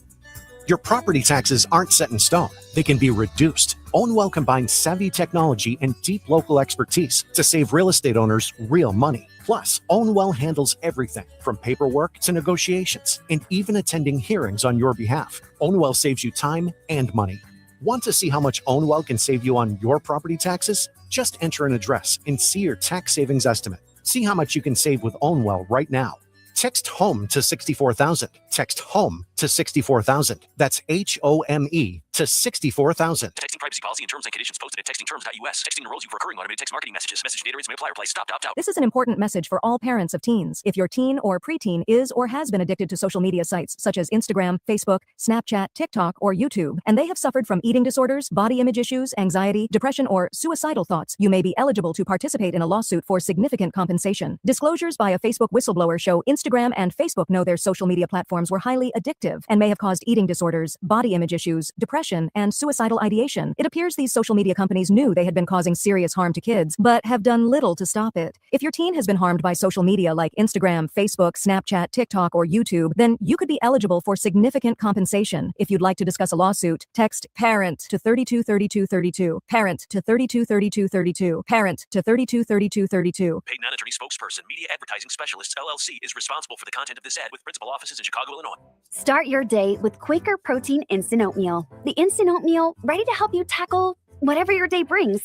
Your property taxes aren't set in stone. They can be reduced. Ownwell combines savvy technology and deep local expertise to save real estate owners real money. Plus, Ownwell handles everything from paperwork to negotiations and even attending hearings on your behalf. Ownwell saves you time and money. Want to see how much Ownwell can save you on your property taxes? Just enter an address and see your tax savings estimate. See how much you can save with Ownwell right now. Text HOME to 64,000. Text HOME to 64,000. That's HOME to 64,000. Texting privacy policy and terms and conditions posted at textingterms.us. Texting enrolls you for recurring automated text marketing messages. Message data rates may apply or play. Stop, opt out. This is an important message for all parents of teens. If your teen or preteen is or has been addicted to social media sites such as Instagram, Facebook, Snapchat, TikTok, or YouTube, and they have suffered from eating disorders, body image issues, anxiety, depression, or suicidal thoughts, you may be eligible to participate in a lawsuit for significant compensation. Disclosures by a Facebook whistleblower show Instagram and Facebook know their social media platforms were highly addictive and may have caused eating disorders, body image issues, depression, and suicidal ideation. It appears these social media companies knew they had been causing serious harm to kids, but have done little to stop it. If your teen has been harmed by social media like Instagram, Facebook, Snapchat, TikTok, or YouTube, then you could be eligible for significant compensation. If you'd like to discuss a lawsuit, text PARENT to 323232. PARENT to 323232. PARENT to 323232. Paid non-attorney spokesperson, Media Advertising Specialists, LLC is responsible for the content of this ad with principal offices in Chicago, Illinois. Start your day with Quaker Protein Instant Oatmeal. The Instant Oatmeal, ready to help you tackle whatever your day brings,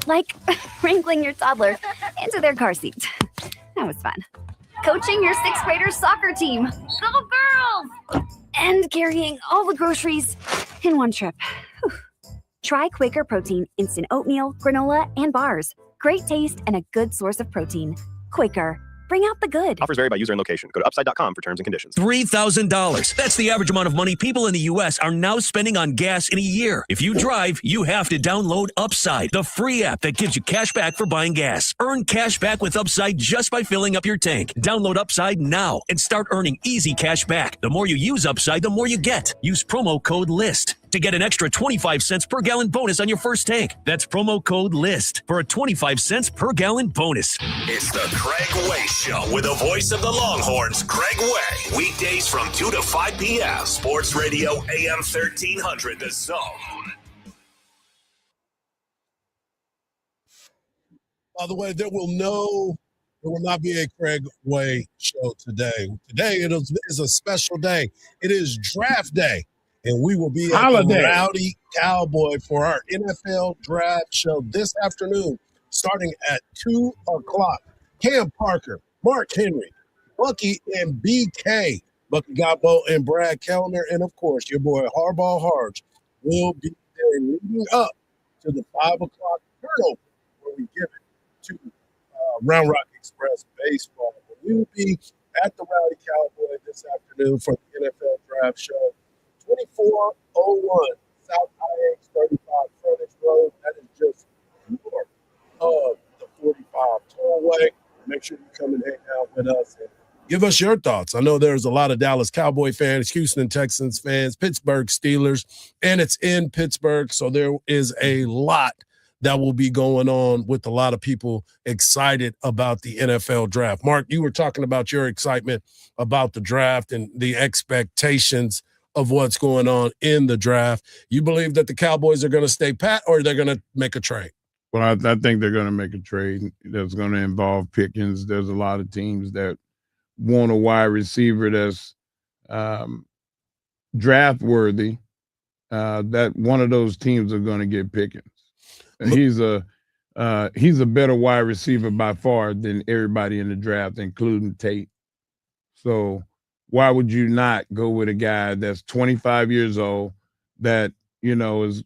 like wrangling your toddler into their car seat. That was fun. Coaching your 6th graders soccer team. Go girls! And carrying all the groceries in one trip. Whew. Try Quaker Protein Instant Oatmeal, granola, and bars. Great taste and a good source of protein. Quaker. Bring out the good. Offers vary by user and location. Go to upside.com for terms and conditions. $3,000. That's the average amount of money people in the U.S. are now spending on gas in a year. If you drive, you have to download Upside, the free app that gives you cash back for buying gas. Earn cash back with Upside just by filling up your tank. Download Upside now and start earning easy cash back. The more you use Upside, the more you get. Use promo code LIST to get an extra 25 cents per gallon bonus on your first tank. That's promo code LIST for a 25 cents per gallon bonus. It's the Craig Way Show with the voice of the Longhorns, Craig Way. Weekdays from 2 to 5 p.m. Sports Radio AM 1300, The Zone. By the way, there will not be a Craig Way show today. Today is a special day. It is draft day. And we will be at the Rowdy Cowboy for our NFL draft show this afternoon, starting at 2 o'clock. Cam Parker, Mark Henry, Bucky and BK, Bucky Gobbo and Brad Kellner, and of course, your boy Hardball Hardge will be there leading up to the 5 o'clock turnover where we give it to Round Rock Express Baseball. We will be at the Rowdy Cowboy this afternoon for the NFL draft show. 2401 South IX 35 Furnace Road. That is just north of the 45 tollway. Make sure you come and hang out with us and Give us your thoughts. I know there's a lot of Dallas Cowboy fans, Houston Texans fans, Pittsburgh Steelers, and it's in Pittsburgh. So there is a lot that will be going on with a lot of people excited about the NFL draft. Mark, you were talking about your excitement about the draft and the expectations of what's going on in the draft. You believe that the Cowboys are going to stay pat or they're going to make a trade? Well, I think they're going to make a trade that's going to involve Pickens. There's a lot of teams that want a wide receiver that's draft worthy. That one of those teams are going to get Pickens. He's a better wide receiver by far than everybody in the draft, including Tate. So why would you not go with a guy that's 25 years old that, is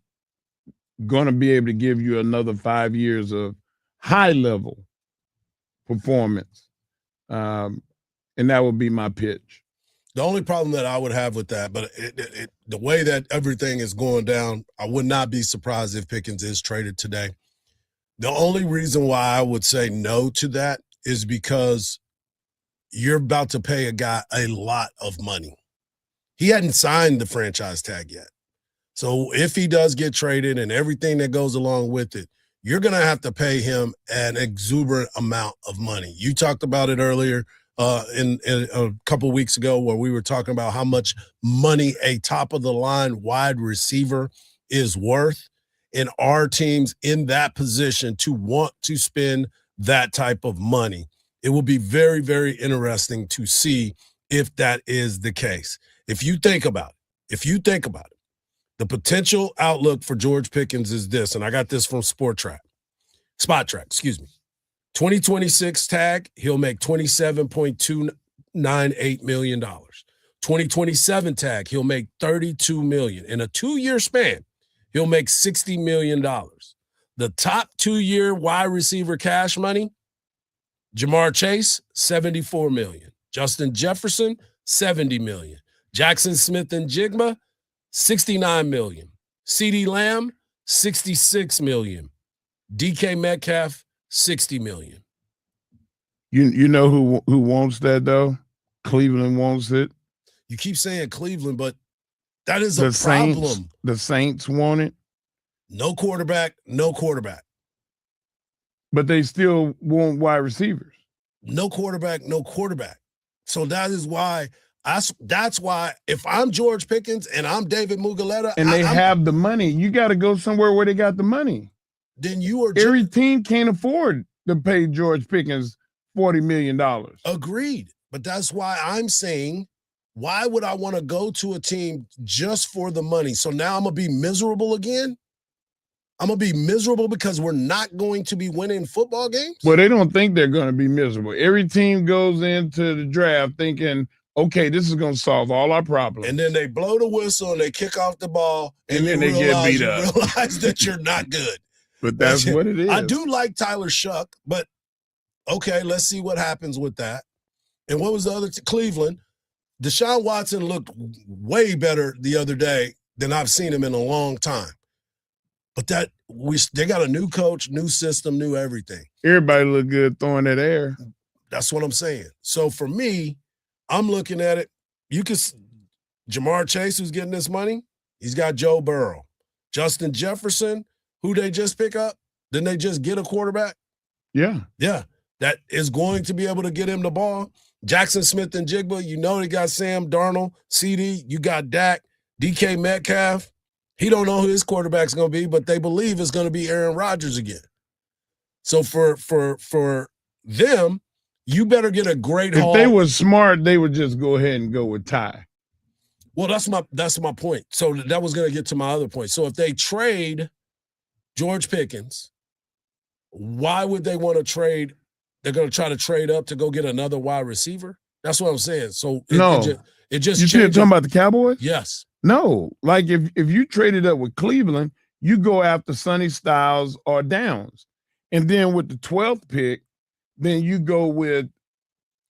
going to be able to give you another 5 years of high level performance? And that would be my pitch. The only problem that I would have with that, but the way that everything is going down, I would not be surprised if Pickens is traded today. The only reason why I would say no to that is because you're about to pay a guy a lot of money. He hadn't signed the franchise tag yet. So if he does get traded and everything that goes along with it, you're going to have to pay him an exuberant amount of money. You talked about it earlier. In a couple of weeks ago where we were talking about how much money a top-of-the-line wide receiver is worth, and our team's in that position to want to spend that type of money. It will be very, very interesting to see if that is the case. If you think about it, the potential outlook for George Pickens is this, and I got this from Spot Track, 2026 tag, he'll make $27.298 million. 2027 tag, he'll make $32 million. In a 2-year span, he'll make $60 million. The top 2-year wide receiver cash money, Jamar Chase, $74 million. Justin Jefferson, $70 million. Jackson Smith and Jigma, $69 million. CeeDee Lamb, $66 million. DK Metcalf, $60 million. You know who wants that though? Cleveland wants it. You keep saying Cleveland, but that is a problem. The Saints want it. No quarterback. But they still want wide receivers. No quarterback. So that is why that's why if I'm George Pickens and I'm David Mugheletta and they have the money, you got to go somewhere where they got the money. Then you are every team can't afford to pay George Pickens $40 million. Agreed. But that's why I'm saying, why would I want to go to a team just for the money? So now I'm going to be miserable again? I'm going to be miserable because we're not going to be winning football games? Well, they don't think they're going to be miserable. Every team goes into the draft thinking, okay, this is going to solve all our problems. And then they blow the whistle and they kick off the ball. And then they get beat up. You realize that you're not good. But that's what it is. I do like Tyler Shuck, but okay, let's see what happens with that. And what was the other Cleveland? Deshaun Watson looked way better the other day than I've seen him in a long time. But they got a new coach, new system, new everything. Everybody look good throwing that air. That's what I'm saying. So for me, I'm looking at it. Jamar Chase, who's getting this money, he's got Joe Burrow. Justin Jefferson, who they just pick up? Didn't they just get a quarterback? Yeah. That is going to be able to get him the ball. Jackson Smith and Jigba, they got Sam Darnold, CD, you got Dak, DK Metcalf. He don't know who his quarterback's going to be, but they believe it's going to be Aaron Rodgers again. So for them, you better get a great haul. If they were smart, they would just go ahead and go with Ty. Well, that's my point. So that was going to get to my other point. So if they trade George Pickens, why would they want to trade? They're going to try to trade up to go get another wide receiver? That's what I'm saying. So it just you're talking about the Cowboys? Yes. No. Like if you traded up with Cleveland, you go after Sonny Styles or Downs. And then with the 12th pick, then you go with.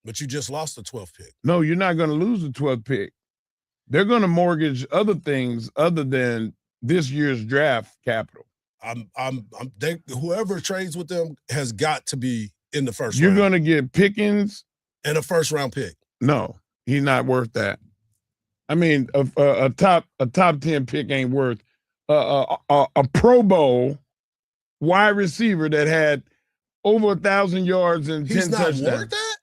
But you just lost the 12th pick. No, you're not going to lose the 12th pick. They're going to mortgage other things other than this year's draft capital. Whoever trades with them has got to be in the first round. You're going to get Pickens and a first round pick. No, he's not worth that. I mean, a top 10 pick ain't worth a Pro Bowl wide receiver that had over 1,000 yards and 10 He's not touchdowns. worth that?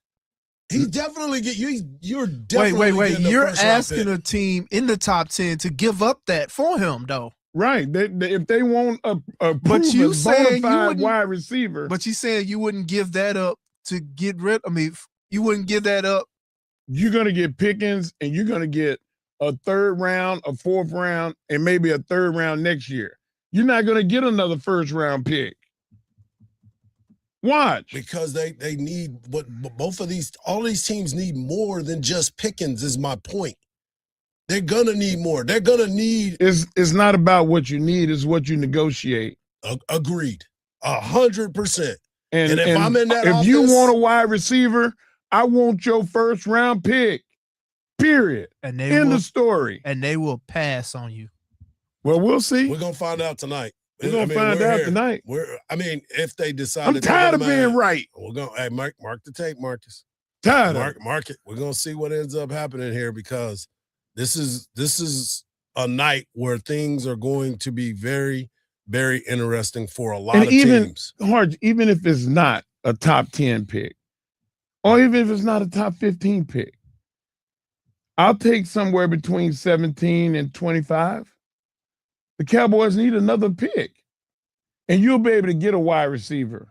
He definitely get you. You're definitely Wait. getting a You're first-round asking pick. a team in the top 10 to give up that for him, though. Right. If they want a But you proven, saying bona you fide wouldn't- wide receiver, But you saying you wouldn't give that up to get rid. I mean, you wouldn't give that up. you're going to get Pickens and you're going to get a third round, a fourth round, and maybe a third round next year. You're not going to get another first round pick. Watch. Because they need what both of these, all these teams need more than just Pickens, is my point. They're gonna need more. They're gonna need. It's not about what you need, it's what you negotiate. Agreed. 100%. And if I'm in that if you office- want a wide receiver, I want your first round pick. Period. And they End will, of story. And they will pass on you. Well, we'll see. We're gonna find out tonight. We're gonna find we're out here. tonight. If they decide, I'm that they're tired of gonna being man- right. We're gonna mark the tape, Marcus. Tired of it. Mark it. We're gonna see what ends up happening here, because this is a night where things are going to be very, very interesting for a lot And of even teams. Hardge, even if it's not a top 10 pick, or even if it's not a top 15 pick, I'll take somewhere between 17 and 25. The Cowboys need another pick, and you'll be able to get a wide receiver.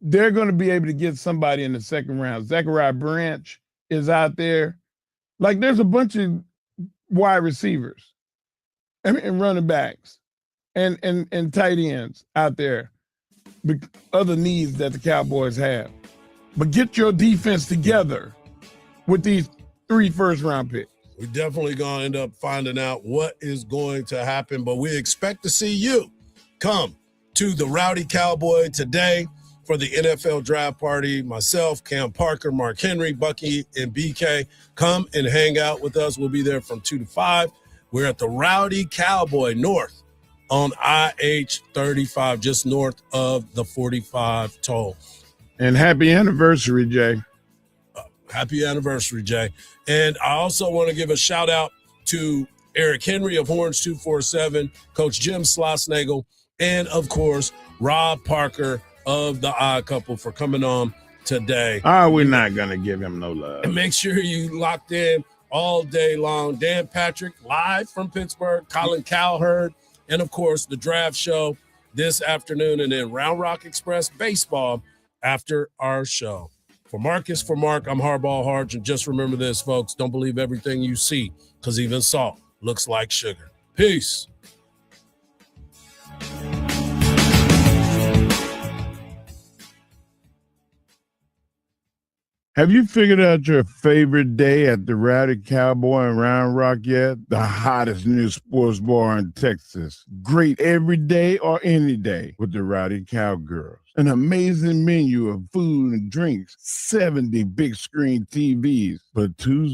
They're going to be able to get somebody in the second round. Zachariah Branch is out there. Like, there's a bunch of wide receivers and running backs and tight ends out there. Other needs that the Cowboys have. But get your defense together with these 3 first-round picks. We're definitely going to end up finding out what is going to happen, but we expect to see you come to the Rowdy Cowboy today for the NFL draft party. Myself, Cam Parker, Mark Henry, Bucky, and BK. Come and hang out with us. We'll be there from 2 to 5. We're at the Rowdy Cowboy North on IH-35, just north of the 45 toll. And happy anniversary, Jay. Happy anniversary, Jay. And I also want to give a shout out to Eric Henry of Horns 247, Coach Jim Slosnagel, and of course, Rob Parker of the Odd Couple for coming on today. We're not going to give him no love. And make sure you locked in all day long. Dan Patrick live from Pittsburgh, Colin Cowherd, and of course, the draft show this afternoon, and then Round Rock Express baseball after our show. For Marcus, for Mark, I'm Hardball Hardge, and just remember this, folks, don't believe everything you see, because even salt looks like sugar. Peace. Have you figured out your favorite day at the Rowdy Cowboy in Round Rock yet? The hottest new sports bar in Texas. Great every day or any day with the Rowdy Cowgirls. An amazing menu of food and drinks, 70 big screen TVs, but Tuesday